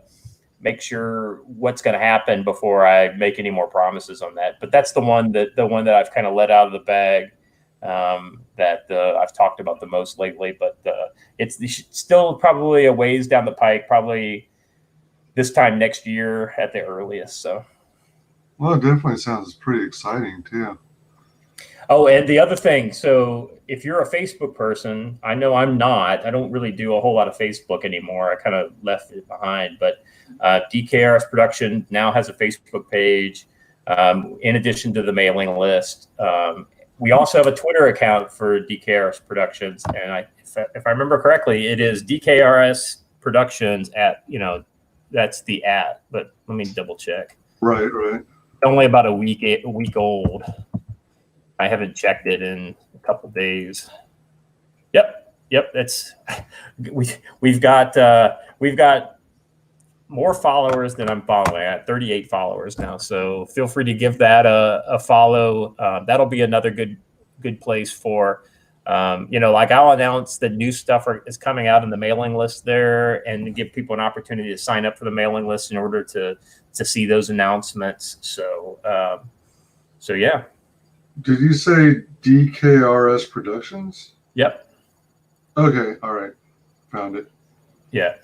make sure what's going to happen before I make any more promises on that. But that's the one that I've kind of let out of the bag that I've talked about the most lately. But it's still probably a ways down the pike, probably this time next year at the earliest. So. Well, it definitely sounds pretty exciting too. Oh, and the other thing, so if you're a Facebook person, I know I'm not. I don't really do a whole lot of Facebook anymore. I kind of left it behind. But DKRS Production now has a Facebook page in addition to the mailing list. We also have a Twitter account for DKRS Productions. And if I remember correctly, it is DKRS Productions at, that's the at. But let me double check. Right. Only about a week old. I haven't checked it in a couple days. Yep. That's we've got more followers than I'm following. I have 38 followers now. So feel free to give that a follow. That'll be another good place for Like I'll announce that new stuff is coming out in the mailing list there, and give people an opportunity to sign up for the mailing list in order to see those announcements. So yeah. Did you say DKRS Productions? Yep. Okay. All right. Found it. Yeah.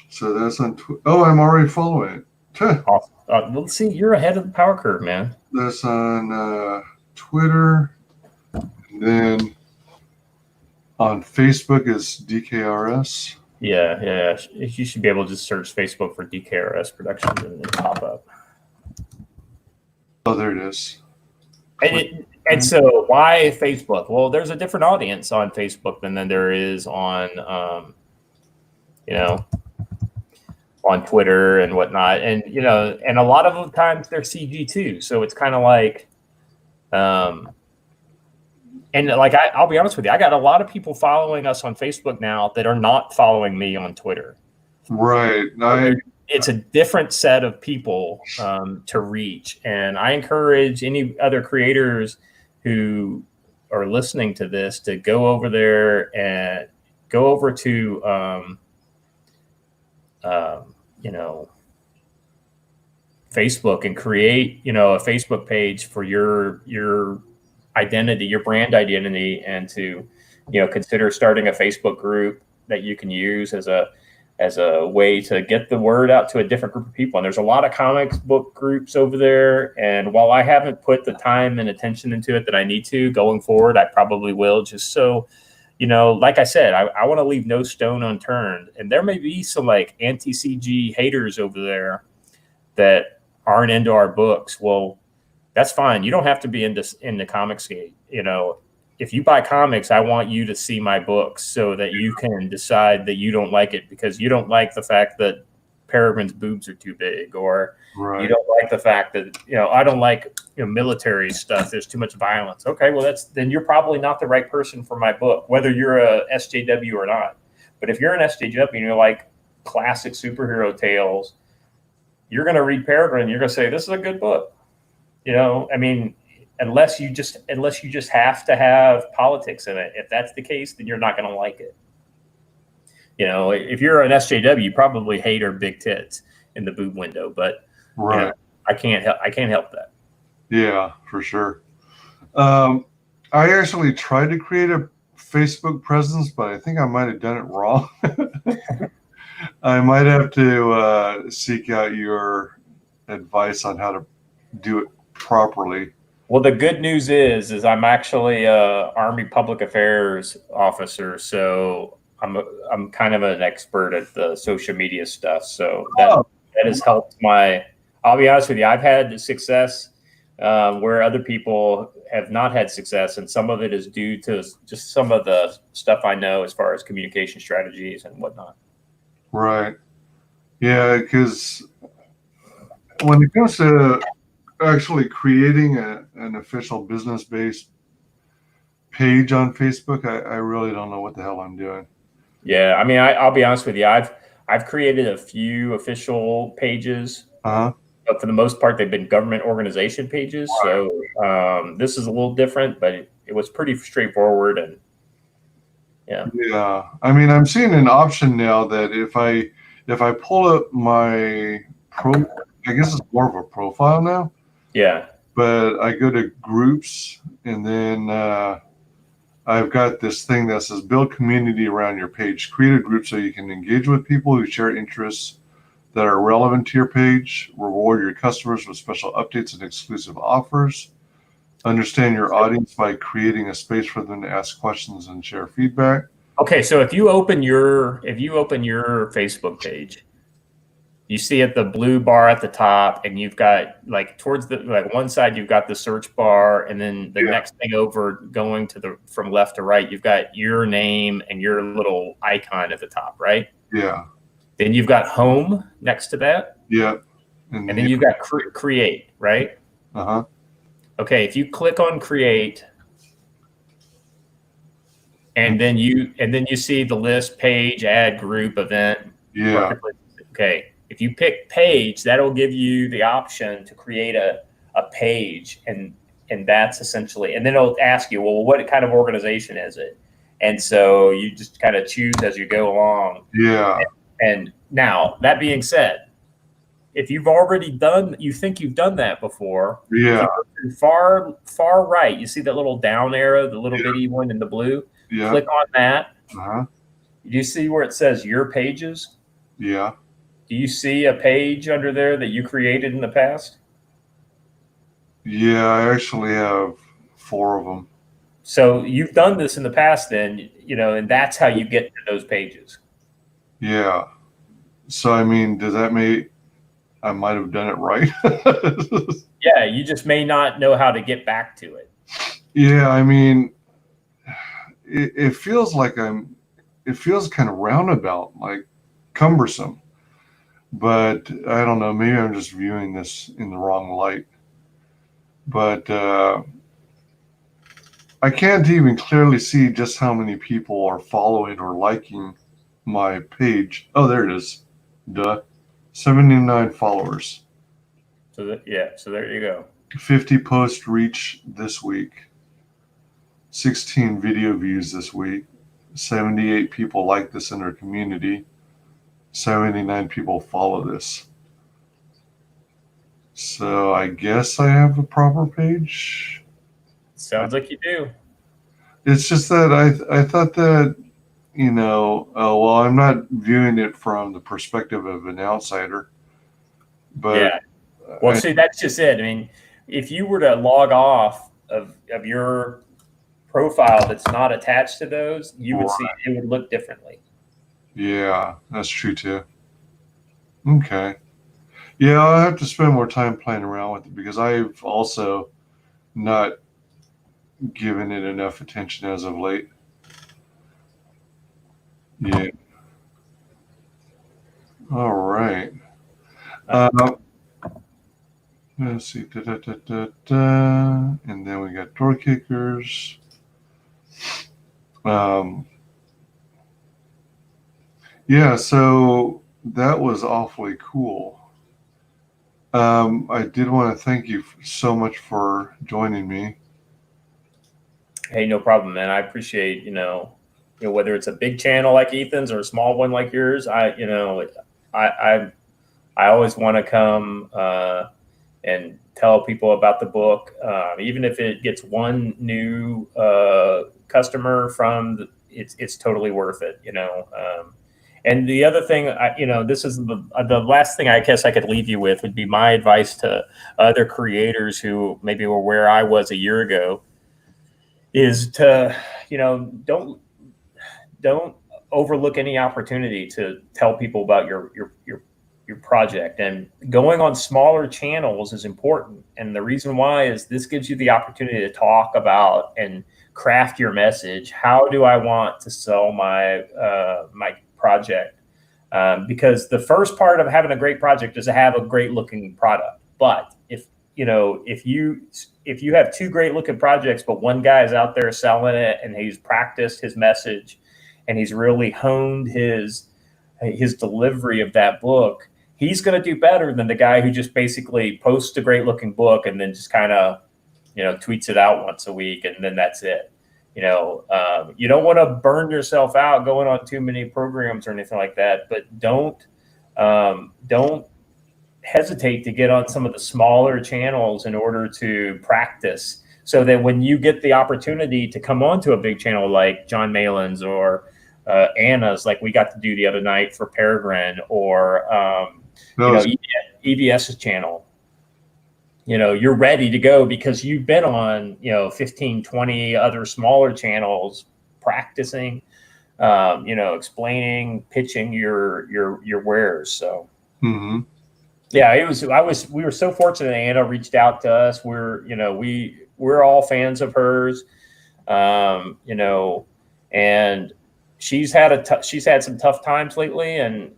So that's on. Oh, I'm already following it. Awesome. Let's see. You're ahead of the power curve, man. That's on Twitter. And then on Facebook is DKRS. Yeah. You should be able to just search Facebook for DKRS Productions and it'll pop up. Oh, there it is. And so why Facebook? Well, there's a different audience on Facebook than there is on, on Twitter and whatnot. And, and a lot of the times they're CG too. So it's kind of like, and like, I'll be honest with you, I got a lot of people following us on Facebook now that are not following me on Twitter. Right. It's a different set of people to reach. And I encourage any other creators who are listening to this to go over there and go over to, Facebook and create, a Facebook page for your identity, your brand identity, and to, consider starting a Facebook group that you can use as a way to get the word out to a different group of people. And there's a lot of comics book groups over there. And while I haven't put the time and attention into it that I need to going forward, I probably will, just so, like I said, I want to leave no stone unturned. And there may be some like anti-CG haters over there that aren't into our books. Well, that's fine. You don't have to be into ComicsGate. If you buy comics, I want you to see my books so that you can decide that you don't like it because you don't like the fact that Peregrine's boobs are too big, or you don't like the fact that, I don't like military stuff. There's too much violence. Okay, well, then you're probably not the right person for my book, whether you're a SJW or not. But if you're an SJW and you're like classic superhero tales, you're going to read Peregrine and you're going to say, this is a good book. Unless you just have to have politics in it. If that's the case, then you're not going to like it. If you're an SJW, you probably hate her big tits in the boob window, but I can't help that. Yeah, for sure. I actually tried to create a Facebook presence, but I think I might have done it wrong. I might have to seek out your advice on how to do it properly. Well, the good news is I'm actually a Army Public Affairs officer, so I'm kind of an expert at the social media stuff. So that has helped I'll be honest with you, I've had success where other people have not had success, and some of it is due to just some of the stuff I know as far as communication strategies and whatnot. Right. Yeah, because when it comes to actually creating an official business-based page on Facebook, I really don't know what the hell I'm doing. Yeah, I'll be honest with you. I've created a few official pages, but for the most part, they've been government organization pages. So this is a little different, but it was pretty straightforward. And yeah. I'm seeing an option now that if I pull up my I guess it's more of a profile now. Yeah. But I go to groups, and then I've got this thing that says build community around your page. Create a group so you can engage with people who share interests that are relevant to your page. Reward your customers with special updates and exclusive offers. Understand your audience by creating a space for them to ask questions and share feedback. Okay, so if you open your Facebook page, you see at the blue bar at the top, and you've got towards one side, you've got the search bar, and then the next thing over going from left to right, you've got your name and your little icon at the top, right? Yeah. Then you've got home next to that. Yeah. And then you've got create, right? Uh-huh. Okay, if you click on create, and then you see the list, page, add, group, event. Yeah. Okay. If you pick page, that'll give you the option to create a page. And and that's essentially, and then it'll ask you, well, what kind of organization is it? And so you just kind of choose as you go along. Yeah. And now, that being said, if you've already done, you think you've done that before, Yeah. far right, you see that little down arrow, the little bitty one in the blue? Yeah. Click on that. Uh-huh. Do you see where it says your pages? Yeah. Do you see a page under there that you created in the past? Yeah, I actually have 4 of them. So you've done this in the past then, and that's how you get to those pages. Yeah. So, I mean, does that mean I might have done it right? Yeah, you just may not know how to get back to it. Yeah, I mean, it feels like it feels kind of roundabout, like cumbersome. But I don't know, maybe I'm just viewing this in the wrong light. But I can't even clearly see just how many people are following or liking my page. Oh, there it is. Duh. 79 followers. So so there you go. 50 post reach this week. 16 video views this week. 78 people like this in our community. 79 people follow this. So I guess I have a proper page. Sounds like you do. It's just that I thought that, well, I'm not viewing it from the perspective of an outsider. But yeah. Well, see, that's just it. I mean, if you were to log off of your profile that's not attached to those, you would see it would look differently. Yeah, that's true too. Okay. Yeah, I'll have to spend more time playing around with it because I've also not given it enough attention as of late. Yeah. All right. Let's see. And then we got door kickers. Yeah, so that was awfully cool. I did want to thank you so much for joining me. Hey, no problem, man. I appreciate, whether it's a big channel like Ethan's or a small one like yours. I always want to come and tell people about the book, even if it gets one new customer from it's totally worth it, And the other thing, this is the last thing I guess I could leave you with would be my advice to other creators who maybe were where I was a year ago, is to, don't overlook any opportunity to tell people about your project. And going on smaller channels is important. And the reason why is this gives you the opportunity to talk about and craft your message. How do I want to sell my my project? Because the first part of having a great project is to have a great looking product. But if you have 2 great looking projects, but one guy is out there selling it and he's practiced his message and he's really honed his delivery of that book, he's going to do better than the guy who just basically posts a great looking book and then just kind of, tweets it out once a week and then that's it. You don't want to burn yourself out going on too many programs or anything like that, but don't hesitate to get on some of the smaller channels in order to practice, so that when you get the opportunity to come onto a big channel like John Malin's or Anna's, like we got to do the other night for Peregrine, or EBS's channel, you're ready to go because you've been on 15, 20 other smaller channels practicing, explaining, pitching your wares. So yeah, we were so fortunate that Anna reached out to us. We're all fans of hers, and she's had some tough times lately, and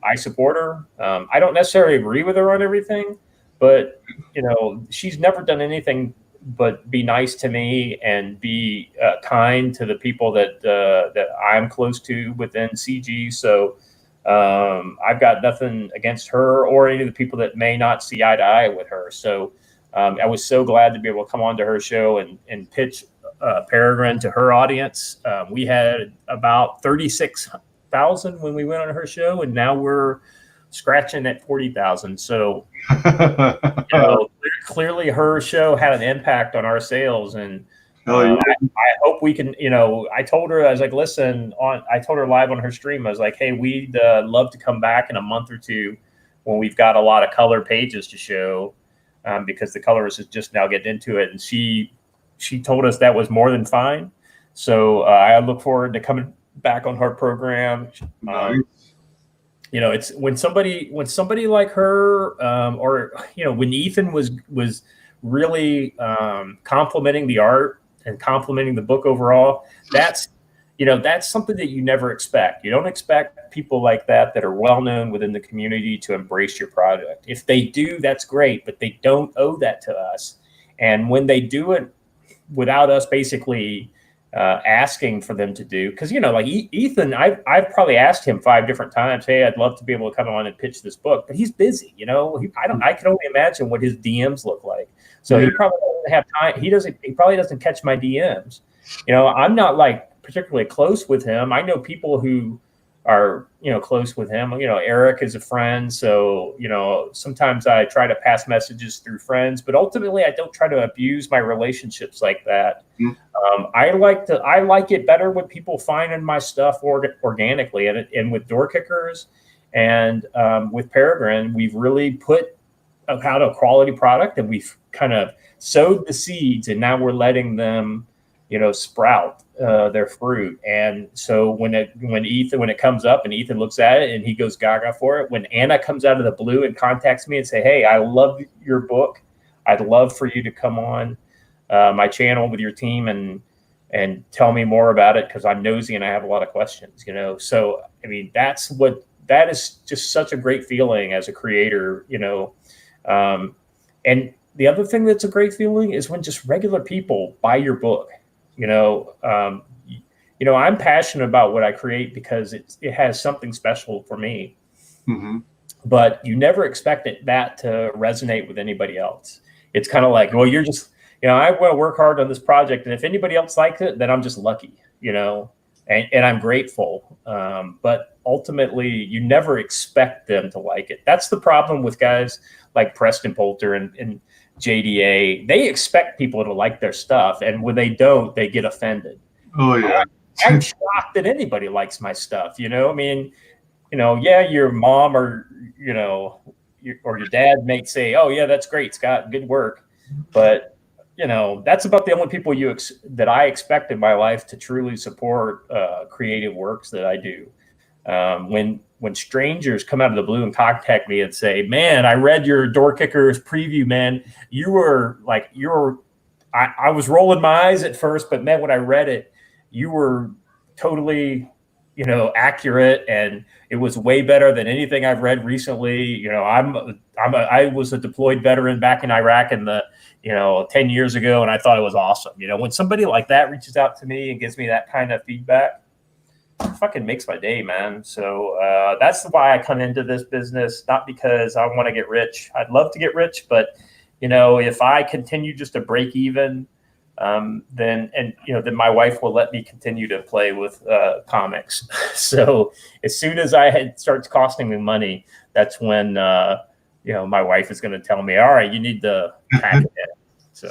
I support her. I don't necessarily agree with her on everything, but she's never done anything but be nice to me and be kind to the people that I'm close to within CG. So I've got nothing against her or any of the people that may not see eye to eye with her. So I was so glad to be able to come on to her show and pitch Peregrine to her audience. We had about 36,000 when we went on her show, and now we're scratching at 40,000. So, clearly her show had an impact on our sales, and I hope we can. I told her, I was like, listen, I told her live on her stream, I was like, hey, we'd love to come back in a month or two when we've got a lot of color pages to show, because the colorist is just now getting into it, and she told us that was more than fine. So I look forward to coming back on her program. Nice. It's when somebody like her, or when Ethan was really complimenting the art and complimenting the book overall, that's something that you never expect. You don't expect people like that are well known within the community to embrace your project. If they do, that's great, but they don't owe that to us. And when they do it without us basically asking for them to do, because like Ethan, I've probably asked him 5 different times, hey, I'd love to be able to come on and pitch this book, but he's busy. I can only imagine what his DMs look like. So he probably doesn't have time. He probably doesn't catch my DMs. I'm not like particularly close with him. I know people who are close with him. Eric is a friend, so sometimes I try to pass messages through friends, but ultimately I don't try to abuse my relationships like that. I like it better when people find my stuff organically, and with DoorKickers and with Peregrine, we've really put out a quality product, and we've kind of sowed the seeds, and now we're letting them sprout their fruit. And so when it comes up and Ethan looks at it and he goes gaga for it, when Anna comes out of the blue and contacts me and say, hey, I love your book, I'd love for you to come on my channel with your team and tell me more about it, because I'm nosy and I have a lot of questions. So I mean, that is just such a great feeling as a creator. And the other thing that's a great feeling is when just regular people buy your book. I'm passionate about what I create because it has something special for me. Mm-hmm. But you never expect that to resonate with anybody else. It's kind of like, well, you're just, I want to work hard on this project, and if anybody else likes it, then I'm just lucky, and I'm grateful. But ultimately, you never expect them to like it. That's the problem with guys like Preston Poulter and JDA. They expect people to like their stuff, and when they don't, they get offended. Oh yeah. I'm shocked that anybody likes my stuff. I mean, your mom or your dad may say, oh yeah, that's great, Scott, good work, but that's about the only people that I expect in my life to truly support creative works that I do. When strangers come out of the blue and contact me and say, man, I read your DoorKickers preview, man, I was rolling my eyes at first, but man, when I read it, you were totally, accurate, and it was way better than anything I've read recently. I was a deployed veteran back in Iraq in the 10 years ago, and I thought it was awesome. When somebody like that reaches out to me and gives me that kind of feedback, it fucking makes my day, man. So that's why I come into this business, not because I want to get rich. I'd love to get rich, but if I continue just to break even, then my wife will let me continue to play with comics. So as soon as it starts costing me money, that's when my wife is going to tell me, all right, you need to pack it in. So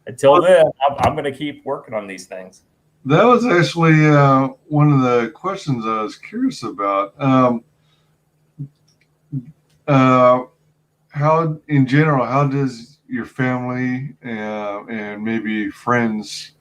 until then, I'm going to keep working on these things. That was actually one of the questions I was curious about. How, in general, how does your family and maybe friends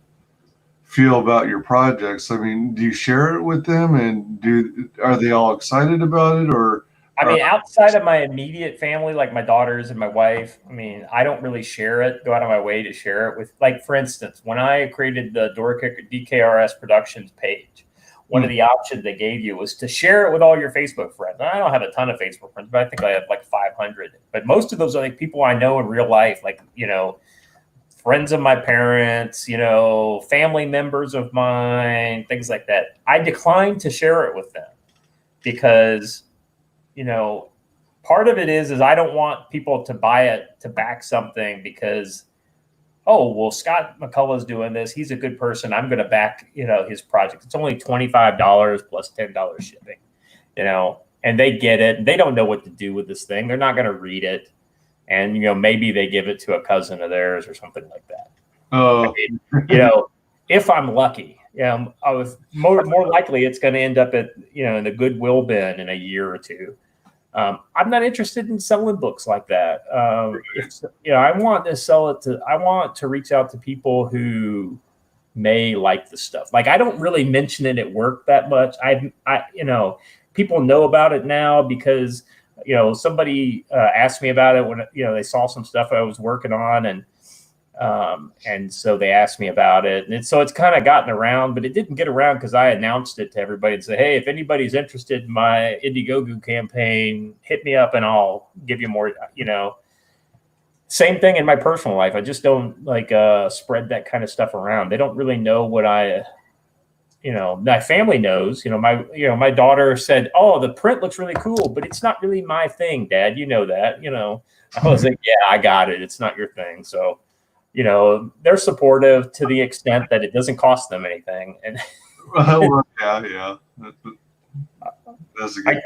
feel about your projects? I mean, do you share it with them, and are they all excited about it, or? I mean, outside of my immediate family, like my daughters and my wife, I mean, I don't really share it, go out of my way to share it with, like, for instance, when I created the DKRS Productions page, one of the options they gave you was to share it with all your Facebook friends. And I don't have a ton of Facebook friends, but I think I have like 500. But most of those are like people I know in real life, like, friends of my parents, family members of mine, things like that. I declined to share it with them because, part of it is I don't want people to buy it to back something because, oh, well, Scott McCullough's doing this. He's a good person. I'm going to back, his project. It's only $25 plus $10 shipping, and they get it. And they don't know what to do with this thing. They're not going to read it. And, maybe they give it to a cousin of theirs or something like that. Oh, if I'm lucky, I was more likely it's going to end up at, in the Goodwill bin in a year or two. I'm not interested in selling books like that. I want to sell it I want to reach out to people who may like the stuff. Like, I don't really mention it at work that much. People know about it now because, somebody asked me about it when, they saw some stuff I was working on, and so they asked me about it. And so it's kind of gotten around, but it didn't get around because I announced it to everybody and said, hey, if anybody's interested in my Indiegogo campaign, hit me up and I'll give you more, Same thing in my personal life. I just don't spread that kind of stuff around. They don't really know what my family knows. My daughter said, oh, the print looks really cool, but it's not really my thing, Dad. You know that, I was like, yeah, I got it. It's not your thing. So, they're supportive to the extent that it doesn't cost them anything. And yeah. That's a good.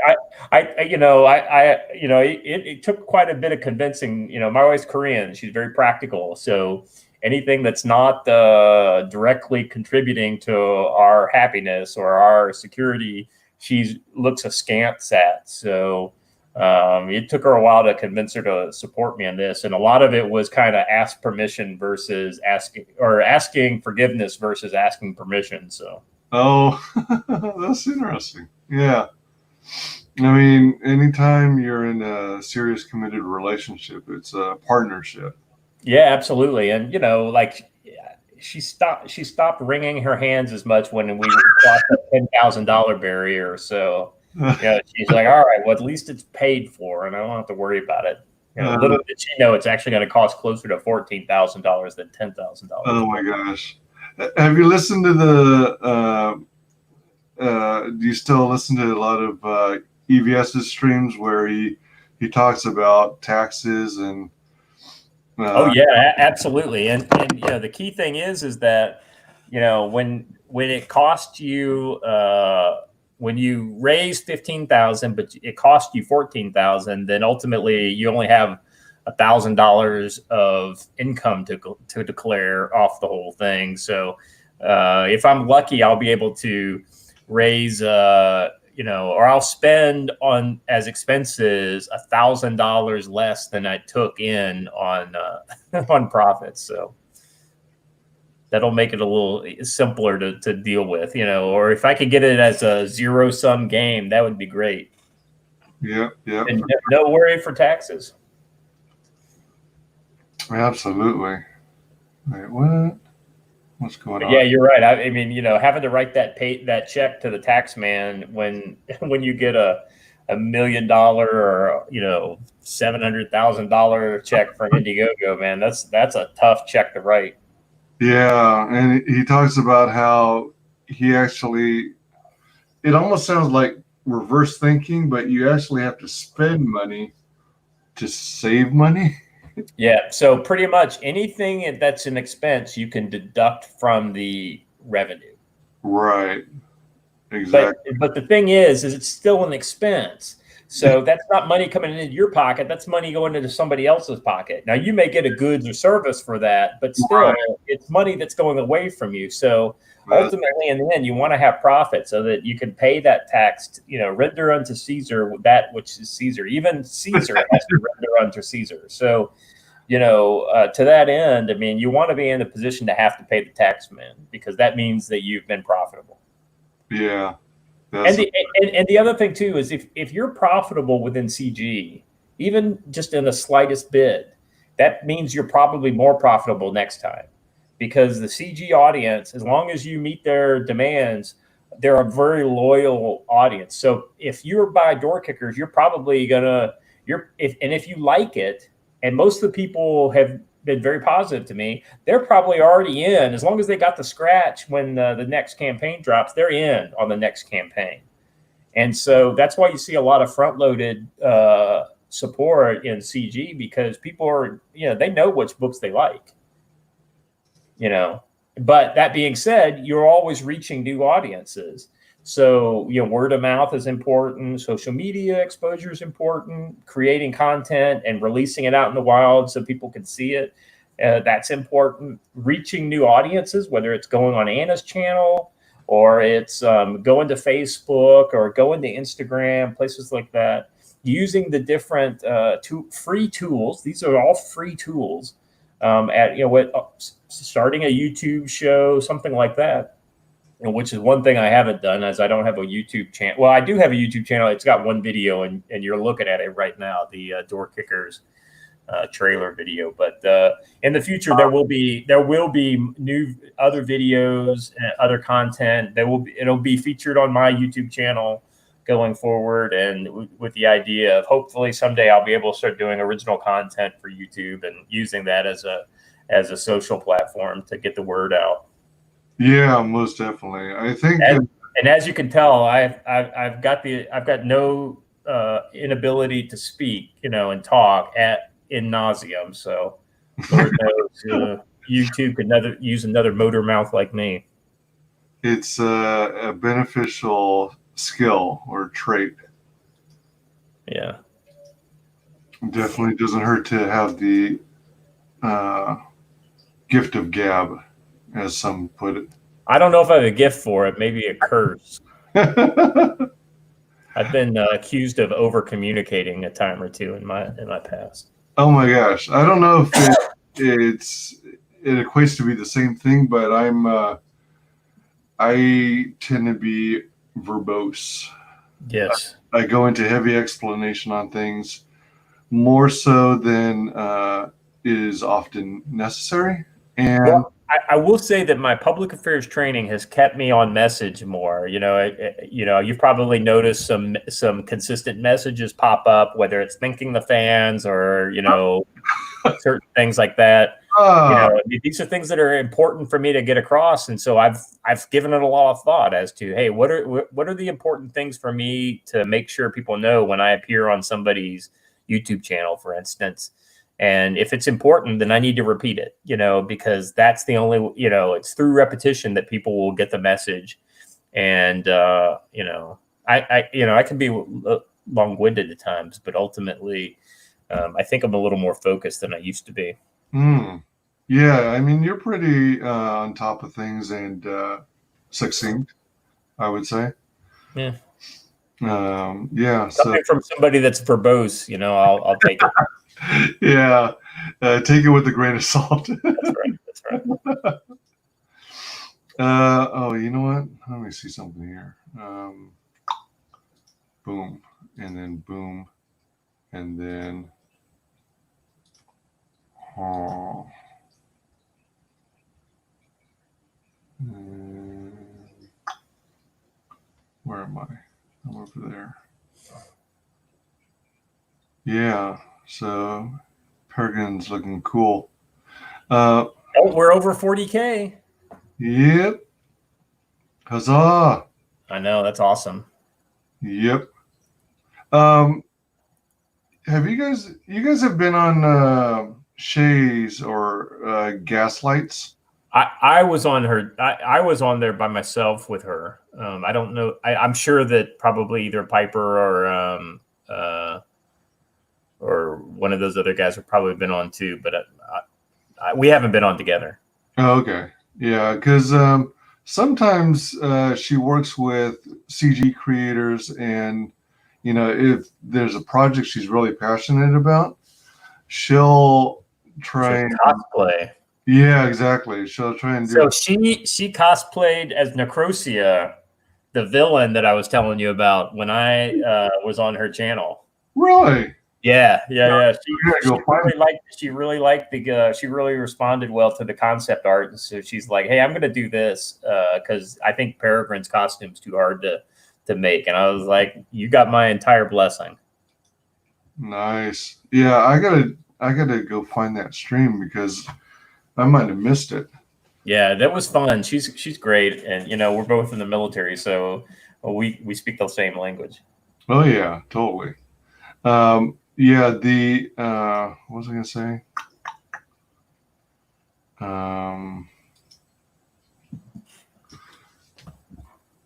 It took quite a bit of convincing. My wife's Korean. She's very practical. So anything that's not directly contributing to our happiness or our security, she looks askance at. So it took her a while to convince her to support me on this. And a lot of it was kind of ask permission versus asking forgiveness versus asking permission. So. Oh, that's interesting. Yeah. I mean, anytime you're in a serious committed relationship, it's a partnership. Yeah, absolutely. And, she stopped wringing her hands as much when we crossed the $10,000 barrier. So, she's like, all right, well, at least it's paid for and I don't have to worry about it. Little did she know it's actually going to cost closer to $14,000 than $10,000. Oh my gosh. Have you listened to do you still listen to a lot of EVS's streams where he talks about taxes and oh yeah, absolutely. And the key thing is that when it costs you when you raise $15,000 but it costs you $14,000, then ultimately you only have $1,000 of income to declare off the whole thing. So if I'm lucky, I'll be able to raise or I'll spend on as expenses $1,000 less than I took in on on profits. So that'll make it a little simpler to deal with, or if I could get it as a zero-sum game, that would be great. Yeah. And no worry for taxes. Absolutely. Wait, what? What's going on? Yeah, you're right. I mean, having to write that check to the tax man when you get a $1 million or $700,000 check from Indiegogo, man, that's a tough check to write. Yeah, and he talks about how he actually, it almost sounds like reverse thinking, but you actually have to spend money to save money. Yeah, so pretty much anything that's an expense you can deduct from the revenue. Right. Exactly. But the thing is it's still an expense. So that's not money coming into your pocket. That's money going into somebody else's pocket. Now, you may get a goods or service for that, but still, it's money that's going away from you. So ultimately, in the end, you want to have profit so that you can pay that tax, render unto Caesar that which is Caesar. Even Caesar has to render unto Caesar. So, to that end, I mean, you want to be in a position to have to pay the tax man because that means that you've been profitable. Yeah. And the other thing too is if you're profitable within CG, even just in the slightest bit, that means you're probably more profitable next time, because the CG audience, as long as you meet their demands, they're a very loyal audience. So if you're by Door Kickers, you're probably if you like it, and most of the people have been very positive to me, they're probably already in. As long as they got the scratch when the next campaign drops, they're in on the next campaign. And so that's why you see a lot of front-loaded support in CG because people are, they know which books they like, But that being said, you're always reaching new audiences. So, word of mouth is important. Social media exposure is important. Creating content and releasing it out in the wild so people can see it. That's important. Reaching new audiences, whether it's going on Anna's channel or it's going to Facebook or going to Instagram, places like that. Using the different free tools. These are all free tools. Starting a YouTube show, something like that. Which is one thing I haven't done, as I don't have a YouTube channel. Well, I do have a YouTube channel. It's got one video, and you're looking at it right now, the Door-Kickers trailer video. But in the future, there will be new other videos, other content. It'll be featured on my YouTube channel going forward, and with the idea of hopefully someday I'll be able to start doing original content for YouTube and using that as a social platform to get the word out. Yeah, most definitely. I think, and as you can tell, I've got no inability to speak, and talk in nauseum. So Lord knows YouTube could use another motor mouth like me. It's a beneficial skill or trait. Yeah, definitely doesn't hurt to have the gift of gab, as some put it. I don't know if I have a gift for it. Maybe a curse. I've been accused of over communicating a time or two in my past. Oh my gosh, I don't know if it equates to be the same thing, but I tend to be verbose. Yes, I go into heavy explanation on things more so than is often necessary. And well, I will say that my public affairs training has kept me on message more. You've probably noticed some consistent messages pop up, whether it's thanking the fans or certain things like that. These are things that are important for me to get across, and so I've given it a lot of thought as to, hey, what are the important things for me to make sure people know when I appear on somebody's YouTube channel, for instance. And if it's important, then I need to repeat it, because that's the only, it's through repetition that people will get the message. And, I can be long-winded at times, but ultimately, I think I'm a little more focused than I used to be. Yeah, I mean, you're pretty on top of things and succinct, I would say. Yeah. Yeah. Something from somebody that's verbose, I'll take it. Yeah, take it with a grain of salt. That's right. Oh, you know what? Let me see something here. Boom, and then boom, and then where am I? I'm over there. Yeah, so Peregrine's looking cool. We're over 40K. Yep. Huzzah. I know, that's awesome. Yep. Have you guys have been on Shay's or Gaslights? I was on her. I was on there by myself with her. I don't know. I'm sure that probably either Piper or one of those other guys have probably been on too, but we haven't been on together. Oh, okay. Yeah, because sometimes she works with CG creators, and if there's a project she's really passionate about, she'll try and cosplay. Yeah, exactly. She'll try and do. So she cosplayed as Necrosia, the villain that I was telling you about when I was on her channel. Really? Yeah. She really responded well to the concept art, and so she's like, "Hey, I'm going to do this because I think Peregrine's costume's too hard to make." And I was like, "You got my entire blessing." Nice. Yeah, I gotta go find that stream because I might have missed it. Yeah, that was fun. She's great, and we're both in the military, so we speak the same language. Oh yeah, totally. Yeah, the what was I gonna say?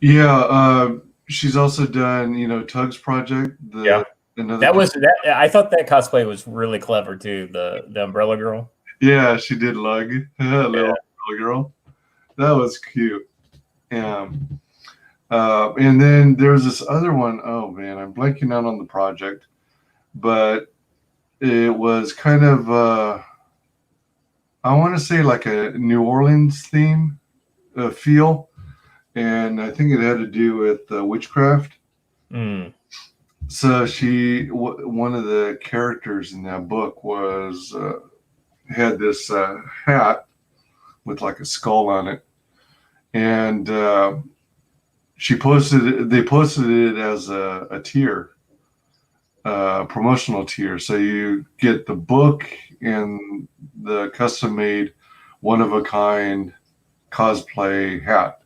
Yeah, she's also done, Tug's project. That was that. I thought that cosplay was really clever too. The Umbrella Girl. Yeah, she did Lug, little Umbrella Girl. That was cute. And then there's this other one. Oh man, I'm blanking out on the project, but it was kind of I want to say like a New Orleans theme feel, and I think it had to do with witchcraft. Mm. So one of the characters in that book was had this hat with like a skull on it, and they posted it as a tier, promotional tier. So you get the book and the custom made, one of a kind cosplay hat.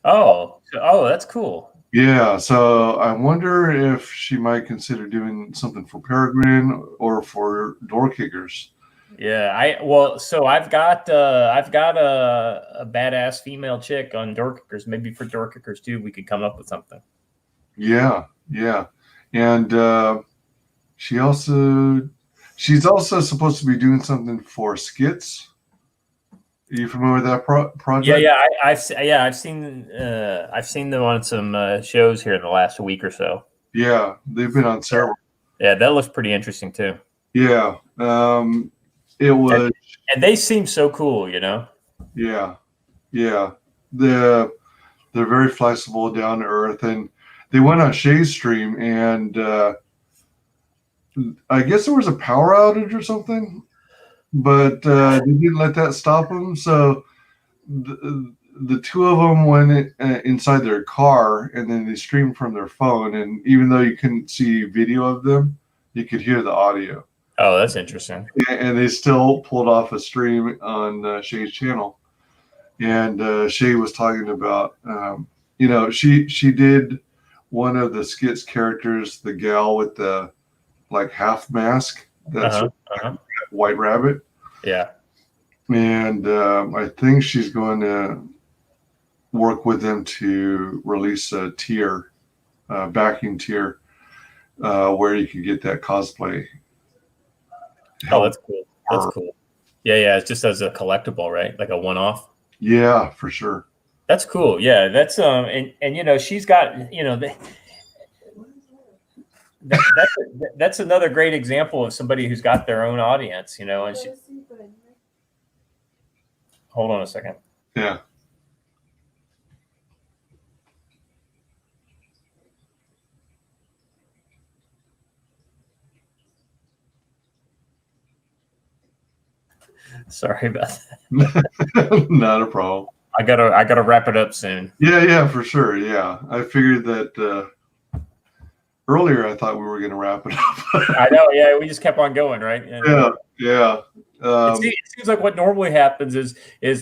Oh, that's cool. Yeah, so I wonder if she might consider doing something for Peregrine or for Door Kickers. Yeah, so I've got a badass female chick on Door Kickers. Maybe for Door Kickers too, we could come up with something. Yeah, and she's also supposed to be doing something for skits. Are you familiar with that project? Yeah, I've seen them on some shows here in the last week or so. Yeah, they've been on several. Yeah, that looks pretty interesting too. Yeah, it was, and they seem so cool, Yeah, they're very flexible, down to earth, and they went on Shay's stream, and I guess there was a power outage or something. But they didn't let that stop them. So the two of them went inside their car, and then they streamed from their phone. And even though you couldn't see video of them, you could hear the audio. Oh, that's interesting. And they still pulled off a stream on Shay's channel. And Shay was talking about, she did one of the skits characters, the gal with the like half mask. That's White Rabbit. Yeah. And I think she's going to work with them to release a tier, backing tier, where you can get that cosplay. Oh, that's cool. That's cool. Yeah. It's just as a collectible, right? Like a one-off. Yeah, for sure. That's cool. Yeah, that's and she's got that's another great example of somebody who's got their own audience, and hold on a second. Yeah. Sorry about that. Not a problem. I gotta wrap it up soon. Yeah, for sure. Yeah, I figured that earlier. I thought we were going to wrap it up. I know. Yeah, we just kept on going, right? Yeah. It seems like what normally happens is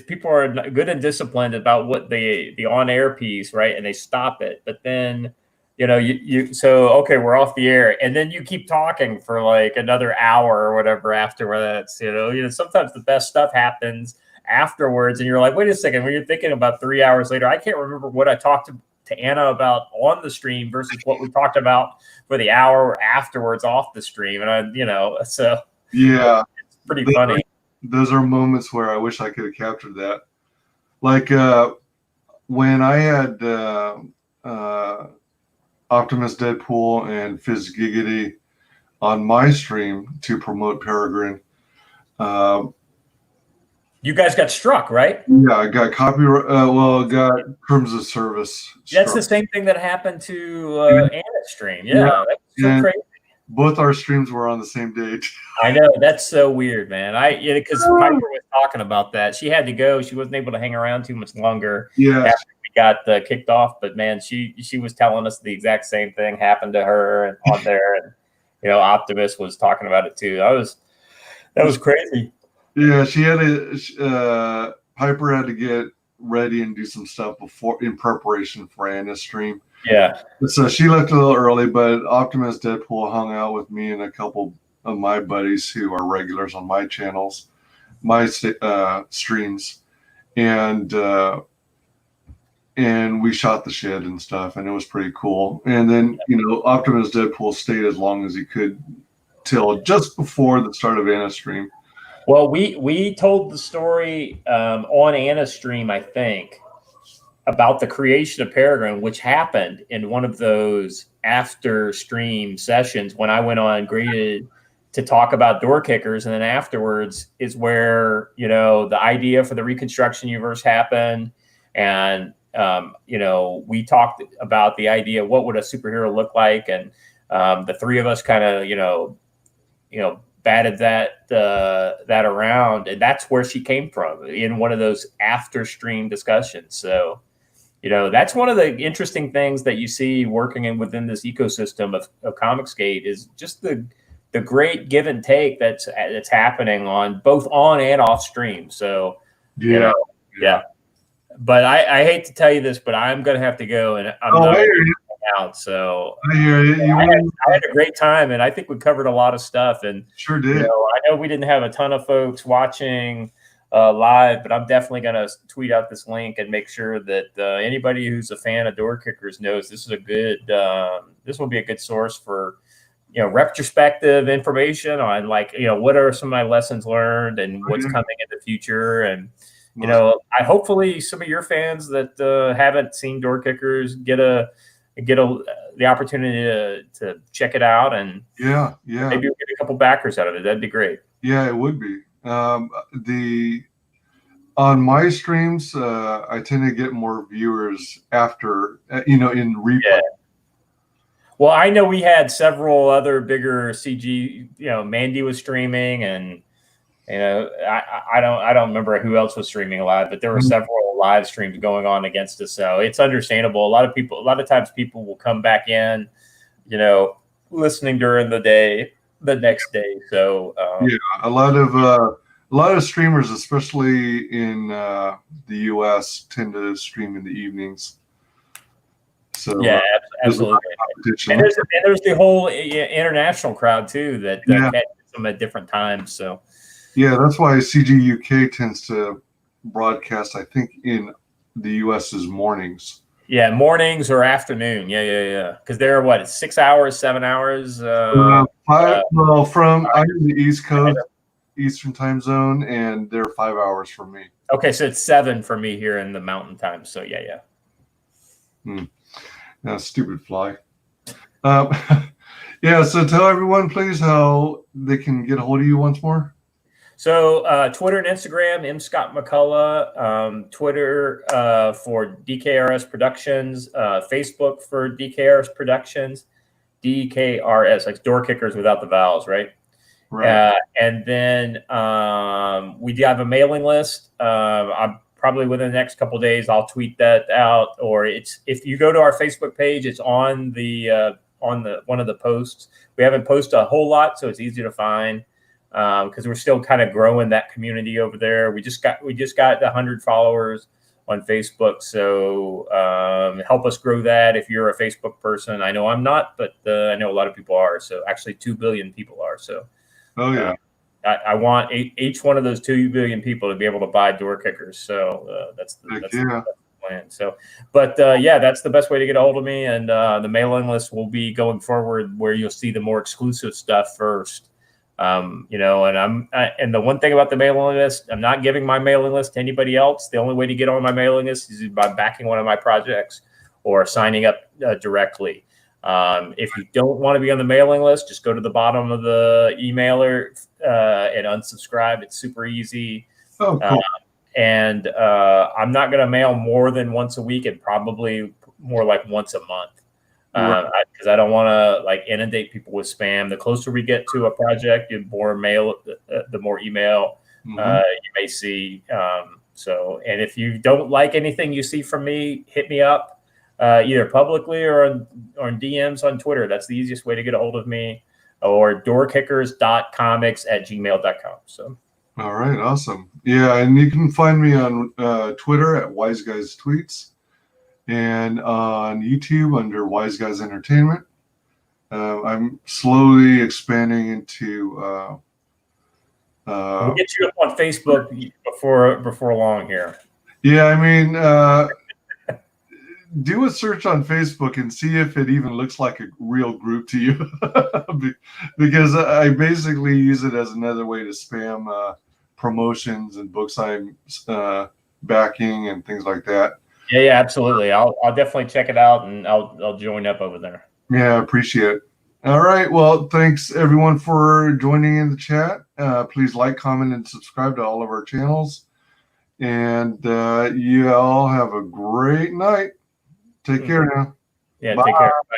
people are good and disciplined about what the on-air piece, right? And they stop it, but then so okay, we're off the air, and then you keep talking for like another hour or whatever afterwards. Sometimes the best stuff happens afterwards, and you're like, wait a second, when you're thinking about 3 hours later, I can't remember what I talked to Anna about on the stream versus what we talked about for the hour afterwards off the stream, and so yeah, it's pretty funny. Those are moments where I wish I could have captured that, like when I had Optimus Deadpool and Fizz Giggity on my stream to promote Peregrine. You guys got struck, right? Yeah, I got copyright. Got terms of service. That's the same thing that happened to Anna's stream. Yeah, that's so crazy. Both our streams were on the same date. I know, that's so weird, man. Because Piper was talking about that. She had to go. She wasn't able to hang around too much longer. Yeah. After we got kicked off, but man, she was telling us the exact same thing happened to her and on there, and Optimus was talking about it too. That was crazy. Yeah, she had Piper had to get ready and do some stuff in preparation for Anna's stream. Yeah. So she left a little early, but Optimus Deadpool hung out with me and a couple of my buddies who are regulars on my channels, my streams, and we shot the shit and stuff, and it was pretty cool. And then, you know, Optimus Deadpool stayed as long as he could till just before the start of Anna's stream. Well, we told the story on Anna's stream, I think, about the creation of Peregrine, which happened in one of those after stream sessions when I went on graded to talk about door kickers. And then afterwards is where, you know, the idea for the Reconstruction universe happened. And, you know, we talked about the idea, what would a superhero look like? And the three of us kind of, you know, batted that around. And that's where she came from, in one of those after stream discussions. So, you know, that's one of the interesting things that you see working within this ecosystem of ComicsGate, is just the great give and take that's happening on both on and off stream. So, Yeah. You know, yeah. But I hate to tell you this, but I'm going to have to go, and I'm not out. So I hear you. I had a great time, and I think we covered a lot of stuff. And sure did. You know, I know we didn't have a ton of folks watching live, but I'm definitely going to tweet out this link and make sure that anybody who's a fan of Door Kickers knows this is a good. This will be a good source for, you know, retrospective information on, like, you know, what are some of my lessons learned and what's coming in the future. And, you know, I hopefully some of your fans that haven't seen Door Kickers get the opportunity to check it out, and maybe we'll get a couple backers out of it. That'd be great. Yeah, it would be. On my streams, I tend to get more viewers after, you know, in replay. Yeah. Well, I know we had several other bigger CG. You know, Mandy was streaming, and, you know, I don't remember who else was streaming live, but there were several live streams going on against us. So it's understandable. A lot of times people will come back in, you know, listening during the day, the next day. So yeah, a lot of streamers, especially in the US, tend to stream in the evenings. So yeah, absolutely. And there's the whole international crowd too that catches them at different times. So yeah, that's why CG UK tends to broadcast, I think, in the US's mornings. Yeah, mornings or afternoon. Yeah. Because they're what, 6 hours, 7 hours? Well, I'm in the East Coast, Eastern time zone, and they're 5 hours from me. Okay, so it's 7 for me here in the Mountain Time. So yeah. Now, stupid fly. Yeah, so tell everyone, please, how they can get a hold of you once more. So Twitter and Instagram, M. Scott McCullough. Twitter for DKRS Productions. Facebook for DKRS Productions. DKRS, like Door Kickers without the vowels, right? Right. And then we do have a mailing list. I'm probably within the next couple of days, I'll tweet that out. Or if you go to our Facebook page, it's on the one of the posts. We haven't posted a whole lot, so it's easy to find. Because we're still kind of growing that community over there. We just got 100 followers on Facebook, so help us grow that if you're a Facebook person. I know I'm not, but I know a lot of people are. So actually, 2 billion people are. So, oh yeah, I want each one of those 2 billion people to be able to buy Door Kickers. So that's the plan. So, but yeah, that's the best way to get a hold of me. And the mailing list will be going forward, where you'll see the more exclusive stuff first. You know, and the one thing about the mailing list, I'm not giving my mailing list to anybody else. The only way to get on my mailing list is by backing one of my projects or signing up directly. If you don't want to be on the mailing list, just go to the bottom of the emailer and unsubscribe. It's super easy. Oh, cool. And I'm not going to mail more than once a week, and probably more like once a month. Because I don't want to like inundate people with spam. The closer we get to a project, the more email you may see. So, and if you don't like anything you see from me, hit me up either publicly or on DMs on Twitter. That's the easiest way to get a hold of me, or doorkickers.comics@gmail.com. So, all right, awesome. Yeah, and you can find me on Twitter at WyzGyz Tweets. and on YouTube under WyzGyz Entertainment. I'm slowly expanding into. We'll get you up on Facebook before long here. Yeah, I mean, do a search on Facebook and see if it even looks like a real group to you, because I basically use it as another way to spam promotions and books I'm backing and things like that. Yeah, absolutely. I'll definitely check it out, and I'll join up over there. Yeah, I appreciate it. All right. Well, thanks everyone for joining in the chat. Please like, comment, and subscribe to all of our channels. And you all have a great night. Take care now. Yeah, Bye. take care. Bye.